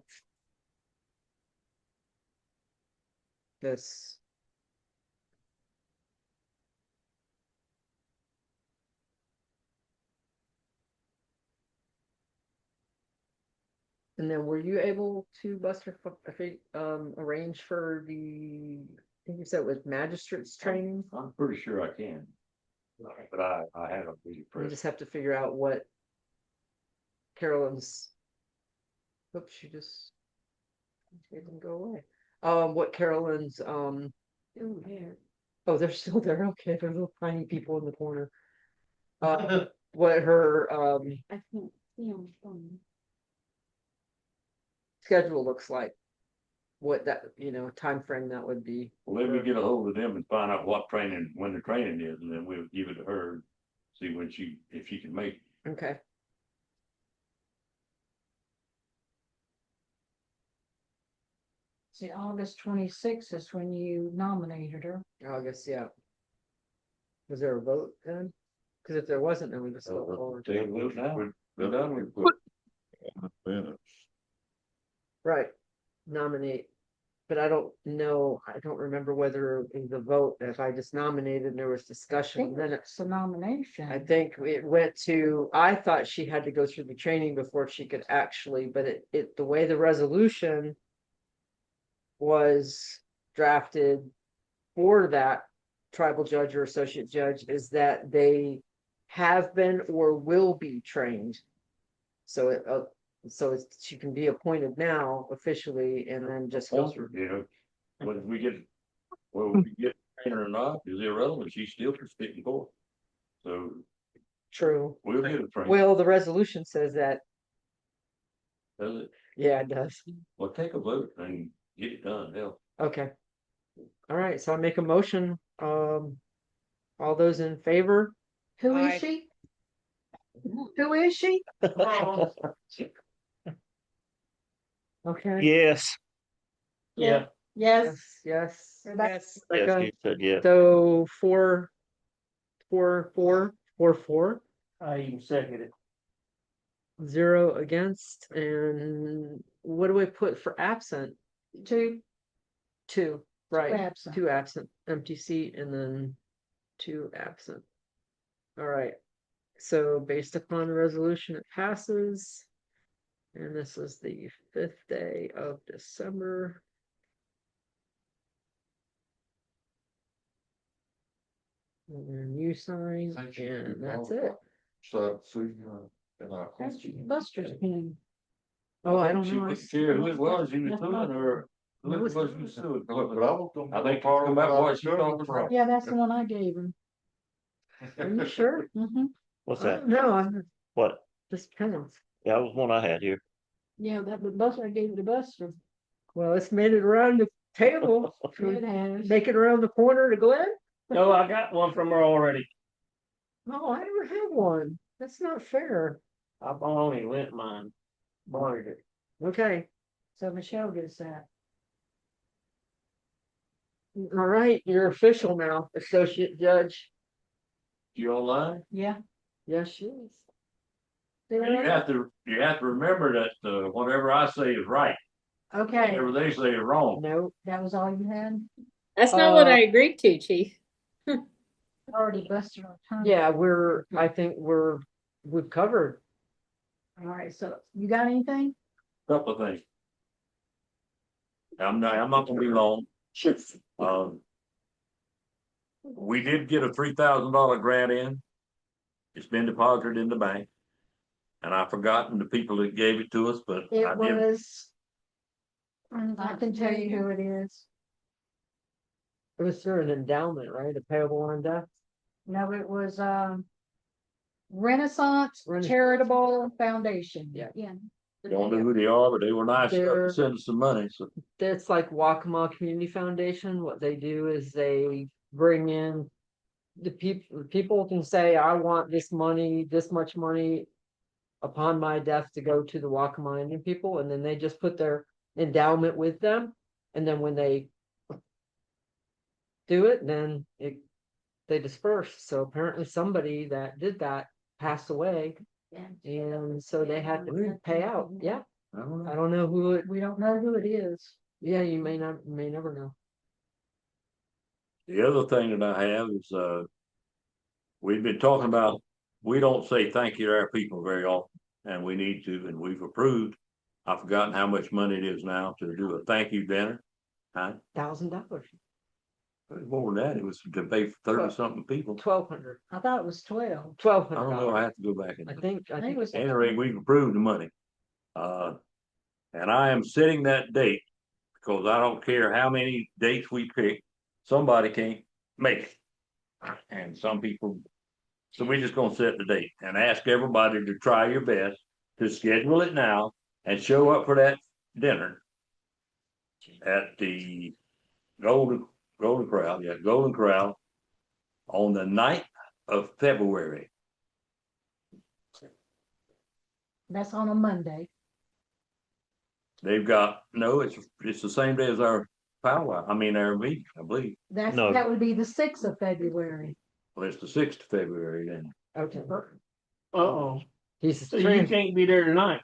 this. And then were you able to, Buster, arrange for the, I think you said it was magistrates training? I'm pretty sure I can. But I haven't really We pressed. just have to figure out what Carolyn's, oops, she didn't go away. What Carolyn's, Ooh, there. oh, they're still there, okay, they're little tiny people in the corner. What her, I can't see on the phone. schedule looks like. What that, time frame that would be. Well, let me get a hold of them and find out what training, when the training is, and then we'll give it to her. See when if she can make it. Okay. See, August 26th is when you nominated her. August, yeah. Was there a vote then? Cause if there wasn't, then we just go forward. Go down and put. Right, nominate. But I don't know, I don't remember whether in the vote, if I just nominated and there was I discussion, think then it's a nomination. I think it went to, I thought she had to go through the training before she could actually, but the way the resolution was drafted for that tribal judge or associate judge is that they have been or will be trained. So she can be appointed now officially and then just go through. You know, whether we get trainer or not is irrelevant. She's still sticking forward. So True. we'll get a trainer. Well, the resolution says that. Does it? Yeah, it does. Well, take a vote and get it done. Hell. Okay. All right, so I make a motion. All those in favor? Who Aye. is she? Who is she? Okay. Yes. Yeah. Yes. Yes. Rebecca? Yes. Yes, Rebecca? you said yes. So four. I even second it. 0 against, and what do we put for absent? 2. 2, right, absent. 2 absent, empty seat, and then 2 absent. All right, so based upon the resolution, it passes. And this is the 5th day of December. And then you sign, and that's it. So, That's Buster's pen. Oh, I don't She know. was sure who it was he was That's doing, not- or who it was he was doing. I think part come of back what what she thought was right. Yeah, that's the one I gave him. Are you sure? Mm-hmm. What's I that? don't know, I'm What? just pens. Yeah, that was one I had here. Yeah, that was Buster. I gave it to Buster. Well, it's made it around the table. Should we It has. make it around the corner to Glenn? No, I got one from her already. No, I never had one. That's not fair. I've only lent mine. Borrowed it. Okay, So Michelle gets that. all right, you're official now, associate judge. You online? Yeah. Yes, she is. You have to remember that, whatever I say is right. Okay, Whatever they say is wrong. No, that was all you had? That's not what I agreed to, Chief. Already Buster on time. yeah, I think we've covered. All right, so you got anything? Couple of things. I'm not gonna be long. We did get a $3,000 grant in. It's been deposited in the bank. And I've forgotten the people that gave it to us, but It I did. was. I can tell you who it is. It was through an endowment, right? A payable on death. No, it was, Renaissance Renaissance. Charitable Foundation. Yeah. Yeah. Don't know who they are, but they were nice enough They're- to send us some money, so. That's like Waccamaw Community Foundation. What they do is they bring in the people can say, I want this money, this much money upon my death to go to the Waccamaw Indian people, and then they just put their endowment with them. And then when they do it, then they disperse. So apparently somebody that did that passed away, and so they had to pay out. Yeah, I don't know. I don't know who it. We don't know who it is. Yeah, you may never know. The other thing that I have is, we've been talking about, we don't say thank you to our people very often, and we need to, and we've approved. I've forgotten how much money it is now to do a thank you dinner. Huh? $1,000. More than that, it was to pay for 30-something people. 1,200. I thought it was 12. I don't know, $1,200. I have to go back and. I think it was. At any rate, we've approved the money. And I am setting that date because I don't care how many dates we pick, somebody can't make it. And some people, so we're just gonna set the date and ask everybody to try your best to schedule it now and show up for that dinner at the Golden Corral on the 9th of February. That's on a Monday. They've got, no, it's the same day as our powwow, our meeting, I believe. That No. would be the 6th of February. Well, it's the 6th of February then. Okay. Uh-oh. He's So you can't be there tonight.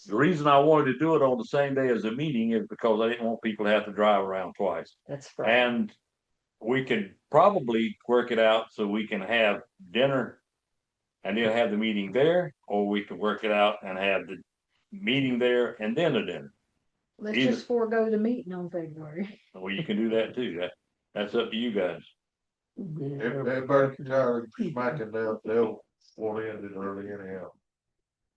The reason I wanted to do it on the same day as the meeting is because I didn't want people to have to drive around twice. That's right. And we could probably work it out so we can have dinner and then have the meeting there, or we could work it out and have the meeting there and then the dinner. Let's Either. just forego the meeting on February. Well, you can do that too. That's up to you guys. If everybody's tired of smacking down, they'll want to end it early anyhow.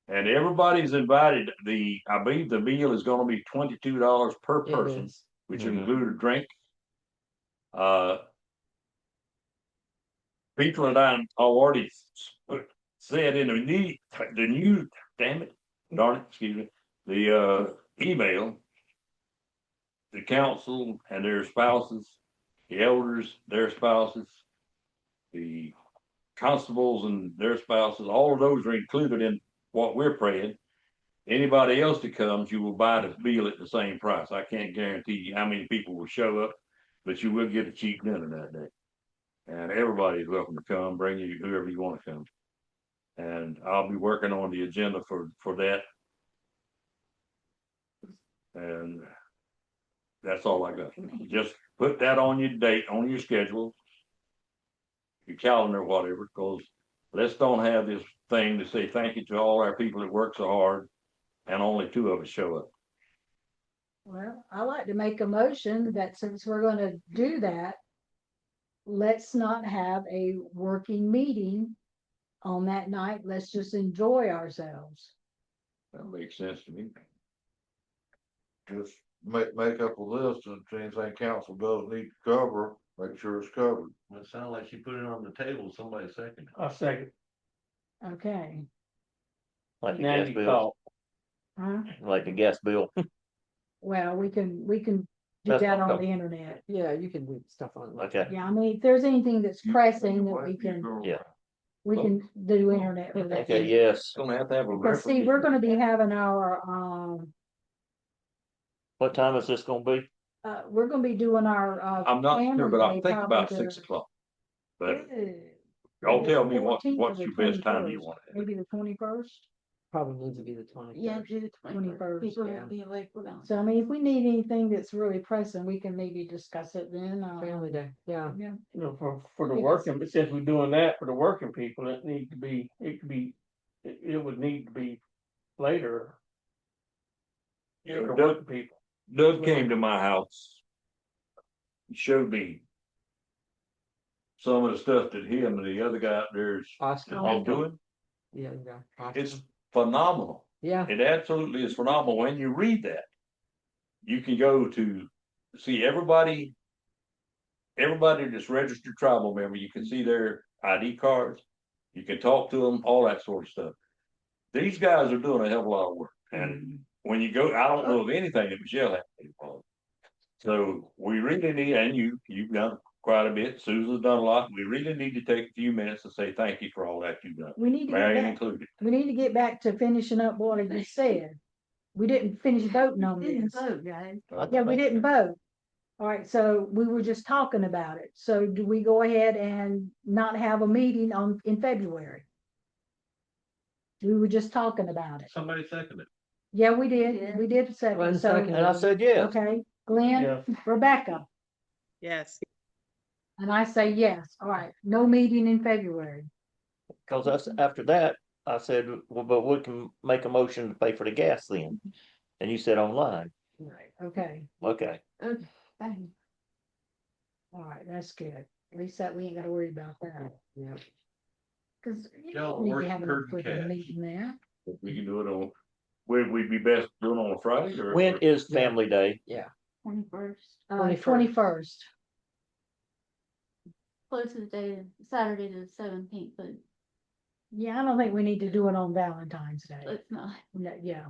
And everybody's invited. I believe the meal is gonna be $22 per person, which include a drink. People that I already said in the new, darn it, excuse me, the email, the council and their spouses, the elders, their spouses, the constables and their spouses, all of those are included in what we're praying. Anybody else that comes, you will buy the meal at the same price. I can't guarantee you how many people will show up, but you will get a cheap dinner that day. And everybody's welcome to come, bring you whoever you want to come. And I'll be working on the agenda for that. And that's all I got. Just put that on your date, on your schedule, your calendar, whatever, because let's don't have this thing to say thank you to all our people that work so hard and only 2 of us show up. Well, I like to make a motion that since we're gonna do that, let's not have a working meeting on that night. Let's just enjoy ourselves. That makes sense to me. Just make up a list and if anything council does need to cover, make sure it's covered. Well, it sounded like she put it on the table, somebody second. I second. Okay. Like a Now gas you bill, talk. Huh? like a gas bill. Well, we can do That's that on okay. the internet. Yeah, you can do stuff on. Okay. Yeah, I mean, if there's anything that's pressing that we can do internet for that. Okay, yes. Gonna have to have a Because see, we're gonna be having our, What time is this gonna be? we're gonna be doing our, I'm not sure, family but I day think about probably 6 o'clock. But the- y'all tell me 14th what's or your the best time you 21st. want. Maybe the 21st. Probably needs to be the 20. Yeah, do the 21st, People yeah. will be awake without. So I mean, if we need anything that's really pressing, we can maybe discuss it then. Family day, yeah. Yeah. You know, for the Yes. working, but since we're doing that for the working people, it would need to be later. Yeah, For the Doug, working people. Doug came to my house. He showed me some of the stuff that him and the other guy out there's Oscar. all doing. Yeah, yeah. Oscar. It's phenomenal. Yeah. It absolutely is phenomenal. When you read that, you can go to see everybody that's registered tribal member. You can see their ID cards. You can talk to them, all that sort of stuff. These guys are doing a hell of a lot of work. And when you go, I don't know of anything that Michelle has to do for. So we really need, and you've done quite a bit. Susan's done a lot. We really need to take a few minutes to say thank you for all that you've done. We need to Marion get back, included. we need to get back to finishing up what I just said. We didn't finish voting on Didn't this. vote, guys. Yeah, we didn't vote. All right, so we were just talking about it. So do we go ahead and not have a meeting in February? We were just talking about it. Somebody seconded. Yeah, we did. Yeah. We did second. Glenn So, seconded. And I said yes. okay, Glenn, Yeah. Rebecca, Yes. and I say yes. All right, no meeting in February. Cause after that, I said, well, but we can make a motion to pay for the gas then. And you said online. Right, okay. Okay. Okay, fine. All right, that's good. At least that we ain't gotta worry about that. Yeah. Cause you Y'all don't need to worship have a herd freaking cats. meeting there. We can do it on, we'd be best doing it on a Friday or? When is family day? 21st. 21st. Closest day, Saturday to the 17th, but Yeah, I don't think we need to do it on Valentine's Day. it's not. No, yeah,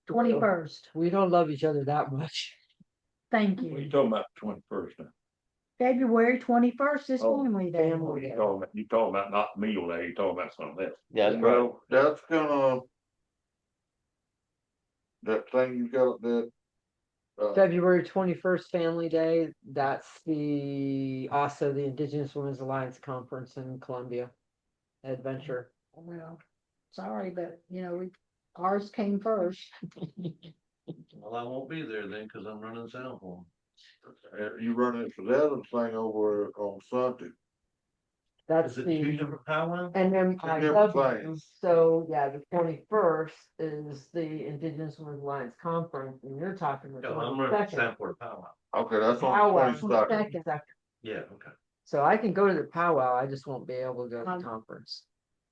21st. We don't love each other that much. Thank What are you you. talking about 21st now? February 21st is Oh, family day. You talking about not meal day, you talking about something else. Yeah, that's right. Well, that's gonna. That thing you got, that February 21st, Family Day, that's also the Indigenous Women's Alliance Conference in Columbia. Adventure. Well, sorry, but ours came first. Well, I won't be there then, cause I'm running sound for 'em. You running it for that other thing over on Sunday. That's Is it two different powwows? and then Two I different love things. so yeah, the 21st is the Indigenous Women's Alliance Conference, and you're talking the No, I'm running 22nd. sound for a powwow. Okay, that's on Powwow, the 22nd. 22nd. Yeah, okay. So I can go to the powwow, I just won't be able to go to the conference.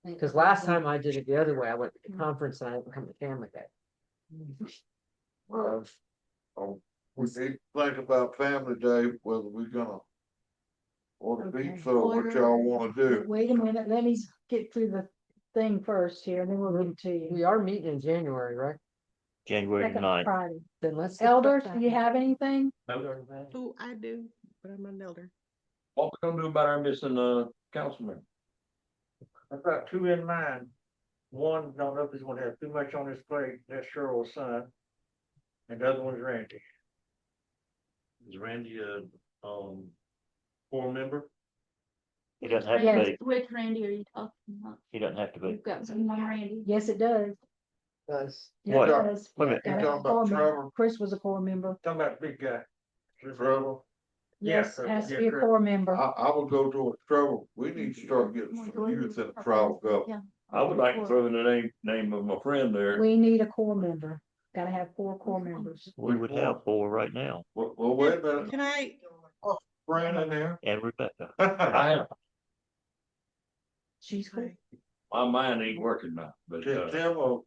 Because last time I did it the other way, I went to the conference and I didn't come to Family Day. Well, we need to think about Family Day, whether we're gonna order pizza or what y'all wanna do. Wait a minute, let me get through the thing first here, and then we'll read it to you. We are meeting in January, right? January Second 9th. Friday. Then let's. Elders, do you have anything? Oh, I do, but I'm an elder. What we gonna do about our missing, councilman? I've got two in mind. One, don't know if he's gonna have too much on his plate, that's Cheryl's son. And the other one's Randy. Is Randy board member? He doesn't have to Yes. be. Which Randy are you talking about? He doesn't have to be. You've got some on Randy. Yes, it does. Does. Yeah, What? it does. Wait a minute. You Got a talking about core member. Trevor? Chris was a core member. Talking about the big guy. Trevor? Yes, Yeah, has to yeah, be a correct. core member. I would go to a Trevor. We need to start getting some youth in the tribal government. I would like to throw in the name of my friend there. We need a core member. Gotta have 4 core members. We would have 4 right now. Well, wait a minute. Can I, Brandon there. And Rebecca. I, She's cool. my mind ain't working now, but, Tim or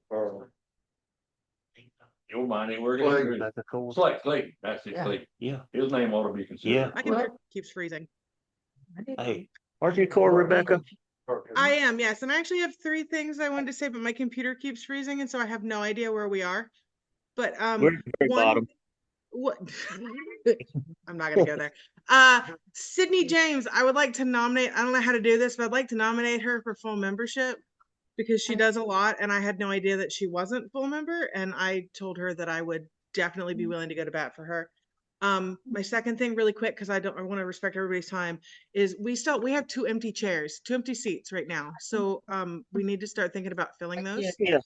your mind ain't working. Clayton. either. Rebecca Cole. It's like Clayton, that's it, Yeah. Clayton. Yeah. His name ought to be considered. Yeah. my computer keeps freezing. Hey, aren't you core, Rebecca? I am, yes, and I actually have 3 things I wanted to say, but my computer keeps freezing, and so I have no idea where we are. But We're at the very one, bottom. what? I'm not gonna go there. Sydney James, I would like to nominate. I don't know how to do this, but I'd like to nominate her for full membership because she does a lot, and I had no idea that she wasn't full member, and I told her that I would definitely be willing to go to bat for her. My second thing really quick, because I want to respect everybody's time, is we have 2 empty chairs, 2 empty seats right now. So we need to start thinking about filling those. Yeah.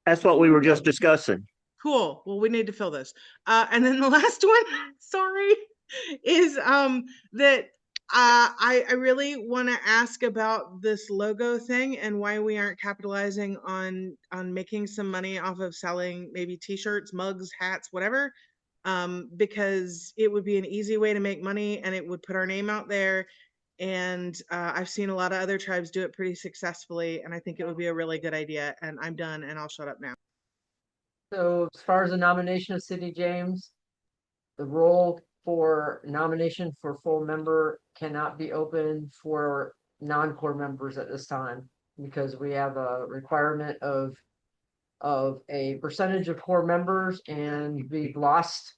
That's what we were just discussing. Cool. Well, we need to fill this. And then the last one, sorry, is that I really want to ask about this logo thing and why we aren't capitalizing on making some money off of selling maybe t-shirts, mugs, hats, whatever. Because it would be an easy way to make money and it would put our name out there. And I've seen a lot of other tribes do it pretty successfully, and I think it would be a really good idea. And I'm done, and I'll shut up now. So as far as the nomination of Sydney James, the role for nomination for full member cannot be open for non-core members at this time because we have a requirement of a percentage of core members, and we've lost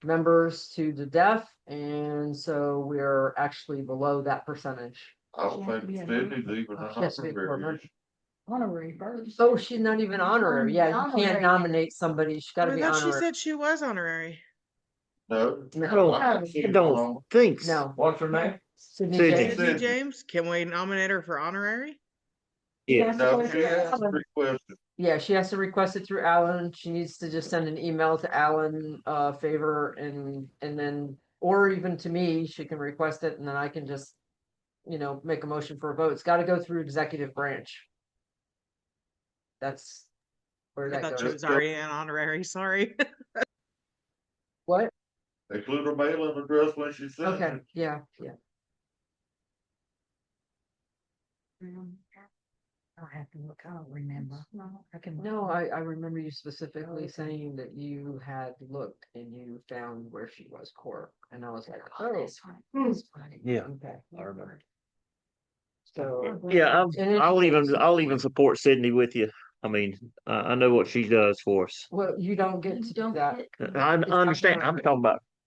members to the deaf, and so we're actually below that percentage. I don't think Sydney's even She has to be a core member. Honorary first. Oh, she's not even honorary. Yeah, you Honorary. can't nominate somebody. She's gotta I be thought she honorary. said she was honorary. No. I don't think so. No. What's her name? Sydney Sydney. James. Sydney Sydney. James, can we nominate her for honorary? Yeah. No, she has to request it. Yeah, she has to request it through Alan. She needs to just send an email to Alan, favor, and then, or even to me, she can request it, and then I can just, make a motion for a vote. It's gotta go through executive branch. That's where I that thought she goes. was already an honorary, sorry. What? Include her mailing address when she sends Okay, it. yeah. I'll have to look, I don't remember. I can. No, I remember you specifically saying that you had looked and you found where she was core, and I was like, oh. That's right. Yeah. Okay. I remember. So. Yeah, And it- I'll even support Sydney with you. I mean, I know what she does for us. Well, you don't get to do that. I understand. I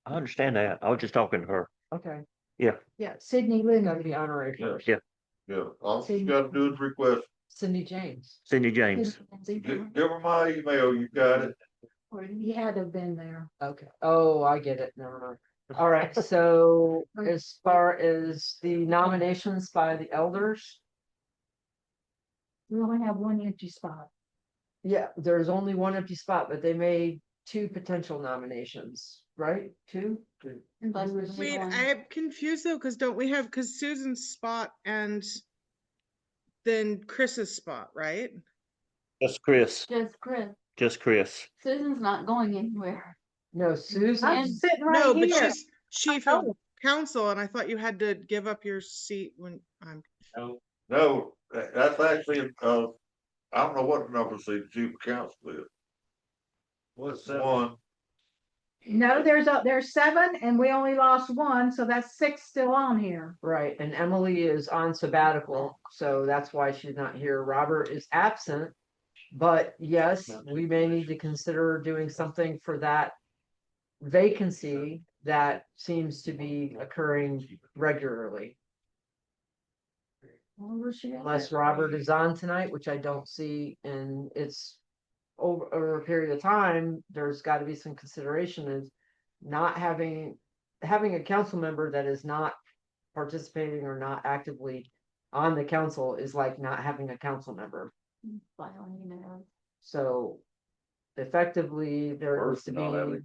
understand that. I was just talking to her. Okay. Yeah. Yeah, Sydney Gotta Lynn. be honorary first. Yeah. Yeah, all she's gotta do is request. Cindy James. Cindy James. Give her my email, you got it. He had to have been there. Okay, oh, I get it, never mind. All right, so as far as the nominations by the elders, We only have one empty spot. yeah, there's only one empty spot, but they made 2 potential nominations, right? 2? Wait, I'm confused though, because don't we have, because Susan's spot and then Chris's spot, right? Just Chris. Just Chris. Just Chris. Susan's not going anywhere. No, Susan. I'm sitting right No, here. but she's chief of know. council, and I thought you had to give up your seat when I'm. No, that's actually, I don't know what the number the chief of council is. What's that? One, No, there's 7 and we only lost 1, so that's 6 still on here. Right, and Emily is on sabbatical, so that's why she's not here. Robert is absent. But yes, we may need to consider doing something for that vacancy that seems to be occurring regularly. Unless Robert is on tonight, which I don't see, and it's over a period of time, there's got to be some consideration is not having a council member that is not participating or not actively on the council is like not having a council member. So effectively, there is First, to not having be,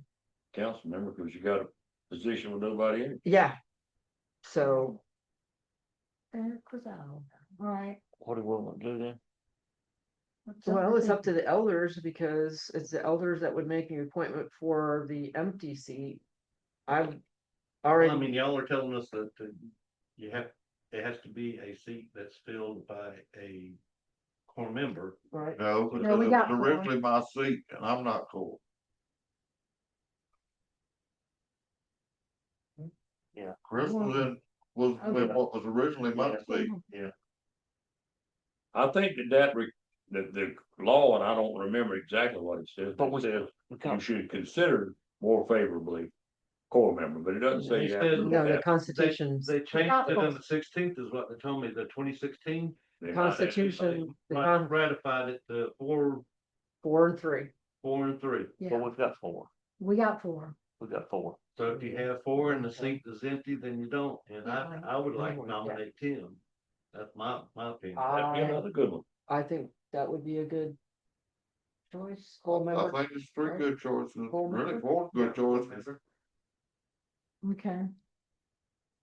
a council member, because you got a position with nobody in it. yeah. So All right. What do we want to do then? well, it's up to the elders because it's the elders that would make an appointment for the empty seat. I've Well, already. I mean, y'all are telling us that it has to be a seat that's filled by a core member. Right. no, No, because we it got was four. originally my seat and I'm not cool. Yeah. Chris was Okay. what was originally my seat. Yeah. I think the law, and I don't remember exactly what it says, but it says you should consider more favorably core member, but it doesn't say you have to do No, the that. Constitution. They changed it on the 16th is what they told me, the 2016. They might have to- Constitution, the Ratified it to 4 4 and 3. and 3. Yeah, Well, we've got 4. we got 4. We've got 4. So if you have 4 and the seat is empty, then you don't. And I would like to Yeah. nominate Tim. That's my opinion. That'd be another good one. I think that would be a good choice. Full I member. think it's 3 good choices, Full really member? 4 good choices. Okay.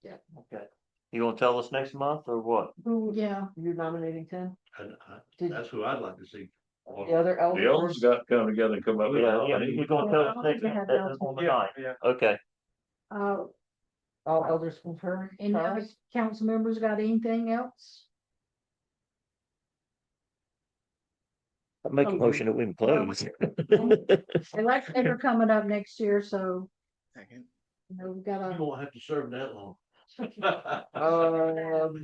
Okay. You want to tell us next month or what? Yeah. You're nominating Tim? And Did- that's who I'd like to see. The other The elders? elders got to come together and come up with. Yeah, you're going to tell us next Yeah, on the ninth. Okay. All elders concur? Any other Charles? council members got anything else? I make a motion that we can close. Elections are coming up next year, so Second. you know, we've You got won't have to serve that long.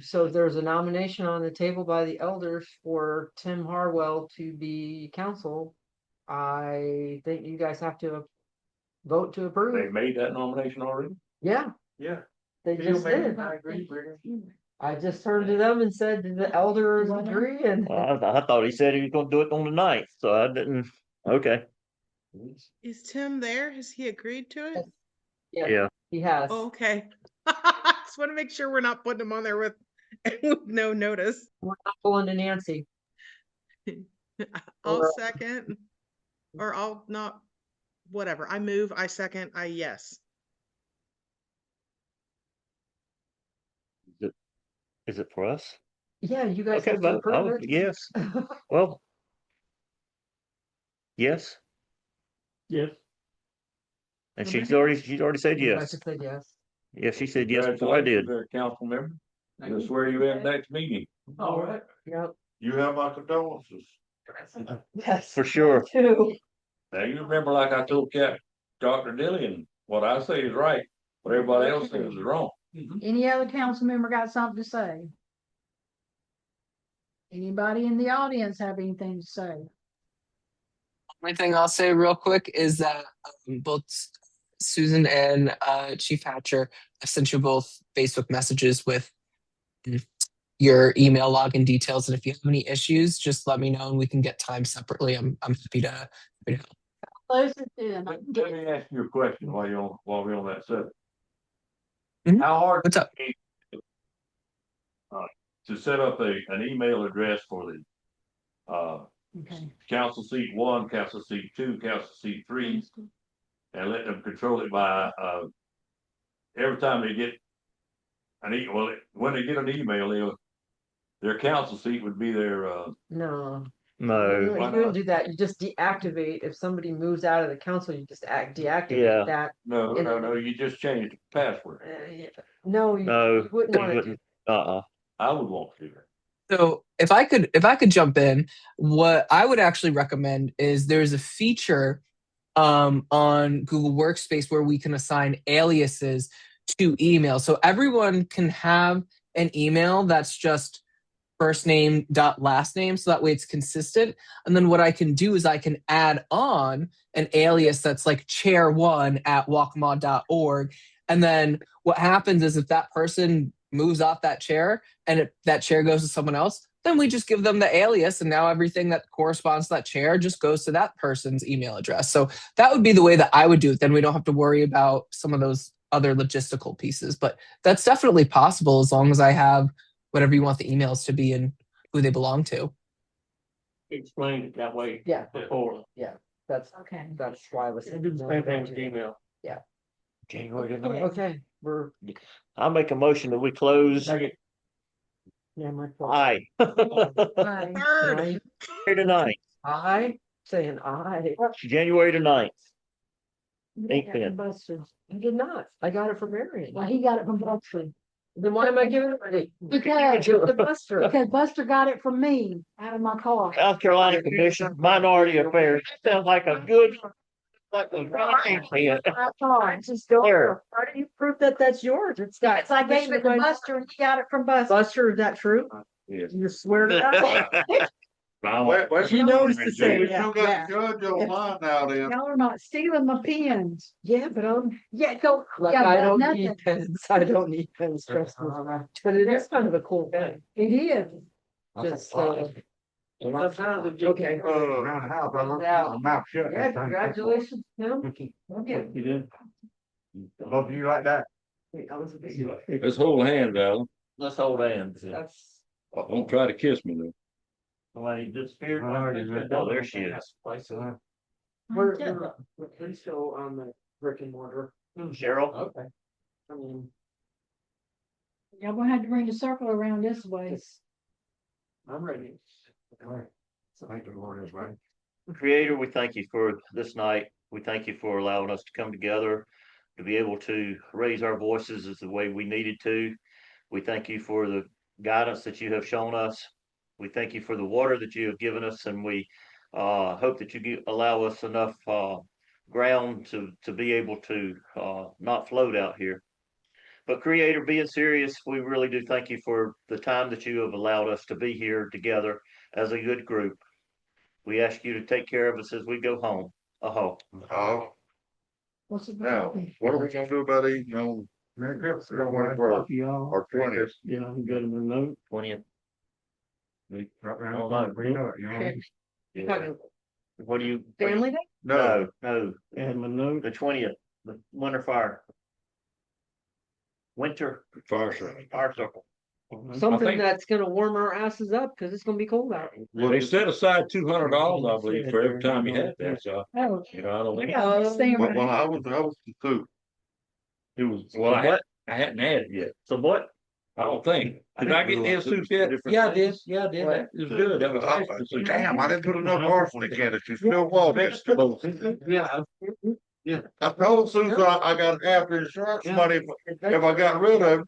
So there's a nomination on the table by the elders for Tim Harwell to be council. I think you guys have to vote to They approve. made that nomination already? Yeah, Yeah. they just did. I agree. I just turned to them and said, "Did the elders agree?" And I thought he said he was going to do it on the ninth, so I didn't. Okay. Is Tim there? Has he agreed to it? Yeah. he has. Oh, okay. Just want to make sure we're not putting him on there with no notice. We're not pulling to Nancy. I'll Or- second, or I'll not, whatever. I move, I second, I yes. Is it for us? Yeah, you guys Okay, have to but approve it. yes. Well. Yes. Yes. And she's already said yes. Rebecca said yes. Yeah, she said yes before I did. Congratulations, Council member. We'll swear you in next meeting. All right. Yep. You have my condolences. Yes. For sure. Too. Now, you remember, like I told Dr. Dillian, what I say is right, what everybody else says is wrong. Any other council member got something to say? Anybody in the audience have anything to say? One thing I'll say real quick is that both Susan and Chief Hatcher, I sent you both Facebook messages with your email login details, and if you have any issues, just let me know and we can get time separately. I'm happy to help. Closer to them. Let me ask you a question while we're on that subject. Mhm. How hard What's up? to set up an email address for the Okay. council seat 1, council seat 2, council seat 3, and let them control it by every time they get an email. Well, when they get an email, their council seat would be their No. No. You wouldn't do that. You just deactivate. If somebody moves out of the council, you just deactivate Yeah. that. no, you just change the password. No, No. you wouldn't want to do. I would want to do that. So if I could jump in, what I would actually recommend is there's a feature on Google Workspace where we can assign aliases to email. So everyone can have an email that's just first name dot last name, so that way it's consistent. And then what I can do is I can add on an alias that's like chair1@waccamaw.org. And then what happens is if that person moves off that chair and that chair goes to someone else, then we just give them the alias, and now everything that corresponds to that chair just goes to that person's email address. So that would be the way that I would do it. Then we don't have to worry about some of those other logistical pieces. But that's definitely possible as long as I have whatever you want the emails to be and who they belong to. Explained it that way. Yeah. Before. Yeah. That's Okay. That's why I was. They do the same thing with email. Yeah. January the 9th. Okay. We're. I'll make a motion that we close. Second. Yeah, my. Aye. Third. January the 9th. I saying I. January the 9th. Ain't 8 Buster. I did not. I got it from Marion. Well, he got it from Buster. Then why am I giving it to Because the Buster? Because Buster got it from me out of my car. South Carolina Commission, Minority Affairs. Sounds like a good, like a great My car. Just go There. there. How do you prove that that's yours? It's got. So I gave it to Buster and he got it from Buster. Buster, is that true? Yes. You swear to God? She knows to say We that, still got the judge online now then. Y'all are not stealing my pens. Yeah, but Yeah, don't. like, yeah, I but don't nothing. need pens. I don't need pens, trust me. But it is kind of a cool thing. It is. Just, Okay. Around the house, I'm mouth shut. yeah, congratulations, Tim. You did. Both of you like that? Let's hold hands, Alan. Let's hold hands. That's. Don't try to kiss me though. Somebody disappeared. Oh, there she is. We're still on the brick and mortar. Cheryl. Okay. I mean. Y'all gonna have to bring the circle around this way. I'm ready. Thank the Lord is right. Creator, we thank you for this night. We thank you for allowing us to come together, to be able to raise our voices as the way we needed to. We thank you for the guidance that you have shown us. We thank you for the water that you have given us, and we hope that you allow us enough ground to be able to not float out here. But Creator, being serious, we really do thank you for the time that you have allowed us to be here together as a good group. We ask you to take care of us as we go home. Oh, What's it? now, what are we gonna do about eating on Merry Christmas. 21st Y'all. or 20th? Yeah, I'm good in the note. 20th. Right around, we know it, you know? Yeah. What do you? Family Day? No, no, Add my note. the 20th, the winter fire. Winter Fire circle. fire circle. Something think- that's gonna warm our asses up, cause it's gonna be cold out. They set aside $200, I believe, for every time you had that, so, Oh, you know, I don't think. yeah, stay Well, around. I was too. It was, well, I hadn't had it yet. So what? I don't think. Did I get his soup yet? Yeah, I did. Yeah, I did. It was good. That was nice. Damn, I didn't put enough arsenic in it. You still want it. Yeah. I told Susan I got half the insurance money if I got rid of it.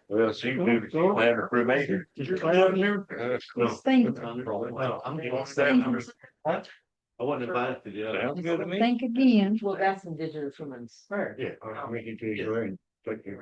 Well, she did. She had her cremation. Did you clean up here? Think, Well, I'm going think, I wasn't invited to the other. Sounds good to me. think again. Well, that's Indigenous Women's. Yeah.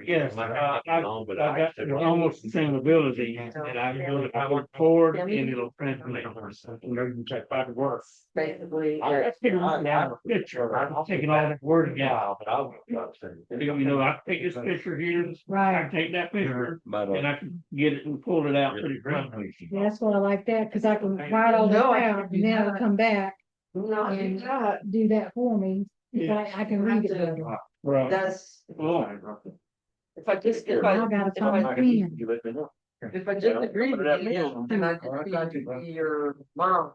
Yes, I got almost the same ability, and I work forward and it'll translate. And you can check back and work. Basically, I figured out now a picture, I'm taking all that wording out. You know, I take this picture here, I Right. can take that picture, But, and I can get it and pull it out pretty quickly. That's why I like that, cause I can write all this No, I out can't do and then it'll that. come back. No, you got, do that for me, I can read it better. Right. that's, Well, if I just, I gotta find a pen. if I just agree with you, then I could be your mom.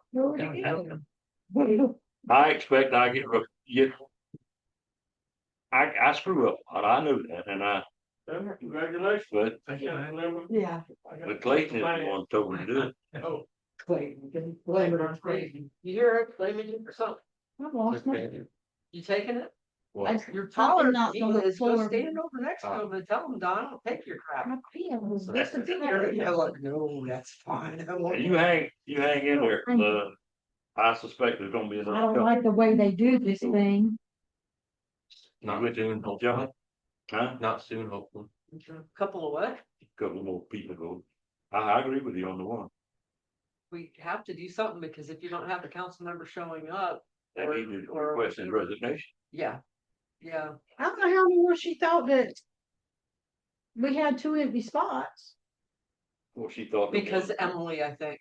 I expect I get. I screw up, a lot. I knew that, and congratulations. but Yeah. but Clayton is the one told me to do it. Oh, Clayton, you can blame it on Clayton. You hear it, blaming you for something. I've lost my. You taking it? Well, You're taller not than on he the is. Go floor. stand over next to him and tell him, Don, I'll take your crap. My pen was You're like, no, that's fine. I want you hang in there. I suspect there's gonna be I another don't like the way they do this thing. Not with you, John. Huh? Not soon, hopefully. Couple of what? Couple more people go. I agree with you on the one. We have to do something because if you don't have the council member showing up, That he did request his resignation. yeah, yeah. I don't know how more she thought that we had 2 empty spots. Well, she thought. Because Emily, I think.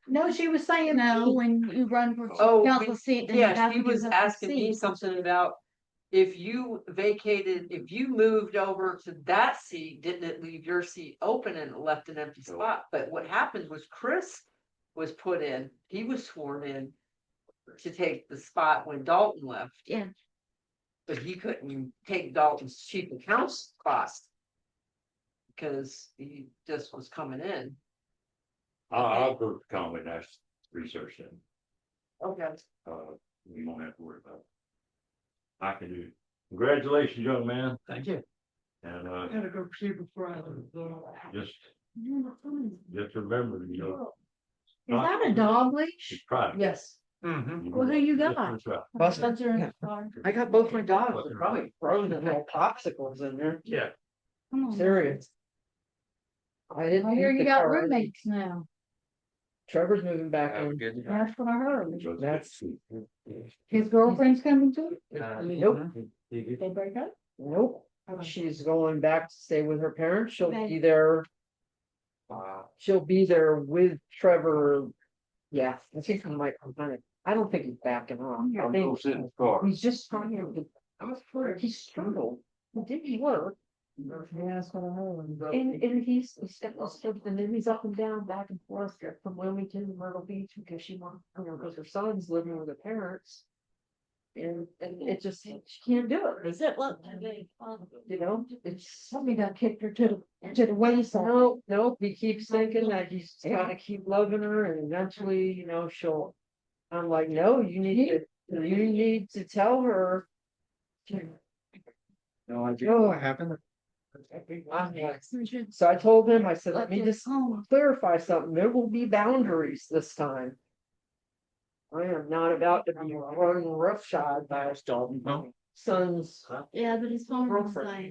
No, she was saying No, no. when you run for Oh, council seat, then you yeah, have she to give was up the asking me seat. something about if you moved over to that seat, didn't it leave your seat open and it left an empty spot? But what happened was Chris was put in, he was sworn in to take the spot when Dalton left. Yeah. But he couldn't take Dalton's chief of council spot because he just was coming in. I'll go to the comment, that's research then. Okay. We won't have to worry about it. I can do it. Congratulations, young man. Thank you. And, Gotta go see before I just remember, Is that a dog leash? it's private. Yes. Well, who you got? That's right. Spencer and his car. I got both my dogs, they're probably frozen little popsicles in there, Yeah. Come on. serious. I didn't. I hear eat you the got car. roommates now. Trevor's moving back in. That's what I heard. That's. His girlfriend's coming too? Nope, They break up? nope, she's going back to stay with her parents, she'll Okay. be there. She'll be there with Trevor. Yeah, I think I don't think he's backing off. I I'm think gonna sit in the car. he's just trying to, he struggled, it didn't work. Yeah, that's what I heard. And he's and then he's up and down, back and forth from Wilmington to Myrtle Beach because she wants, because her son's living with her parents. And it just, she can't do it. Is it look? You know, it's, Somebody got kicked her to the wayside. no, he keeps thinking that he's gotta keep loving her and eventually, she'll. I'm like, no, you need to tell her. No idea what happened. So I told him, I said, let me just clarify something, there will be boundaries this time. I am not about to be run roughshod by a son's Yeah, but his phone was girlfriend. like.